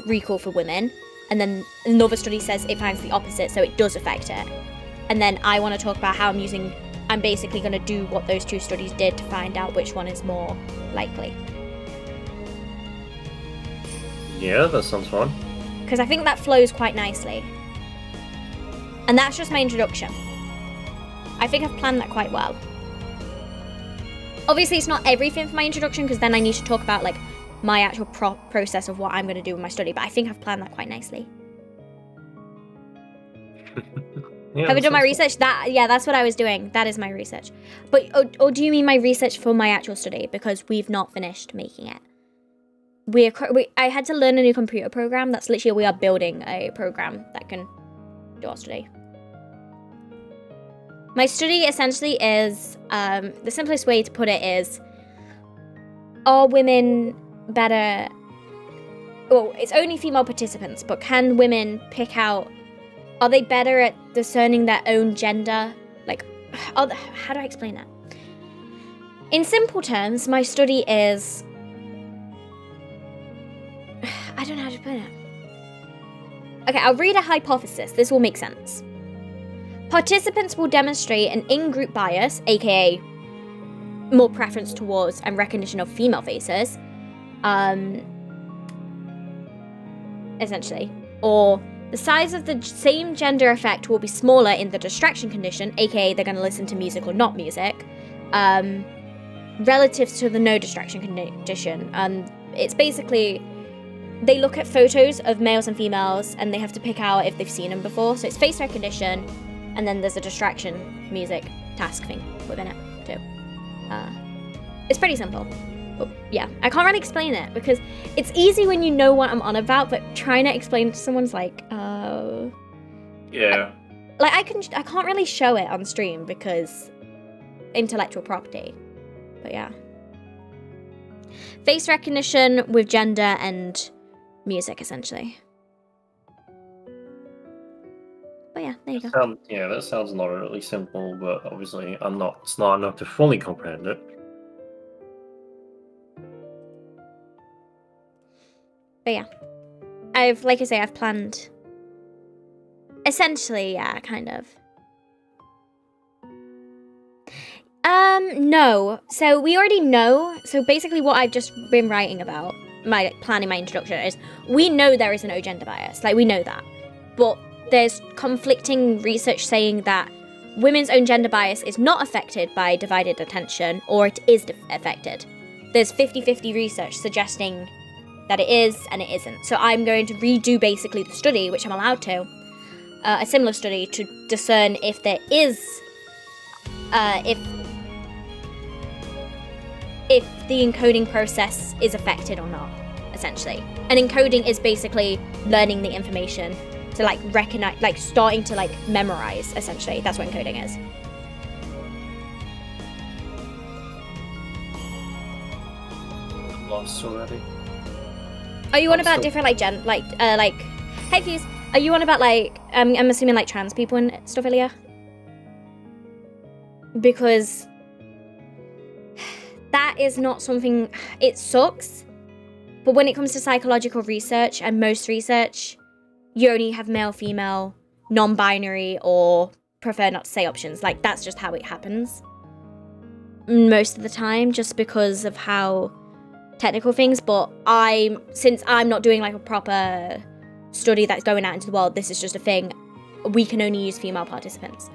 recall for women, and then another study says it finds the opposite, so it does affect it. And then I want to talk about how I'm basically going to do what those two studies did to find out which one is more likely. Yeah, that sounds fun. Because I think that flows quite nicely. And that's just my introduction. I think I've planned that quite well. Obviously, it's not everything for my introduction, because then I need to talk about, like, my actual process of what I'm going to do with my study, but I think I've planned that quite nicely. Have I done my research? That's what I was doing. That is my research. But, or do you mean my research for my actual study? Because we've not finished making it. I had to learn a new computer program. That's literally, we are building a program that can do our study. My study essentially is, the simplest way to put it is, are women better... Well, it's only female participants, but can women pick out... Are they better at discerning their own gender? Like, how do I explain that? In simple terms, my study is... I don't know how to put it. Okay, I'll read a hypothesis. This will make sense. Participants will demonstrate an in-group bias, aka more preference towards and recognition of female faces, essentially. Or the size of the same gender effect will be smaller in the distraction condition, aka they're going to listen to music or not music, relative to the no distraction condition. It's basically, they look at photos of males and females and they have to pick out if they've seen them before. So it's face recognition, and then there's a distraction music task thing within it too. It's pretty simple. But yeah, I can't really explain it because it's easy when you know what I'm on about, but trying to explain it to someone's like, Yeah. Like, I can't really show it on stream because intellectual property. But yeah. Face recognition with gender and music, essentially. But yeah, there you go. That sounds not really simple, but obviously it's not enough to fully comprehend it. But yeah. I've planned. Essentially, yeah, kind of. No. So we already know. So basically what I've just been writing about, my introduction is, we know there is no gender bias. Like, we know that. But there's conflicting research saying that women's own gender bias is not affected by divided attention, or it is affected. There's 50-50 research suggesting that it is and it isn't. So I'm going to redo basically the study, which I'm allowed to, a similar study to discern if there is, if the encoding process is affected or not, essentially. And encoding is basically learning the information to like recognize, like starting to like memorize, essentially. That's what encoding is. Lost already. Are you on about different hey Fuse, are you on about like I'm assuming like trans people and stuff, Ilya? Because that is not something, it sucks, but when it comes to psychological research and most research, you only have male, female, non-binary, or prefer not to say options. Like, that's just how it happens most of the time, just because of how technical things. But since I'm not doing like a proper study that's going out into the world, this is just a thing, we can only use female participants.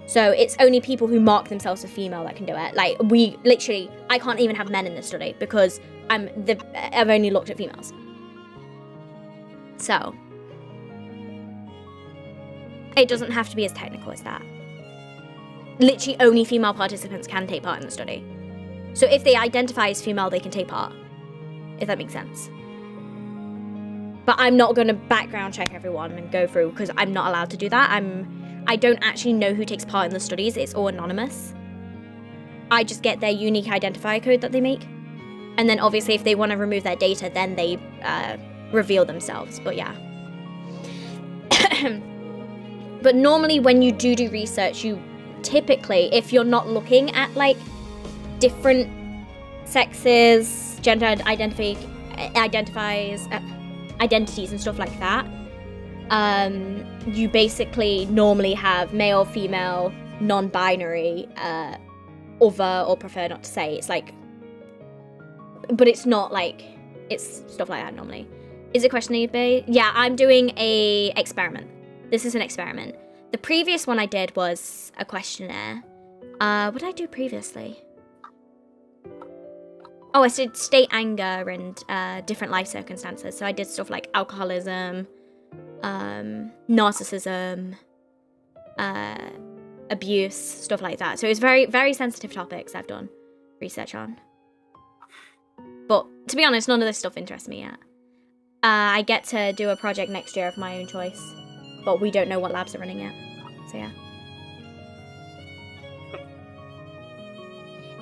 So it's only people who mark themselves as female that can do it. Like, I can't even have men in this study because I've only looked at females. So it doesn't have to be as technical as that. Literally only female participants can take part in the study. So if they identify as female, they can take part, if that makes sense. But I'm not going to background check everyone and go through, because I'm not allowed to do that. I don't actually know who takes part in the studies. It's all anonymous. I just get their unique identifier code that they make. And then obviously if they want to remove their data, then they reveal themselves. But yeah. But normally when you do research, you typically, if you're not looking at like different sexes, gender identities and stuff like that, you basically normally have male, female, non-binary, other, or prefer not to say. It's like, but it's not like, it's stuff like that normally. Is it question based? Yeah, I'm doing a experiment. This is an experiment. The previous one I did was a questionnaire. What did I do previously? Oh, I did state anger and different life circumstances. So I did stuff like alcoholism, narcissism, abuse, stuff like that. So it's very, very sensitive topics I've done research on. But to be honest, none of this stuff interests me yet. I get to do a project next year of my own choice, but we don't know what labs are running yet. So yeah.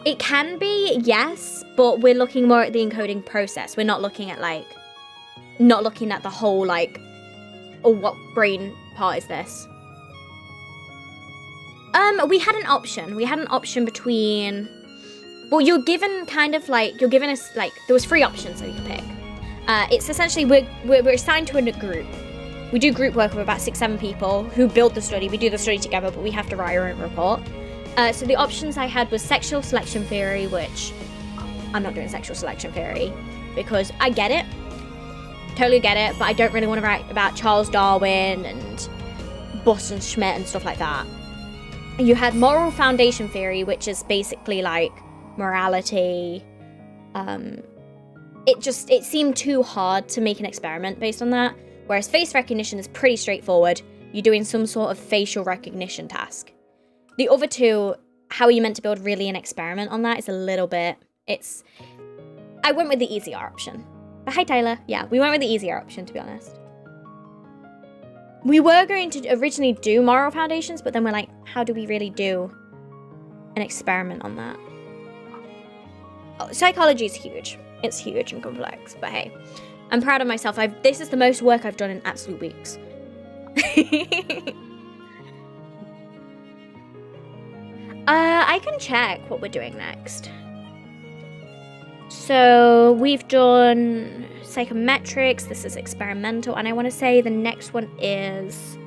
It can be, yes, but we're looking more at the encoding process. We're not looking at the whole like, oh, what brain part is this? We had an option. We had an option between, well, you're given us like, there was 3 options that you could pick. It's essentially, we're assigned to a group. We do group work with about 6-7 people who build the study. We do the study together, but we have to write our own report. So the options I had was sexual selection theory, which I'm not doing sexual selection theory because I get it, totally get it, but I don't really want to write about Charles Darwin and Buss and Schmidt and stuff like that. You had moral foundation theory, which is basically like morality. It seemed too hard to make an experiment based on that, whereas face recognition is pretty straightforward. You're doing some sort of facial recognition task. The other 2, how are you meant to build really an experiment on that is a little bit, I went with the easier option. But hi, Tyler. Yeah, we went with the easier option, to be honest. We were going to originally do moral foundations, but then we're like, how do we really do an experiment on that? Oh, psychology is huge. It's huge and complex, but hey, I'm proud of myself. This is the most work I've done in absolute weeks. I can check what we're doing next. So we've done psychometrics. This is experimental, and I want to say the next one is.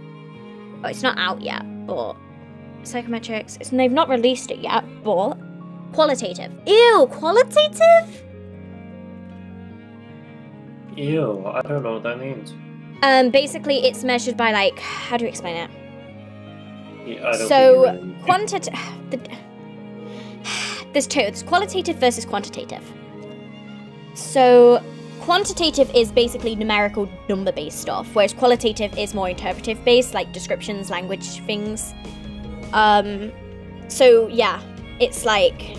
Oh, it's not out yet, but psychometrics. They've not released it yet, but qualitative. Ew, qualitative? Ew, I don't know what that means. Basically, it's measured by like, how do you explain it? Yeah, I don't so there's two. There's qualitative versus quantitative. So quantitative is basically numerical, number-based stuff, whereas qualitative is more interpretive-based, like descriptions, language, things. So yeah, it's like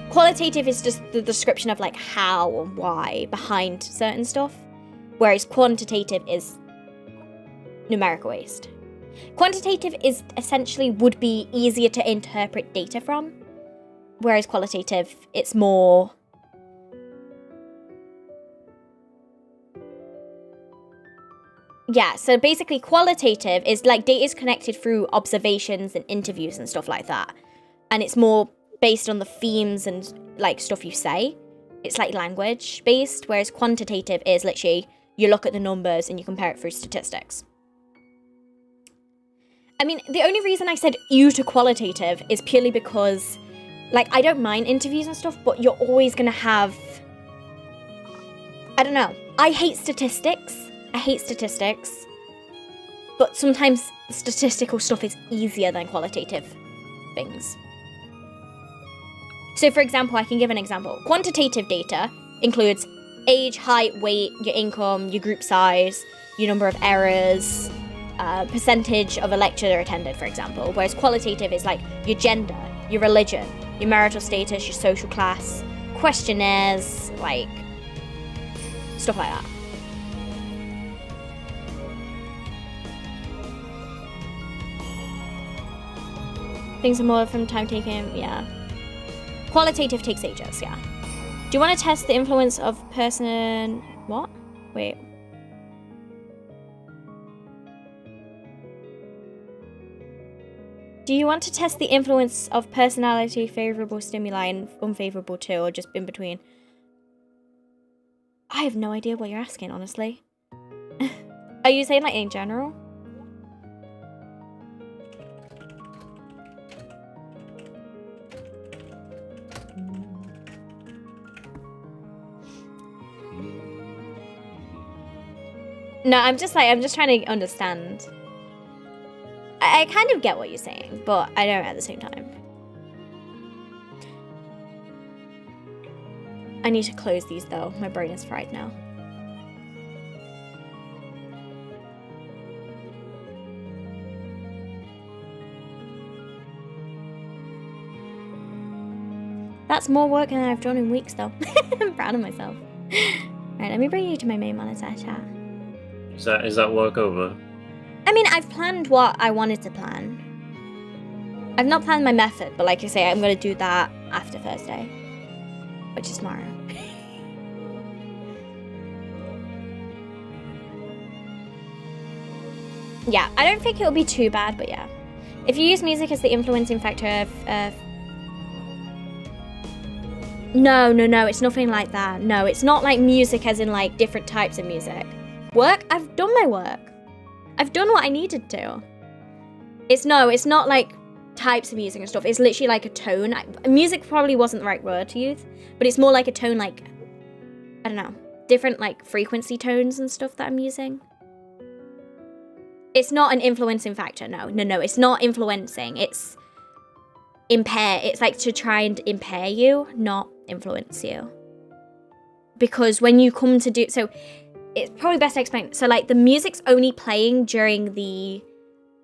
qualitative is just the description of like how and why behind certain stuff, whereas quantitative is numerical-based. Quantitative is essentially would be easier to interpret data from, whereas qualitative, it's more. Yeah, so basically qualitative is like data is connected through observations and interviews and stuff like that. And it's more based on the themes and like stuff you say. It's like language based, whereas quantitative is literally you look at the numbers and you compare it through statistics. I mean, the only reason I said ew to qualitative is purely because like I don't mind interviews and stuff, but you're always gonna have, I don't know. I hate statistics, but sometimes statistical stuff is easier than qualitative things. So for example, I can give an example. Quantitative data includes age, height, weight, your income, your group size, your number of errors, percentage of a lecture attended, for example. Whereas qualitative is like your gender, your religion, your marital status, your social class, questionnaires, like stuff like that. Things are more from time taking, yeah. Qualitative takes ages, yeah. Do you want to test the influence of person... What? Wait. Do you want to test the influence of personality, favourable stimuli and unfavourable too, or just in between? I have no idea what you're asking, honestly. Are you saying like in general? No, I'm just trying to understand. I kind of get what you're saying, but I don't at the same time. I need to close these though. My brain is fried now. That's more work than I've done in weeks though. I'm proud of myself. Alright, let me bring you to my main monitor chat. Is that work over? I mean, I've planned what I wanted to plan. I've not planned my method, but like I say, I'm going to do that after Thursday, which is tomorrow. Yeah, I don't think it'll be too bad, but yeah. If you use music as the influencing factor of... No, it's nothing like that. No, it's not like music as in like different types of music. Work? I've done my work. I've done what I needed to. It's not like types of music and stuff. It's literally like a tone. Music probably wasn't the right word to use, but it's more like a tone, like, I don't know, different like frequency tones and stuff that I'm using. It's not an influencing factor. No, it's not influencing. It's impair. It's like to try and impair you, not influence you. Because when you come to do, so it's probably best to explain. So like the music's only playing during the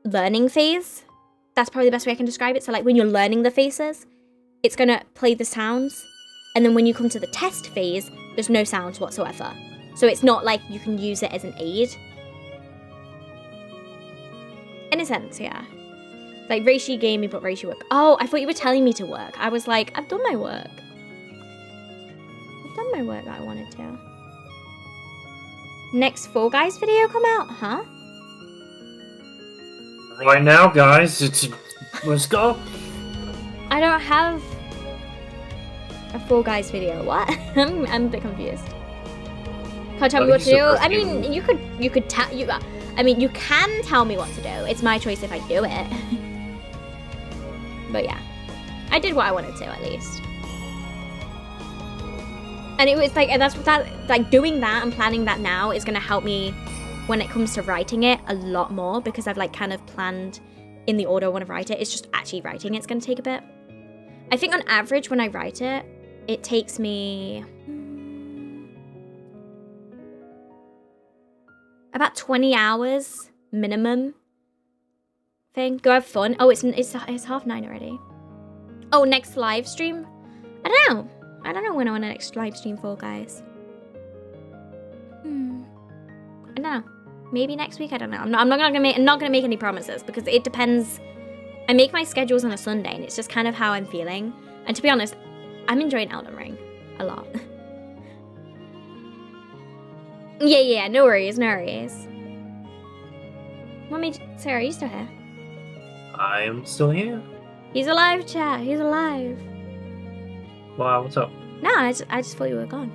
learning phase. That's probably the best way I can describe it. So like when you're learning the faces, it's gonna play the sounds. And then when you come to the test phase, there's no sounds whatsoever. So it's not like you can use it as an aid. In a sense, yeah. Like, Rayshii gave me, but Rayshii work. Oh, I thought you were telling me to work. I was like, I've done my work. I've done my work that I wanted to. Next Fall Guys video come out? Huh? Right now, guys, let's go. I don't have a Fall Guys video. What? I'm a bit confused. Can't tell me what to do. I mean, you could tell you. I mean, you can tell me what to do. It's my choice if I do it. But yeah, I did what I wanted to at least. And it was like, and that's what that, like, doing that and planning that now is gonna help me when it comes to writing it a lot more, because I've like kind of planned in the order I want to write it. It's just actually writing it's gonna take a bit. I think on average when I write it, it takes me about 20 hours minimum. Thing. Go have fun. Oh, it's 9:30 already. Oh, next live stream? I don't know. I don't know when I want to next live stream Fall Guys. I don't know. Maybe next week. I don't know. I'm not gonna make any promises because it depends. I make my schedules on a Sunday, and it's just kind of how I'm feeling. And to be honest, I'm enjoying Elden Ring a lot. Yeah. No worries. What made Sarah? Are you still here? I am still here. He's alive, chat. He's alive. Wow, what's up? No, I just thought you were gone.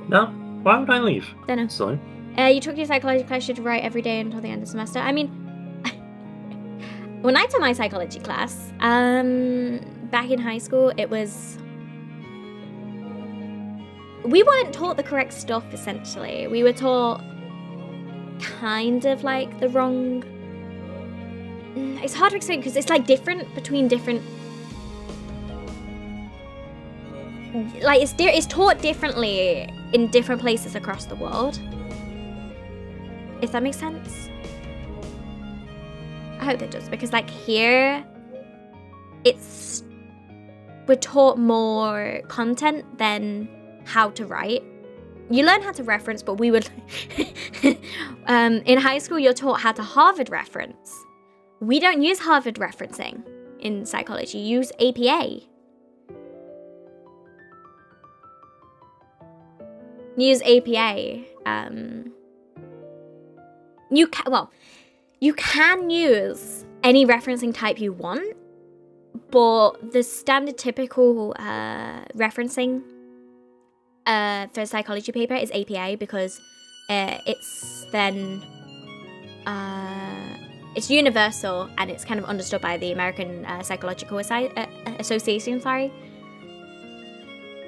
No? Why would I leave? Don't know. Still You took your psychology class, you should write every day until the end of the semester. I mean, when I took my psychology class, back in high school, it was... We weren't taught the correct stuff, essentially. We were taught kind of like the wrong... It's hard to explain because it's like different between different... Like, it's taught differently in different places across the world. If that makes sense. I hope it does, because like here, we're taught more content than how to write. You learn how to reference, but we would... in high school, you're taught how to Harvard reference. We don't use Harvard referencing in psychology. You use APA. Use APA. You can use any referencing type you want, but the standard typical referencing for a psychology paper is APA, because it's then it's universal and it's kind of understood by the American Psychological Association. Sorry.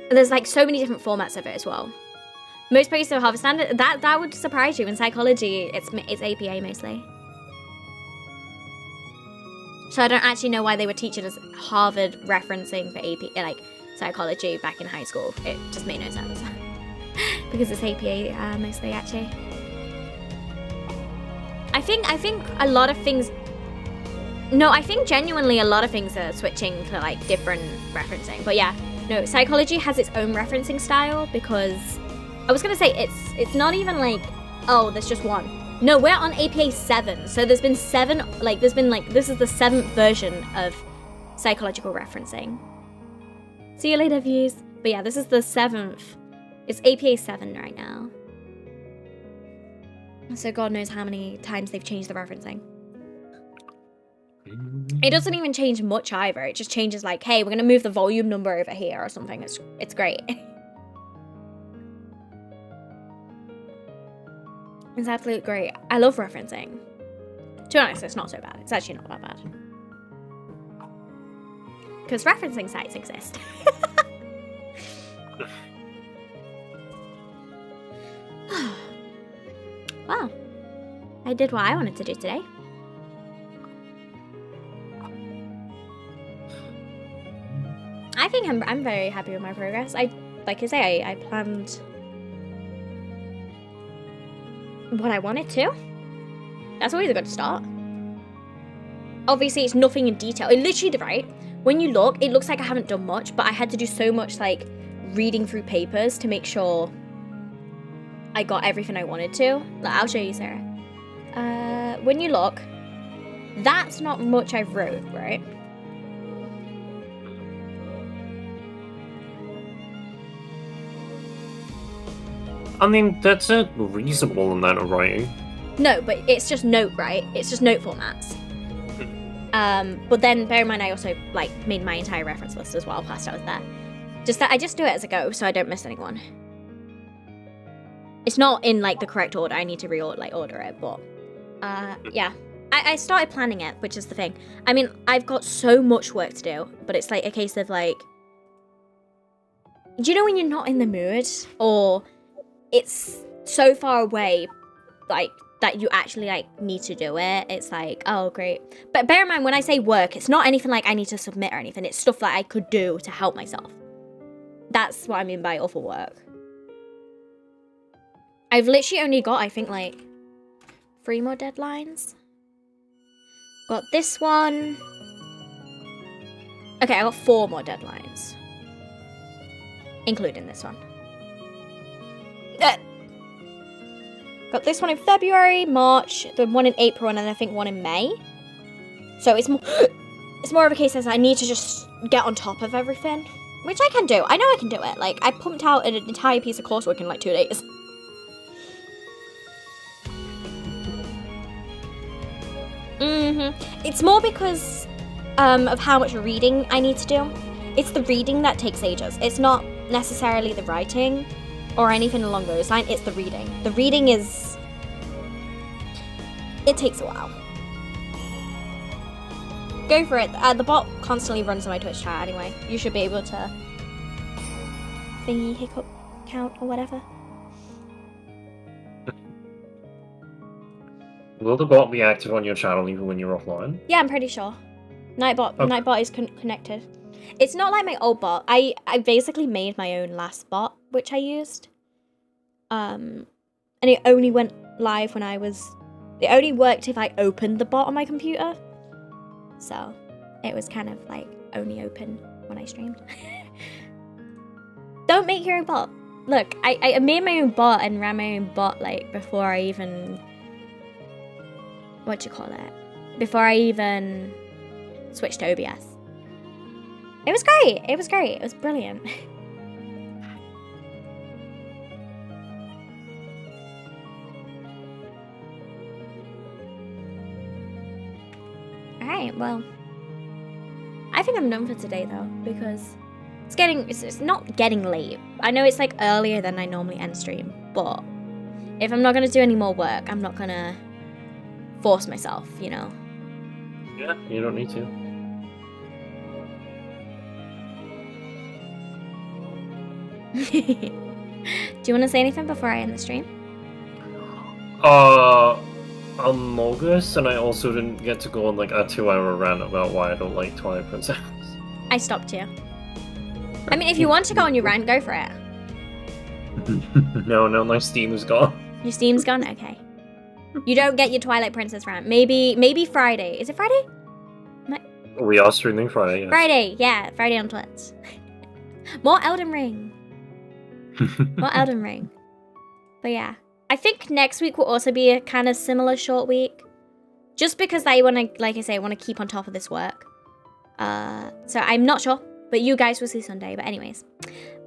There's like so many different formats of it as well. Most places are Harvard standard. That would surprise you. In psychology, it's APA mostly. So I don't actually know why they were teaching us Harvard referencing for AP, like psychology back in high school. It just made no sense. Because it's APA mostly, actually. I think a lot of things... No, I think genuinely a lot of things are switching to like different referencing. But yeah, no, psychology has its own referencing style, because... I was gonna say, it's not even like, oh, there's just one. No, we're on APA 7, so there's been 7, like, this is the 7th version of psychological referencing. See you later, views. But yeah, this is the 7th. It's APA 7 right now. So God knows how many times they've changed the referencing. It doesn't even change much either. It just changes like, hey, we're gonna move the volume number over here or something. It's great. It's absolutely great. I love referencing. To be honest, it's not so bad. It's actually not that bad. Because referencing sites exist. Wow. I did what I wanted to do today. I think I'm very happy with my progress. Like I say, I planned what I wanted to. That's always a good start. Obviously, it's nothing in detail. It literally, right? when you look, it looks like I haven't done much, but I had to do so much like reading through papers to make sure I got everything I wanted to. Like, I'll show you, Sarah. When you look, that's not much I've wrote, right? I mean, that's a reasonable amount of writing. No, but it's just note, right? It's just note formats. But then bear in mind, I also like made my entire reference list as well whilst I was there. Just that I just do it as I go, so I don't miss anyone. It's not in like the correct order. I need to order it, but yeah. I started planning it, which is the thing. I mean, I've got so much work to do, but it's like a case of like, do you know when you're not in the mood, or it's so far away, like, that you actually like need to do it? It's like, oh great. But bear in mind, when I say work, it's not anything like I need to submit or anything. It's stuff that I could do to help myself. That's what I mean by awful work. I've literally only got, I think, like 3 more deadlines. Got this one. Okay, I got 4 more deadlines, including this one. Got this one in February, March, the one in April, and then I think one in May. So it's more of a case as I need to just get on top of everything, which I can do. I know I can do it. Like, I pumped out an entire piece of coursework in like 2 days. It's more because of how much reading I need to do. It's the reading that takes ages. It's not necessarily the writing or anything along those lines. It's the reading. The reading is... it takes a while. Go for it. The bot constantly runs on my Twitch chat anyway. You should be able to... thingy hiccup count or whatever. Will the bot be active on your channel even when you're offline? Yeah, I'm pretty sure. Nightbot is connected. It's not like my old bot. I basically made my own last bot, which I used. And it only went live when I was... it only worked if I opened the bot on my computer. So, it was kind of like only open when I streamed. Don't make your own bot. Look, I made my own bot and ran my own bot like before I even... before I even switched to OBS. It was great. It was great. It was brilliant. Alright, well. I think I'm done for today though, because it's not getting late. I know it's like earlier than I normally end stream, but if I'm not gonna do any more work, I'm not gonna force myself, you know? Yeah, you don't need to. Do you want to say anything before I end the stream? I'm August, and I also didn't get to go on like a 2-hour rant about why I don't like Twilight Princess. I stopped you. I mean, if you want to go on your rant, go for it. No, my Steam is gone. Your Steam's gone? Okay. You don't get your Twilight Princess rant. Maybe Friday. Is it Friday? We are streaming Friday, yes. Friday, yeah. Friday on Twitch. More Elden Ring. More Elden Ring. But yeah. I think next week will also be a kind of similar short week. Just because I want to, like I say, I want to keep on top of this work. So I'm not sure. But you guys will see Sunday. But anyways.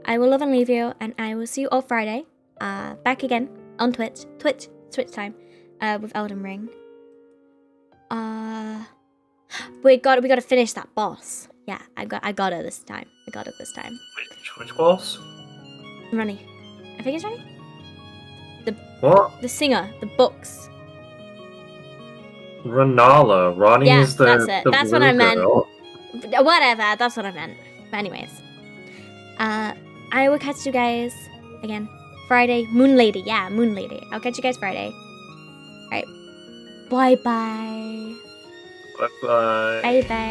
I will love and leave you. And I will see you all Friday. Back again on Twitch. Twitch time. With Elden Ring. We gotta finish that boss. Yeah, I got it this time. Which boss? Ronnie. I think it's Ronnie? What? The singer, the books. Renala. Ronnie is the... that's it. That's what I meant. Girl. Whatever, that's what I meant. But anyways. I will catch you guys again Friday. Moon Lady. Yeah, Moon Lady. I'll catch you guys Friday. Alright. Bye-bye. Bye-bye. Bye-bye.